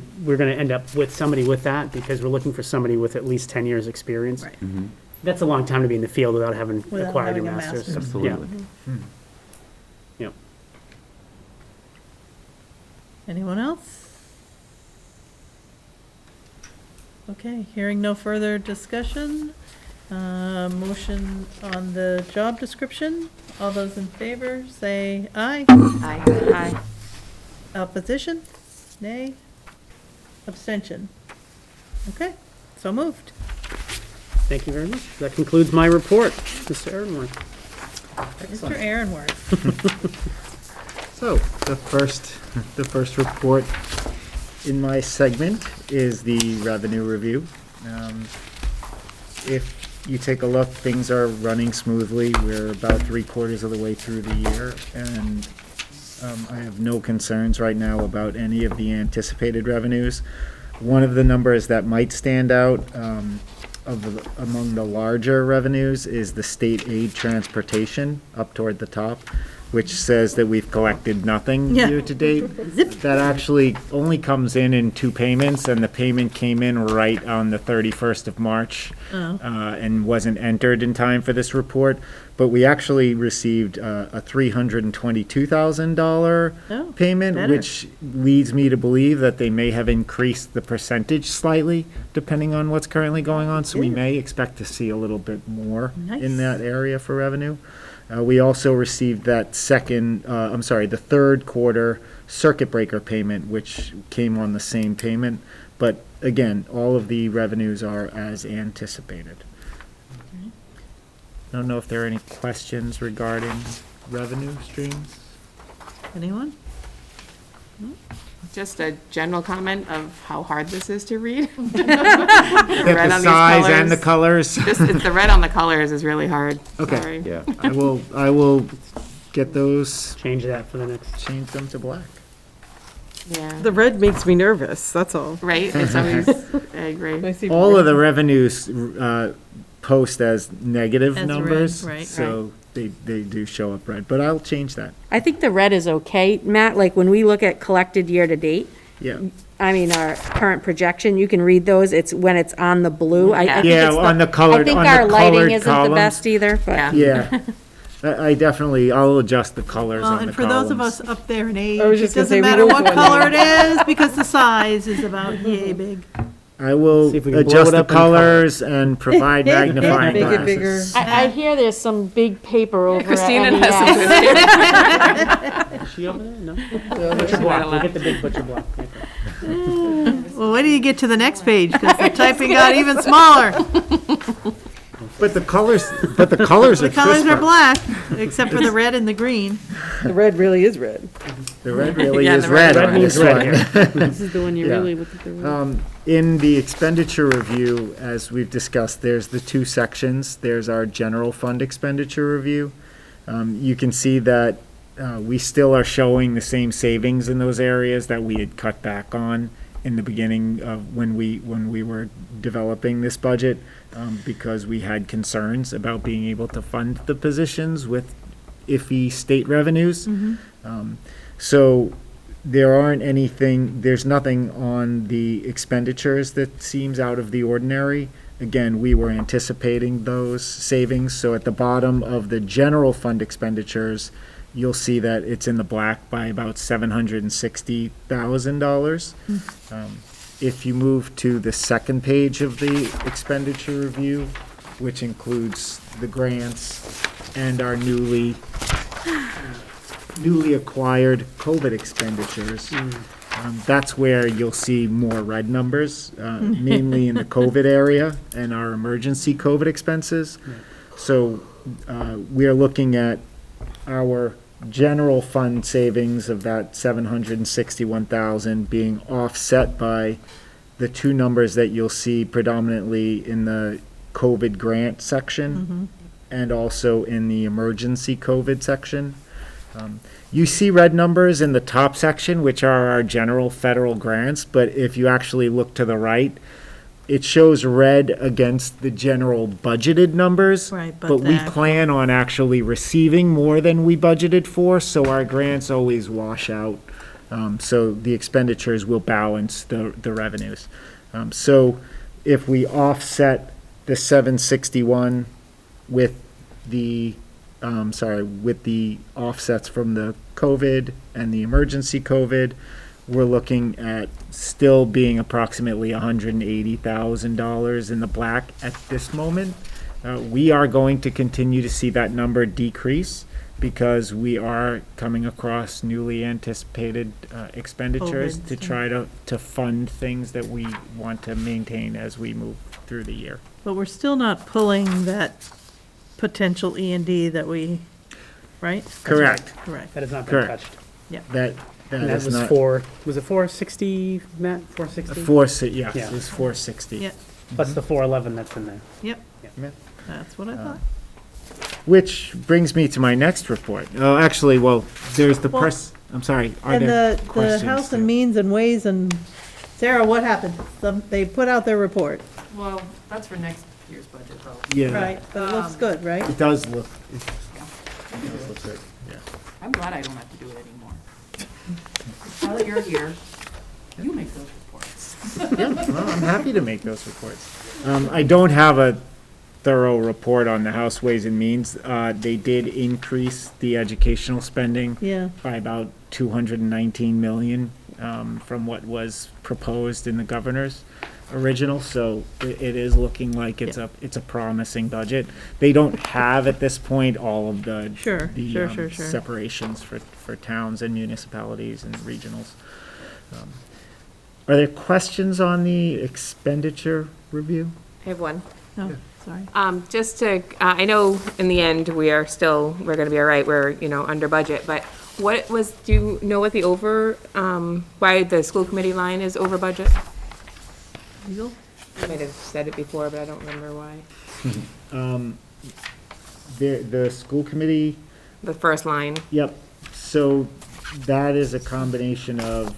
end up with somebody with that, because we're looking for somebody with at least 10 years' experience. Right. Mm-hmm. That's a long time to be in the field without having Without acquired your having a master's. master's. Absolutely. Yep. Anyone else? Okay, hearing no further discussion, motion on the job description. All those in favor, say aye. Aye. Aye. Opposition? Nay? Abstention? Okay, so moved. Thank you very much. That concludes my report, Mr. Aaronworth. Mr. Aaronworth. So, the first report in my segment is the revenue review. If you take a look, things are running smoothly. We're about 3/4 of the way through the year, and I have no concerns right now about any of the anticipated revenues. One of the numbers that might stand out among the larger revenues is the state aid transportation up toward the top, which says that we've collected nothing Yeah. year to date. That actually only comes in 2 payments, and the payment came in right on the 31st of March Oh. and wasn't entered in time for this report. But we actually received a $322,000 Oh, payment, better. which leads me to believe that they may have increased the percentage slightly, depending on what's currently going on. So we may expect to see a little bit more Nice. in that area for revenue. We also received that the third quarter circuit breaker payment, which came on the same payment. But again, all of the revenues are as anticipated. I don't know if there are any questions regarding revenue streams. Anyone? Just a general comment of how hard this is to read. Get the size and the colors. It's the red on the colors is really hard. Okay. Sorry. Yeah. I will get those, Change that for the next. change them to black. Yeah. The red makes me nervous, that's all. Right? It's always, I agree. I see All red. of the revenues post as negative As red, numbers, right. so they do show up red, but I'll change that. I think the red is okay, Matt, like when we look at collected year to date, Yeah, our current projection, you can read those, it's when it's on the blue. I think Yeah, it's on the colored- I think on the our lighting colored isn't the columns. best either, but. Yeah. I definitely, I'll adjust the colors Well, on the and for those of columns. us up there in age, I was it just gonna say, doesn't we matter won't what go in color it there. is, because the size is about yay big. I will See if we can blow adjust it the up in color. colors and provide magnifying Make it glasses. bigger. I hear there's some big paper over at Christina NES. has some Is she over there? No? Butcher block, we'll get the big butcher block. Well, wait till you get to the next page, because the typing got even smaller. But the colors are The colors are crisper. black, except for the red and the green. The red really is red. The red really Yeah, is the red red on means this red one. This is the one you Yeah. really look at the red. In the expenditure review, as we've discussed, there's the two sections. There's our general fund expenditure review. You can see that we still are showing the same savings in those areas that we had cut back on in the beginning of when we were developing this budget, because we had concerns about being able to fund the positions with iffy state revenues. So there's nothing on the expenditures that seems out of the ordinary. Again, we were anticipating those savings, so at the bottom of the general fund expenditures, you'll see that it's in the black by about $760,000. If you move to the second page of the expenditure review, which includes the grants and our newly acquired COVID expenditures, that's where you'll see more red numbers, mainly in the COVID area and our emergency COVID expenses. So we are looking at our general fund savings of that 761,000 being offset by the two numbers that you'll see predominantly in the COVID grant section and also in the emergency COVID section. You see red numbers in the top section, which are our general federal grants, but if you actually look to the right, it shows red against the general budgeted numbers. Right, But we plan on actually receiving more than we budgeted for, so our grants always wash out. So the expenditures will balance the revenues. So if we offset the 761 with the with the offsets from the COVID and the emergency COVID, we're looking at still being approximately $180,000 in the black at this moment. We are going to continue to see that number decrease because we are coming across newly anticipated expenditures COVID, to try to fund things that we want to maintain as we move through the year. But we're still not pulling that potential E&D that we, right? Correct. Correct. That has not been Correct. touched. Yeah. That And that is was not. was it 460, Matt? 460? Yes, Yeah. it was 460. Yeah, Plus the 411 that's in there. yep, Yeah. that's what I thought. Which brings me to my next report. Oh, actually, well, there's the Well, press, I'm sorry, are And there the questions? House and Means and Ways and, Sarah, what happened? They put out their report. Well, that's for next year's budget, though. Yeah. Right, but it looks good, right? It does look, it does look good, yeah. I'm glad I don't have to do it anymore. Now that you're here, you make those reports. Yeah, well, I'm happy to make those reports. I don't have a thorough report on the House Ways and Means. They did increase the educational spending Yeah. by about 219 million from what was proposed in the governor's original, so it is looking like it's a promising budget. They don't have at this point all of the Sure. separations for towns and municipalities and regionals. Are there questions on the expenditure review? I have one. Oh, sorry. Just to, I know in the end, we're gonna be all right, we're, under budget, but do you know what the why the school committee line is over budget? Legal? I might have said it before, but I don't remember why. The school committee, The first line. yep, so that is a combination of,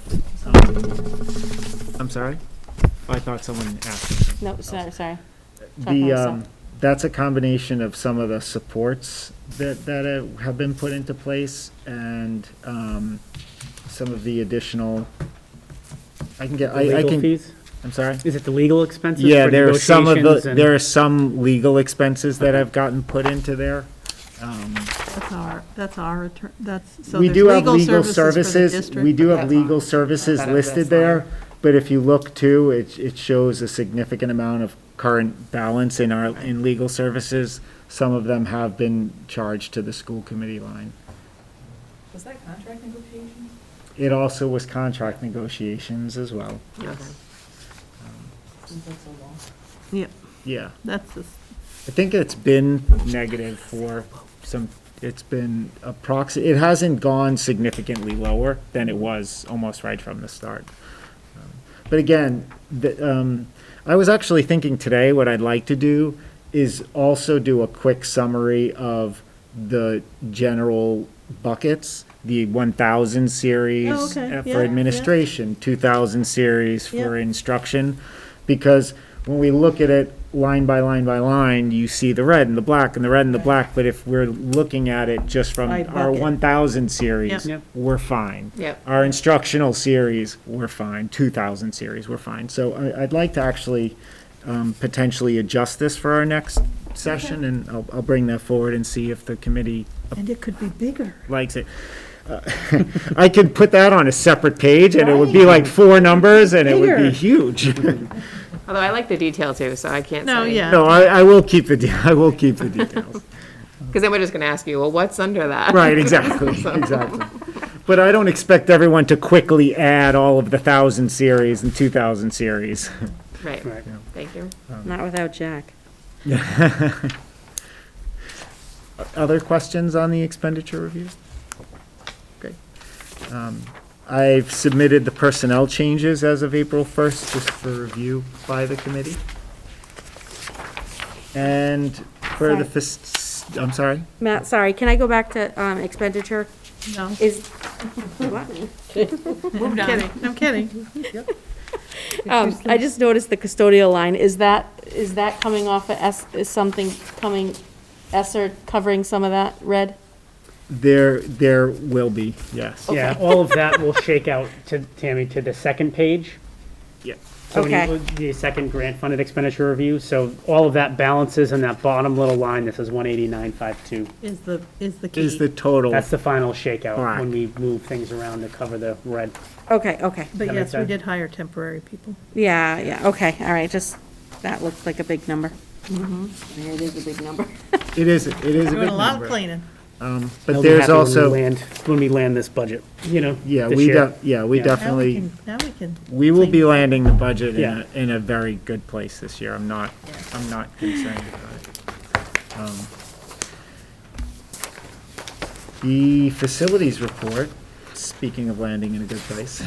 I'm sorry? I thought someone asked something. No, sorry. That's a combination of some of the supports that have been put into place and some of the additional I can get, The I legal can, fees? I'm sorry? Is it the legal expenses? Yeah, for there are some of negotiations the, and- there are some legal expenses that have gotten put into there. That's our, that's, so We there's do have legal services for the services, district. we do have That's legal on- services that is listed this there, line. but if you look too, it shows a significant amount of current balance in our, in legal services. Some of them have been charged to the school committee line. Was that contract negotiations? It also was contract negotiations as well. Yes. Seems like so long. Yep, Yeah, that's the I think it's been negative for some, it's been it hasn't gone significantly lower than it was almost right from the start. But again, I was actually thinking today, what I'd like to do is also do a quick summary of the general buckets, the 1000 series Oh, okay. Yeah, for yeah. administration, 2000 series for Yeah. instruction, because when we look at it line by line by line, you see the red and the black and the red and the black, but if we're looking at it just from By our bucket. 1000 series, Yep. we're fine. Yep. Our instructional series, we're fine. 2000 series, we're fine. So I'd like to actually potentially adjust this for our next session, and I'll bring that forward and see if the committee and it could be bigger. likes it. I could put that on a separate page, and it would be like 4 numbers, and it would be Bigger. huge. Although I like the detail too, so I can't No, say. yeah. No, I will keep I will keep the details. Because then we're just gonna ask you, well, what's under that? Right, exactly, exactly. But I don't expect everyone to quickly add all of the 1000 series and 2000 series. Right, Right. thank you. Not without Jack. Other questions on the expenditure review? Okay. I've submitted the personnel changes as of April 1st, just for review by the committee. And for the, I'm sorry? Matt, sorry, can I go back to expenditure? No, Is, what? I'm kidding, I'm kidding. I just noticed the custodial line, is that coming off of is something coming, ESSER covering some of that red? There will be, yes. Yeah, all of that will shake out to, Tammy, to the second page. Yeah. So when you- Okay. The second grant funded expenditure review, so all of that balances in that bottom little line, this is 18952. Is the key. Is the total. That's the final shakeout Correct. when we move things around to cover the red. Okay, But That yes, makes we sense. did hire temporary people. yeah, okay, all right, just, that looks like a big number. Yeah, it is a big number. It is a big Doing a lot of number. cleaning. I'll But be there's happy also, when we land this budget, you know, yeah, this we, year. we Yeah. Now we definitely, can we will be landing the budget Yeah. in a very good place this year. I'm not concerned about it. The facilities report, speaking of landing in a good place,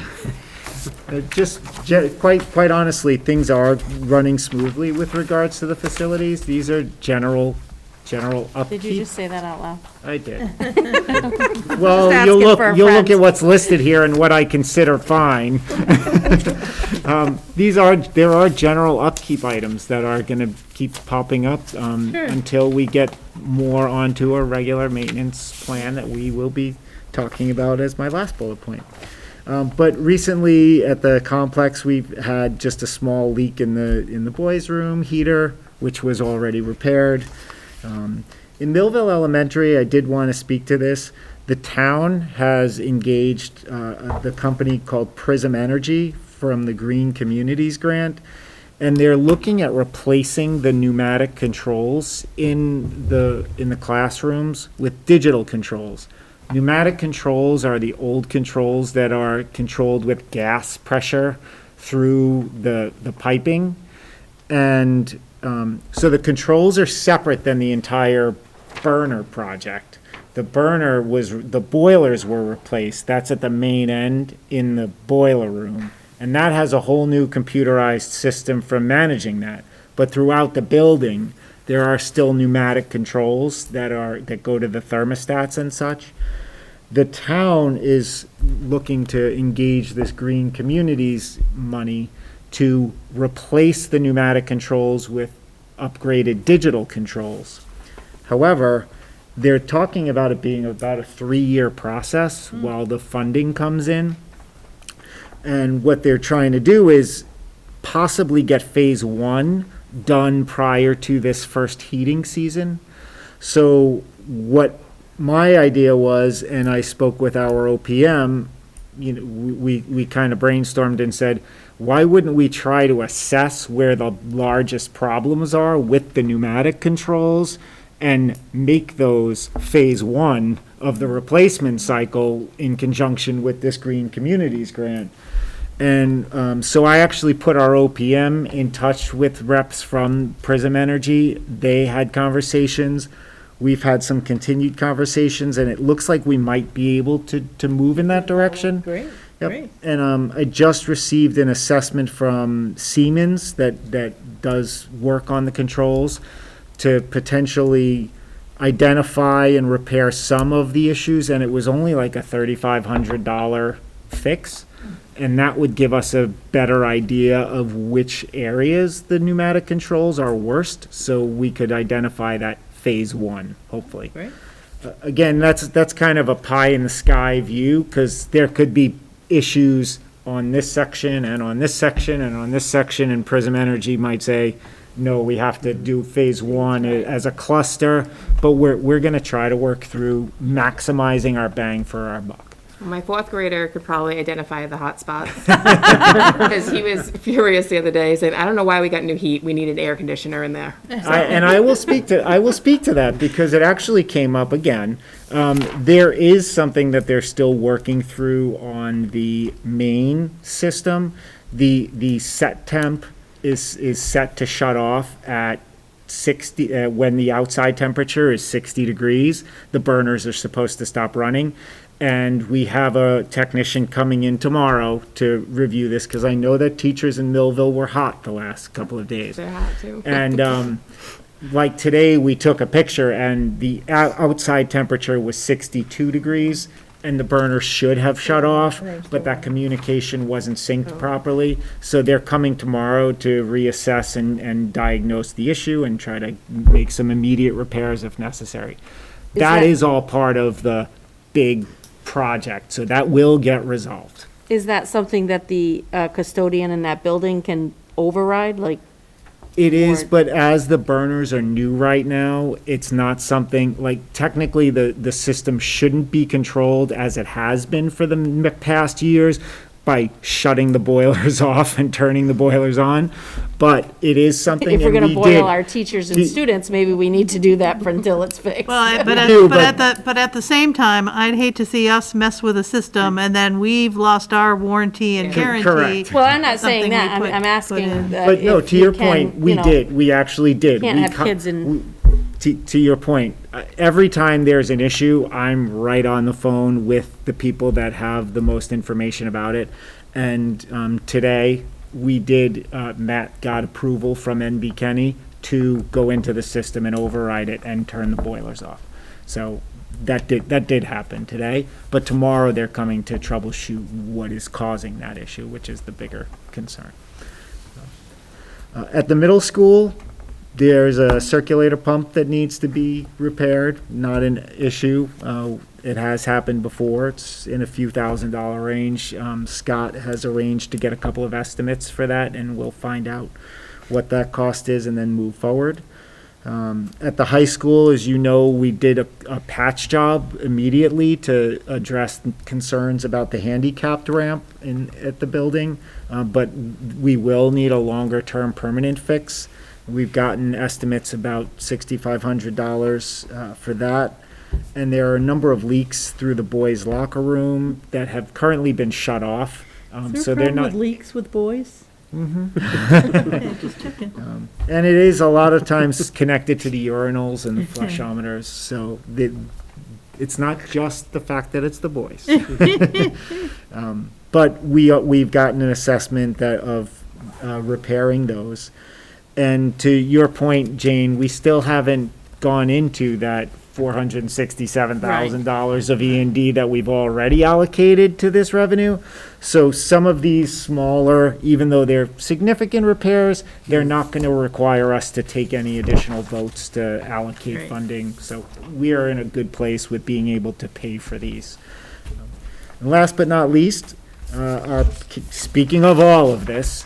quite honestly, things are running smoothly with regards to the facilities. These are general upkeep. Did you just say that out loud? I did. Well, Just you'll asking for a look friend. at what's listed here and what I consider fine. There are general upkeep items that are gonna keep popping up, until we get more onto a regular maintenance plan that we will be talking about as my last bullet point. But recently at the complex, we've had just a small leak in the boys' room heater, which was already repaired. In Millville Elementary, I did want to speak to this. The town has engaged the company called Prism Energy from the Green Communities Grant, and they're looking at replacing the pneumatic controls in the classrooms with digital controls. Pneumatic controls are the old controls that are controlled with gas pressure through the piping. And so the controls are separate than the entire burner project. The boilers were replaced. That's at the main end in the boiler room. And that has a whole new computerized system for managing that. But throughout the building, there are still pneumatic controls that go to the thermostats and such. The town is looking to engage this Green Communities money to replace the pneumatic controls with upgraded digital controls. However, they're talking about it being about a 3-year process while the funding comes in. And what they're trying to do is possibly get phase one done prior to this first heating season. So what my idea was, and I spoke with our OPM, you know, we kind of brainstormed and said, why wouldn't we try to assess where the largest problems are with the pneumatic controls and make those phase one of the replacement cycle in conjunction with this Green Communities grant? And so I actually put our OPM in touch with reps from Prism Energy. They had conversations. We've had some continued conversations, and it looks like we might be able to move in that direction. Great, Yep. great. And I just received an assessment from Siemens that does work on the controls to potentially identify and repair some of the issues, and it was only like a $3,500 fix. And that would give us a better idea of which areas the pneumatic controls are worst, so we could identify that phase one, hopefully. Great. Again, that's kind of a pie in the sky view, because there could be issues on this section and on this section and on this section, and Prism Energy might say, no, we have to do phase one as a cluster, but we're gonna try to work through maximizing our bang for our buck. My fourth grader could probably identify the hot spots. Because he was furious the other day, saying, I don't know why we got new heat, we need an air conditioner in there. I will speak to that, because it actually came up again. There is something that they're still working through on the main system. The set temp is set to shut off at 60, when the outside temperature is 60 degrees. The burners are supposed to stop running. And we have a technician coming in tomorrow to review this, because I know that teachers in Millville were hot the last couple of days. They're hot too. And like today, we took a picture, and the outside temperature was 62 degrees, and the burner should have shut off, but that communication wasn't synced properly. So they're coming tomorrow to reassess and diagnose the issue and try to make some immediate repairs if necessary. That is all part of the big project, so that will get resolved. Is that something that the custodian in that building can override, like? It is, but as the burners are new right now, it's not something, like, technically the system shouldn't be controlled as it has been for the past years by shutting the boilers off and turning the boilers on, but it is something. If we're and gonna we boil did- our teachers and students, maybe we need to do that until it's fixed. Well, but at the same time, I'd hate to see us mess with a system and then we've lost our warranty and guarantee. Correct. Well, I'm not saying Something we that, put- I'm put asking. in. But no, if to you your can, point, we you know, did, we actually did. Can't We have co- kids in. To your point, every time there's an issue, I'm right on the phone with the people that have the most information about it. And today, we did, Matt got approval from NB Kenny to go into the system and override it and turn the boilers off. So that did happen today, but tomorrow they're coming to troubleshoot what is causing that issue, which is the bigger concern. At the middle school, there's a circulator pump that needs to be repaired, not an issue. It has happened before. It's in a few $1,000 range. Scott has arranged to get a couple of estimates for that, and we'll find out what that cost is and then move forward. At the high school, as you know, we did a patch job immediately to address concerns about the handicapped ramp at the building, but we will need a longer-term permanent fix. We've gotten estimates about $6,500 for that. And there are a number of leaks through the boys' locker room that have currently been shut off. So they're not. With leaks with boys? Mm-hmm. Okay, just checking. And it is a lot of times connected to the urinals and the flushometers, so it's not just the fact that it's the boys. But we've gotten an assessment of repairing those. And to your point, Jane, we still haven't gone into that $467,000 of E&D that we've already allocated to this revenue. So some of these smaller, even though they're significant repairs, they're not going to require us to take any additional votes to allocate Right. funding. So we are in a good place with being able to pay for these. And last but not least, Speaking of all of this,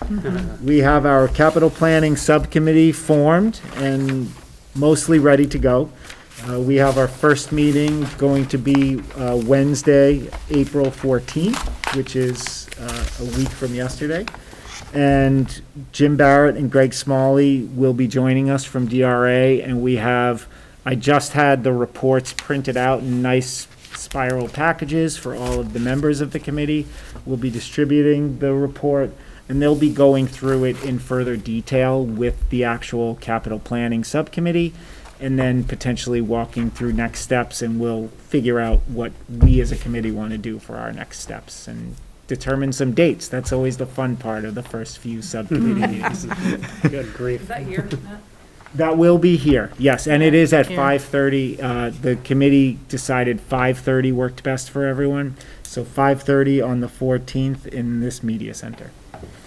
we have our capital planning subcommittee formed and mostly ready to go. We have our first meeting going to be Wednesday, April 14th, which is a week from yesterday. And Jim Barrett and Greg Smalley will be joining us from DRA, and I just had the reports printed out in nice spiral packages for all of the members of the committee. We'll be distributing the report, and they'll be going through it in further detail with the actual capital planning subcommittee, and then potentially walking through next steps, and we'll figure out what we as a committee want to do for our next steps and determine some dates. That's always the fun part of the first few subcommittee meetings. Good grief. Is that here? That will be here, yes, and it is at Here. 5:30. The committee decided 5:30 worked best for everyone, so 5:30 on the 14th in this media center.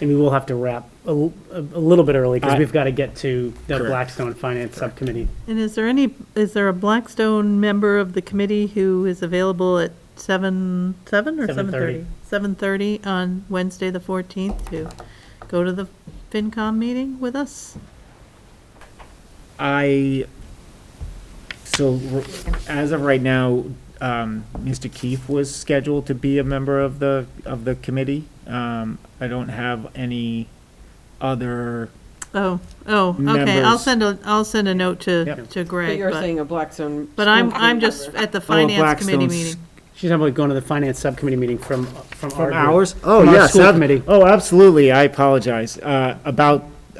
And we will have to wrap a little bit early because I- we've got to get to the Correct. Blackstone Finance Subcommittee. And is there a Blackstone member of the committee who is available at 7 or 7:30? 7:30 on Wednesday, the 14th, to go to the FinCom meeting with us? As of right now, Mr. Keith was scheduled to be a member of the committee. I don't have any other Oh, okay, I'll Members. send a note to But Greg, you're but saying a Blackstone. but I'm just at the finance committee Blackstone's- meeting. She's talking about going to the Finance Subcommittee meeting from our From group, ours? Oh, from our yes. school committee. Oh, absolutely. I apologize.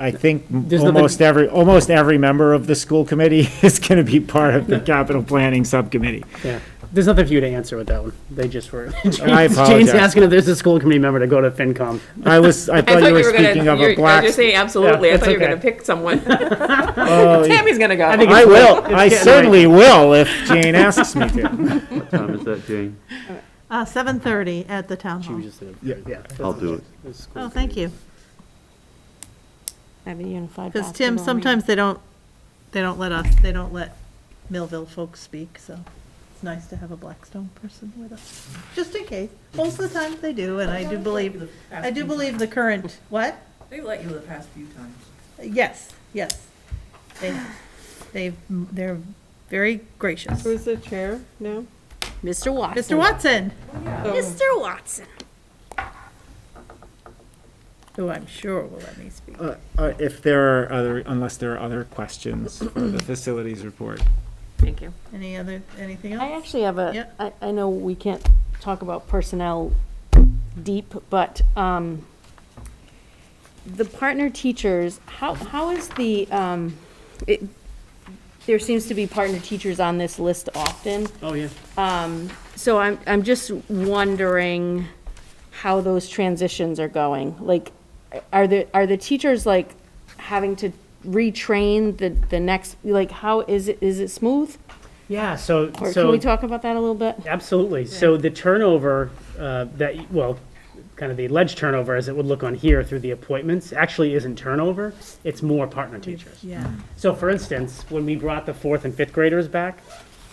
I think There's nothing- almost every member of the school committee is going to be part of the capital planning subcommittee. Yeah. There's nothing for you to answer with that one. They just were. Jane's apologize. asking if there's a school committee member to go to FinCom. I thought you were speaking of a black. You're saying absolutely. Yeah, I that's thought you were okay. going to pick someone. Oh, Tammy's going to go. I think I it's will. late. It's I getting certainly will if Jane asks me to. What time is that, Jane? 7:30 at the town She hall. was just Yeah. I'll do it. Oh, thank you. Have a unified Because Tim, basketball sometimes they don't let Millville folks speak, so it's nice to have a Blackstone person with us, just in case. Most of the time they do, and I do believe the current, what? They've let you the past few times. Yes, they're very gracious. Who's the chair now? Mr. Watson. Mr. Watson, Mr. Watson. who I'm sure will let me speak. Unless there are other questions for the facilities report. Thank you. Anything else? I actually have Yeah. I know we can't talk about personnel deep, but the partner teachers, how is there seems to be partner teachers on this list often. Oh, yeah. So I'm just wondering how those transitions are going. Like, are the teachers like having to retrain the next, like, how is it smooth? Yeah, so. Or can we talk about that a little bit? Absolutely. So the turnover, kind of the alleged turnover as it would look on here through the appointments, actually isn't turnover, it's more partner teachers. Yeah. So for instance, when we brought the 4th and 5th graders back,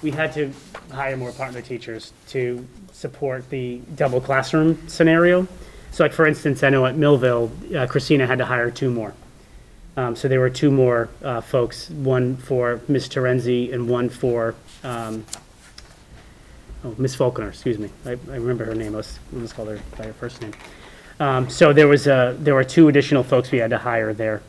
we had to hire more partner teachers to support the double classroom scenario. So like, for instance, I know at Millville, Christina had to hire 2 more. So there were 2 more folks, one for Ms. Terenzi and one for Ms. Faulkner, excuse me. I remember her name. I almost called her by her first name. So there were 2 additional folks we had to hire there.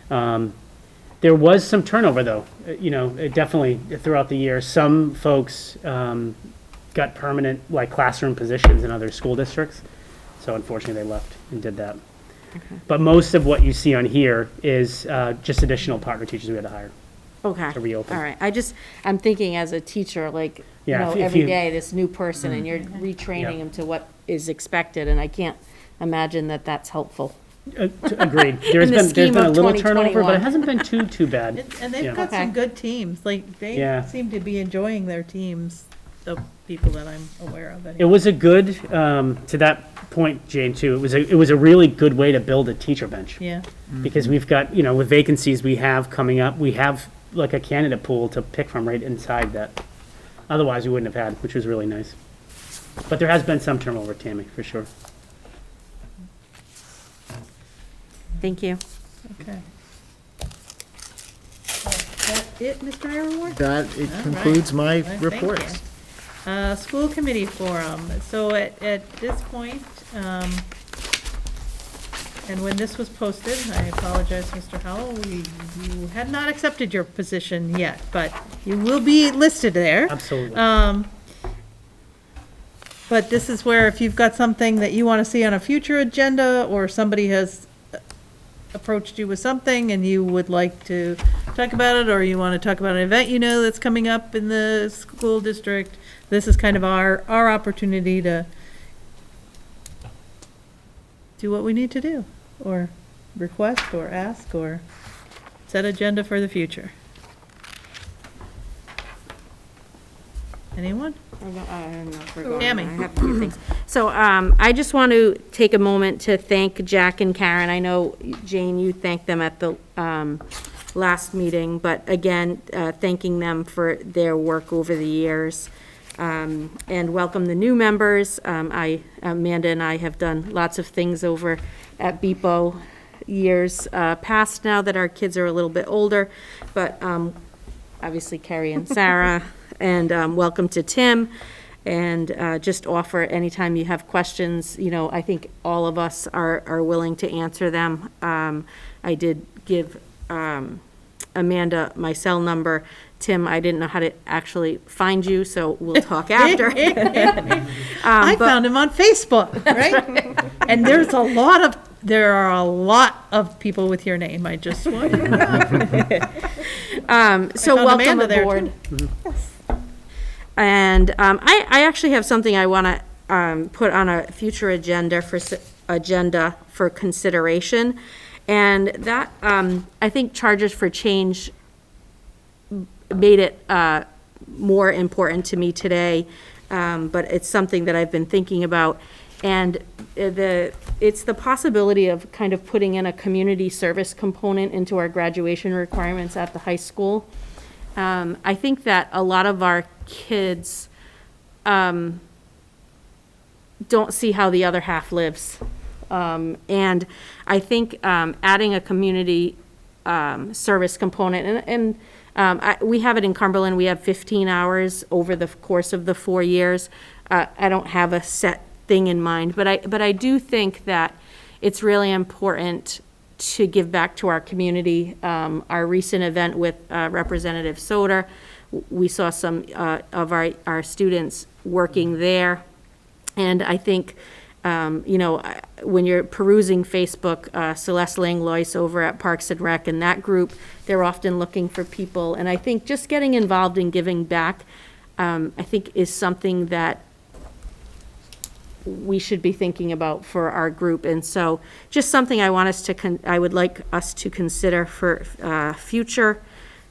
There was some turnover, though. Definitely throughout the year. Some folks got permanent, like, classroom positions in other school districts. So unfortunately, they left and did that. Okay. But most of what you see on here is just additional partner teachers we had to hire. Okay. To reopen. All right. I'm thinking as a teacher, like, Yeah, if every you- day, this new person, and you're retraining Yeah. them to what is expected, and I can't imagine that that's helpful. Agreed. There's the been scheme a of little turnover, but 2021. it hasn't been too bad. And they've Yeah. got some Okay. good teams, like, they Yeah. seem to be enjoying their teams, the people that I'm aware of. It was a good, to that point, Jane, too, it was a really good way to build a teacher bench. Yeah. Because we've got, with vacancies we have coming up, we have like a candidate pool to pick from right inside that otherwise we wouldn't have had, which was really nice. But there has been some turnover, Tammy, for sure. Thank you. Okay. That it, Mr. Aramore? That it All concludes my Thank report. you. School committee forum. So at this point, and when this was posted, I apologize, Mr. Howell, you had not accepted your position yet, but you will be listed there. Absolutely. But this is where if you've got something that you want to see on a future agenda, or somebody has approached you with something and you would like to talk about it, or you want to talk about an event you know that's coming up in the school district, this is kind of our opportunity to do what we need to do, or request, or ask, or set agenda for the future. Anyone? Tammy. I have a few things. So I just want to take a moment to thank Jack and Karen. I know, Jane, you thanked them at the last meeting, but again, thanking them for their work over the years. And welcome the new members. Amanda and I have done lots of things over at BPO years past now that our kids are a little bit older, but obviously Carrie and Sarah, and welcome to Tim. And just offer anytime you have questions, you know, I think all of us are willing to answer them. I did give Amanda my cell number. Tim, I didn't know how to actually find you, so we'll talk after. I found him on Facebook, right? And there are a lot of people with your name, I just want you to know. So found welcome Amanda there, aboard. too. And I actually have something I want to put on a future agenda for consideration. And that, I think Chargers for Change made it more important to me today, but it's something that I've been thinking about. And it's the possibility of kind of putting in a community service component into our graduation requirements at the high school. I think that a lot of our kids don't see how the other half lives. And I think adding a community service component, and we have it in Cumberland, we have 15 hours over the course of the 4 years. I don't have a set thing in mind, but I do think that it's really important to give back to our community. Our recent event with Representative Soder, we saw some of our students working there. And I think, you know, when you're perusing Facebook, Celeste Langlois over at Parks and Rec and that group, they're often looking for people. And I think just getting involved in giving back, I think is something that we should be thinking about for our group. And so just something I would like us to consider for future,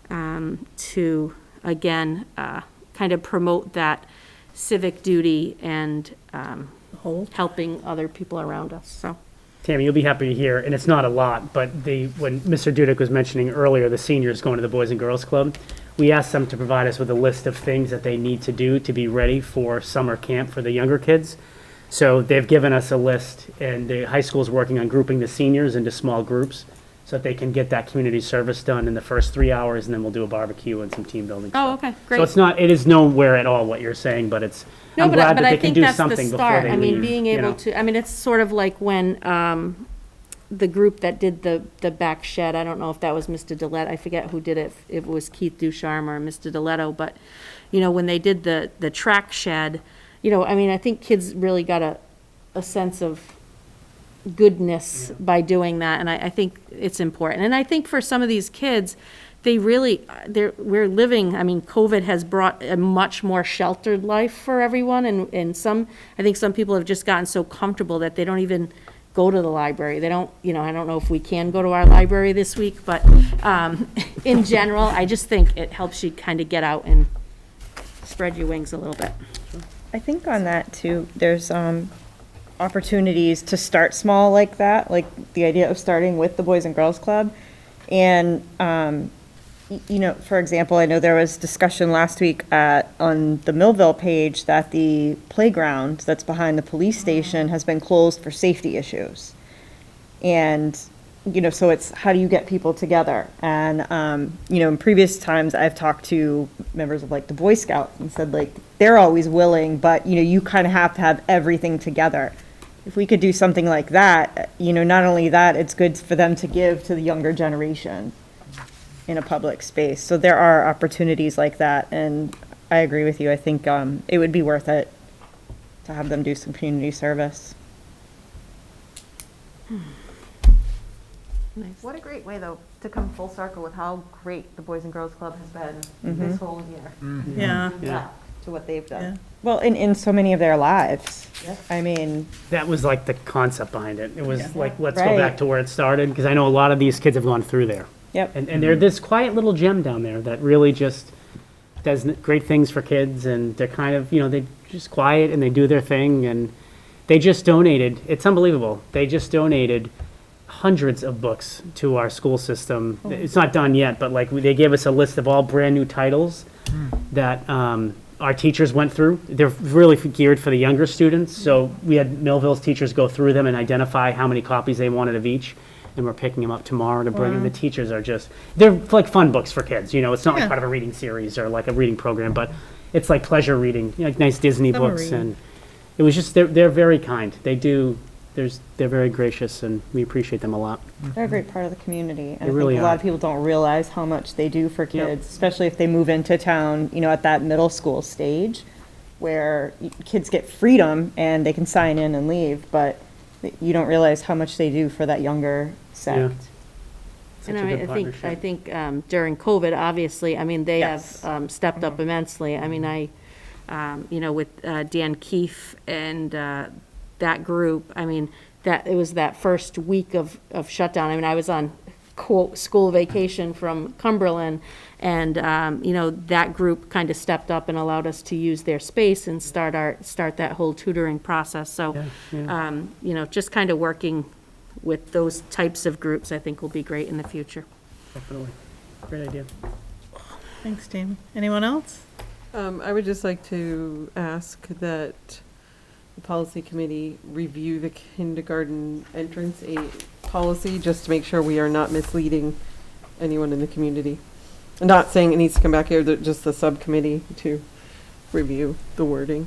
to again, kind of promote that civic duty and helping other people around us, so. Tammy, you'll be happy to hear, and it's not a lot, but when Mr. Dudek was mentioning earlier, the seniors going to the Boys and Girls Club, we asked them to provide us with a list of things that they need to do to be ready for summer camp for the younger kids. So they've given us a list, and the high school's working on grouping the seniors into small groups so that they can get that community service done in the first 3 hours, and then we'll do a barbecue and some team building Oh, stuff. okay, great. So it is nowhere at all what you're saying, but I'm glad that they can do something before they leave. I mean, being you able know? to, I mean, it's sort of like when the group that did the back shed, I don't know if that was Mr. Dillette, I forget who did it, if it was Keith Ducharme or Mr. Diletto, but, you know, when they did the track shed, you know, I mean, I think kids really got a sense of goodness by doing that, and I think it's important. And I think for some of these kids, we're living, I mean, COVID has brought a much more sheltered life for everyone, and I think some people have just gotten so comfortable that they don't even go to the library. They don't, you know, I don't know if we can go to our library this week, but in general, I just think it helps you kind of get out and spread your wings a little bit. I think on that too, there's opportunities to start small like that, like the idea of starting with the Boys and Girls Club. And, you know, for example, I know there was discussion last week on the Millville page that the playground that's behind the police station has been closed for safety issues. And so it's how do you get people together? And, in previous times I've talked to members of like the Boy Scouts and said like, they're always willing, but you kind of have to have everything together. If we could do something like that, not only that, it's good for them to give to the younger generation in a public space. So there are opportunities like that. And I agree with you. I think it would be worth it to have them do some community service. What a great way, though, to come full circle with how great the Boys and Girls Club has been this whole year. Yeah. To what they've done. Well, in so many of their lives. Yep. I mean. That was like the concept behind it. It was like, let's Right. go back to where it started, because I know a lot of these kids have gone through there. Yep. And they're this quiet little gem down there that really just does great things for kids, and they're kind of, they're just quiet and they do their thing, and they just donated, it's unbelievable, they just donated hundreds of books to our school system. It's not done yet, but like they gave us a list of all brand new titles that our teachers went through. They're really geared for the younger students, so we had Millville's teachers go through them and identify how many copies they wanted of each, and we're picking them up tomorrow to bring them. The teachers are just, they're like fun books for kids, it's not like part of a reading series or like a reading program, but it's like pleasure reading, like nice Disney books, and it was just, they're very kind. They're very gracious, and we appreciate them a lot. They're a great part of the community. And They really I think a lot are. of people don't realize how much they do for kids, especially if they move into town, at that middle school stage where kids get freedom and they can sign in and leave, but you don't realize how much they do for that younger sect. And I think during COVID, obviously, they Yes. have stepped up immensely. With Dan Keefe and that group, that it was that first week of shutdown. I was on quote school vacation from Cumberland, and that group kind of stepped up and allowed us to use their space and start that whole tutoring process. So, just kind of working with those types of groups, I think will be great in the future. Definitely. Great idea. Thanks, Tammy. Anyone else? I would just like to ask that the policy committee review the kindergarten entrance policy, just to make sure we are not misleading anyone in the community. I'm not saying it needs to come back here, just the subcommittee to review the wording.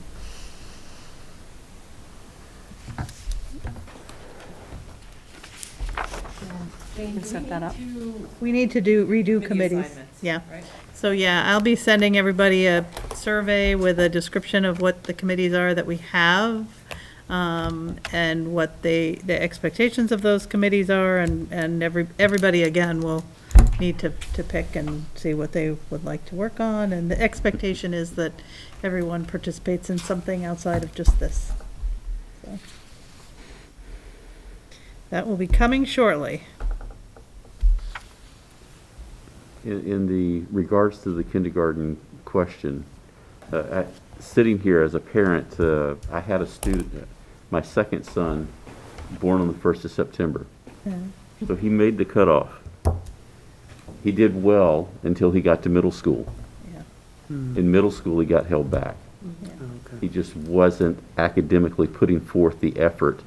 Set that up. We need to redo committees. Yeah. So, I'll be sending everybody a survey with a description of what the committees are that we have, and what the expectations of those committees are, and everybody, again, will need to pick and see what they would like to work on, and the expectation is that everyone participates in something outside of just this. So, that will be coming shortly. In the regards to the kindergarten question, sitting here as a parent, I had a student, my second son, born on the 1st of September. So he made the cutoff. He did well until he got to middle school. In middle school, he got held back. He just wasn't academically putting forth the effort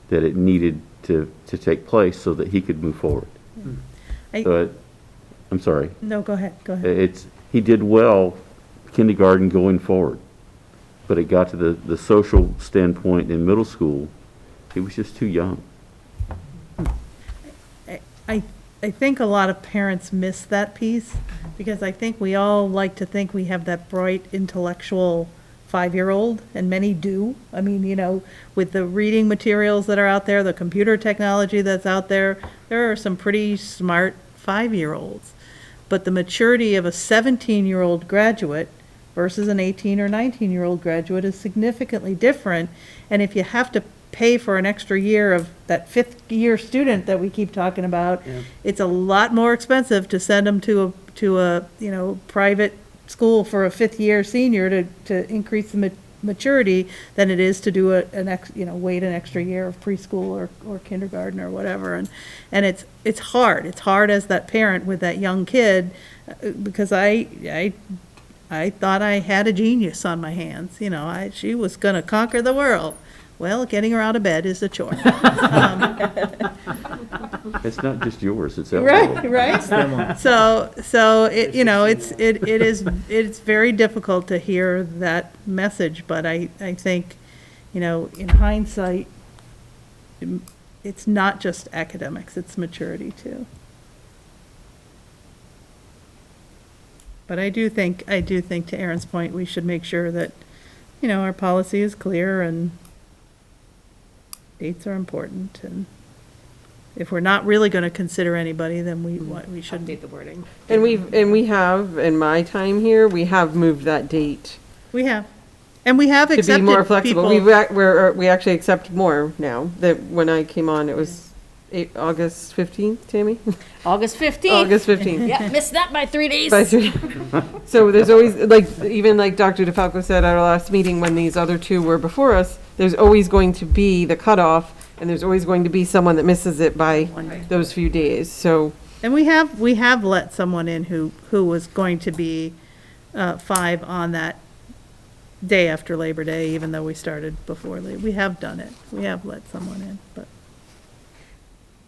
that it needed to take place so that he could move forward. I'm sorry. No, go ahead. He did well kindergarten going forward, but it got to the social standpoint in middle school, he was just too young. I think a lot of parents miss that piece, because I think we all like to think we have that bright intellectual 5-year-old, and many do. With the reading materials that are out there, the computer technology that's out there, there are some pretty smart 5-year-olds. But the maturity of a 17-year-old graduate versus an 18 or 19-year-old graduate is significantly different. And if you have to pay for an extra year of that 5th-year student that we keep talking about, it's a lot more expensive to send them to a private school for a 5th-year senior to increase the maturity than it is to do wait an extra year of preschool or kindergarten or whatever. And it's hard. It's hard as that parent with that young kid, because I thought I had a genius on my hands. She was going to conquer the world. Well, getting her out of bed is a chore. It's not just yours, it's everyone's. Right. So it, you know, it's very difficult to hear that message, but I think, you know, in hindsight, it's not just academics, it's maturity too. But I do think to Erin's point, we should make sure that, you know, our policy is clear and dates are important, and if we're not really going to consider anybody, then we shouldn't. Update the wording. And we have, in my time here, we have moved that date. We have. And we have accepted to be more flexible. people. We actually accept more now. That when I came on, it was August 15th, Tammy? August 15th. August 15th. Yeah, missed that by 3 days. By 3. So there's always, like, even like Dr. DeFalco said at our last meeting, when these other two were before us, there's always going to be the cutoff, and there's always going to be someone that misses it by those few days, so. And we have let someone in who was going to be 5 on that day after Labor Day, even though we started before Labor. We have done it. We have let someone in, but.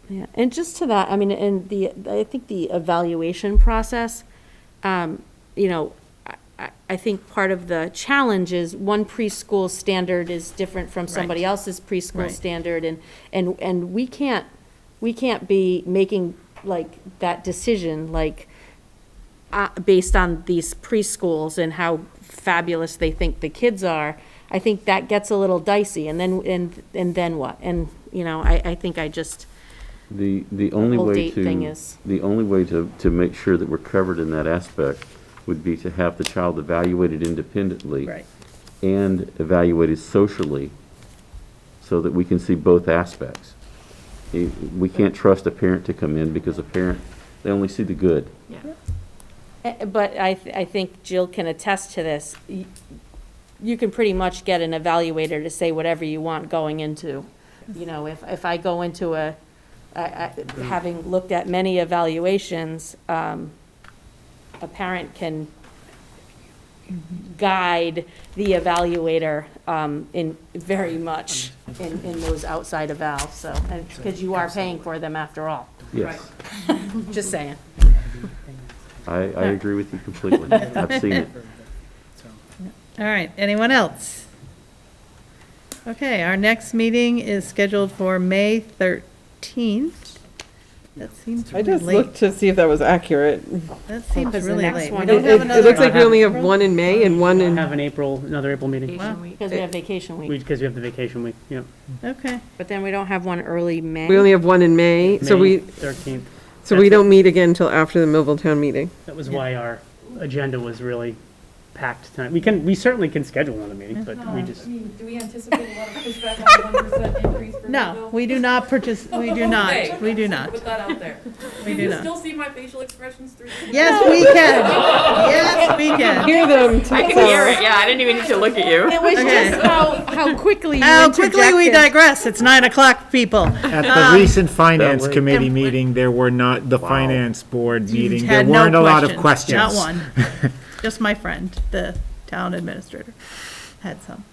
Yeah, and just to that, I mean, I think the evaluation process, you know, I think part of the challenge is one preschool standard is different from somebody else's preschool standard, and we can't be making like that decision like based on these preschools and how fabulous they think the kids are. I think that gets a little dicey, and then what? And you know, I think I just. The only whole way date thing is- to make sure that we're covered in that aspect would be to have the child evaluated independently and evaluated socially so that we can see both aspects. We can't trust a parent to come in because a parent, they only see the good. But I think Jill can attest to this. You can pretty much get an evaluator to say whatever you want going into. You know, if I go into having looked at many evaluations, a parent can guide the evaluator in very much in those outside evals, so, because you are paying for them after all. Yes. Just saying. I agree with you completely. I've seen it. All right, anyone else? Okay, our next meeting is scheduled for May 13th. That seems I really just late. looked to see if that was accurate. That seems Because the really next late. We one- don't have It looks like we only have April? one in May and one in. Have another April meeting. Because we have vacation week. Because we have the vacation week, yeah. Okay. But then we don't have one early May. We only have one in May, so May we. 13th. So we don't meet again until after the Millville Town meeting. That was why our agenda was really packed tonight. We certainly can schedule another meeting, but we just. Do we anticipate a lot of pushback on the 1% increase for No, we do not we do not, we do not. Put that out there. We do you not. still see my facial expressions through? Yes, we can. Yes, we can. Hear them. I can hear it, yeah, I didn't even need to look at you. It was Okay. just how quickly you How quickly we interjected. digress. It's 9 o'clock, people. At the recent finance way. committee meeting, there were not, the finance board meeting, there Had no weren't a lot of questions. Not one. Just my friend, the town administrator, had some.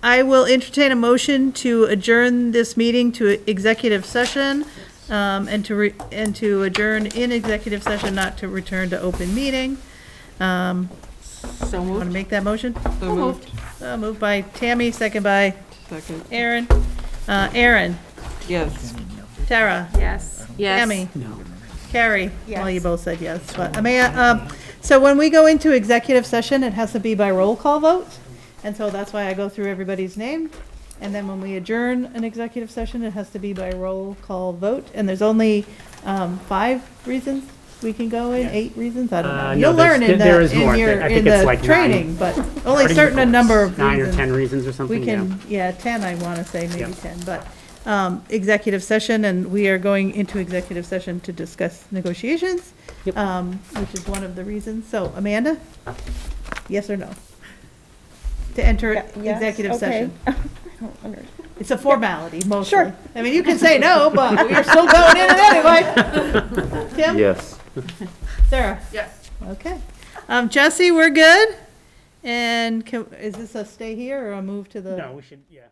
I will entertain a motion to adjourn this meeting to executive session, and to adjourn in executive session, not to return to open meeting. So Want moved. to make that motion? So moved. Moved by Tammy, second by Second. Aaron. Aaron, Yes. Tara, Yes. Yes. Tammy, Carrie, well, you both said yes, but Amanda, so when we go into executive session, it has to be by roll call vote, and so that's why I go through everybody's name, and then when we adjourn an executive session, it has to be by roll call vote, and there's only 5 reasons we can go in, 8 reasons, I don't know. No, You'll learn in there is the, more. in your, I in think it's the like training, but only Pretty certain a close. number of 9 or reasons. 10 reasons or something, We can, 10, I want to say, maybe Yeah. 10, but executive session, and we are going into executive session to discuss negotiations, Yep. which is one of the reasons. So, Amanda, yes or no? To enter executive session? It's a formality, mostly. Sure. I mean, you can say no, but we're still going in it anyway. Tim? Yes. Sarah? Yes. Okay. Jesse, we're good? And is this a stay here or a move to the? No, we should, yeah.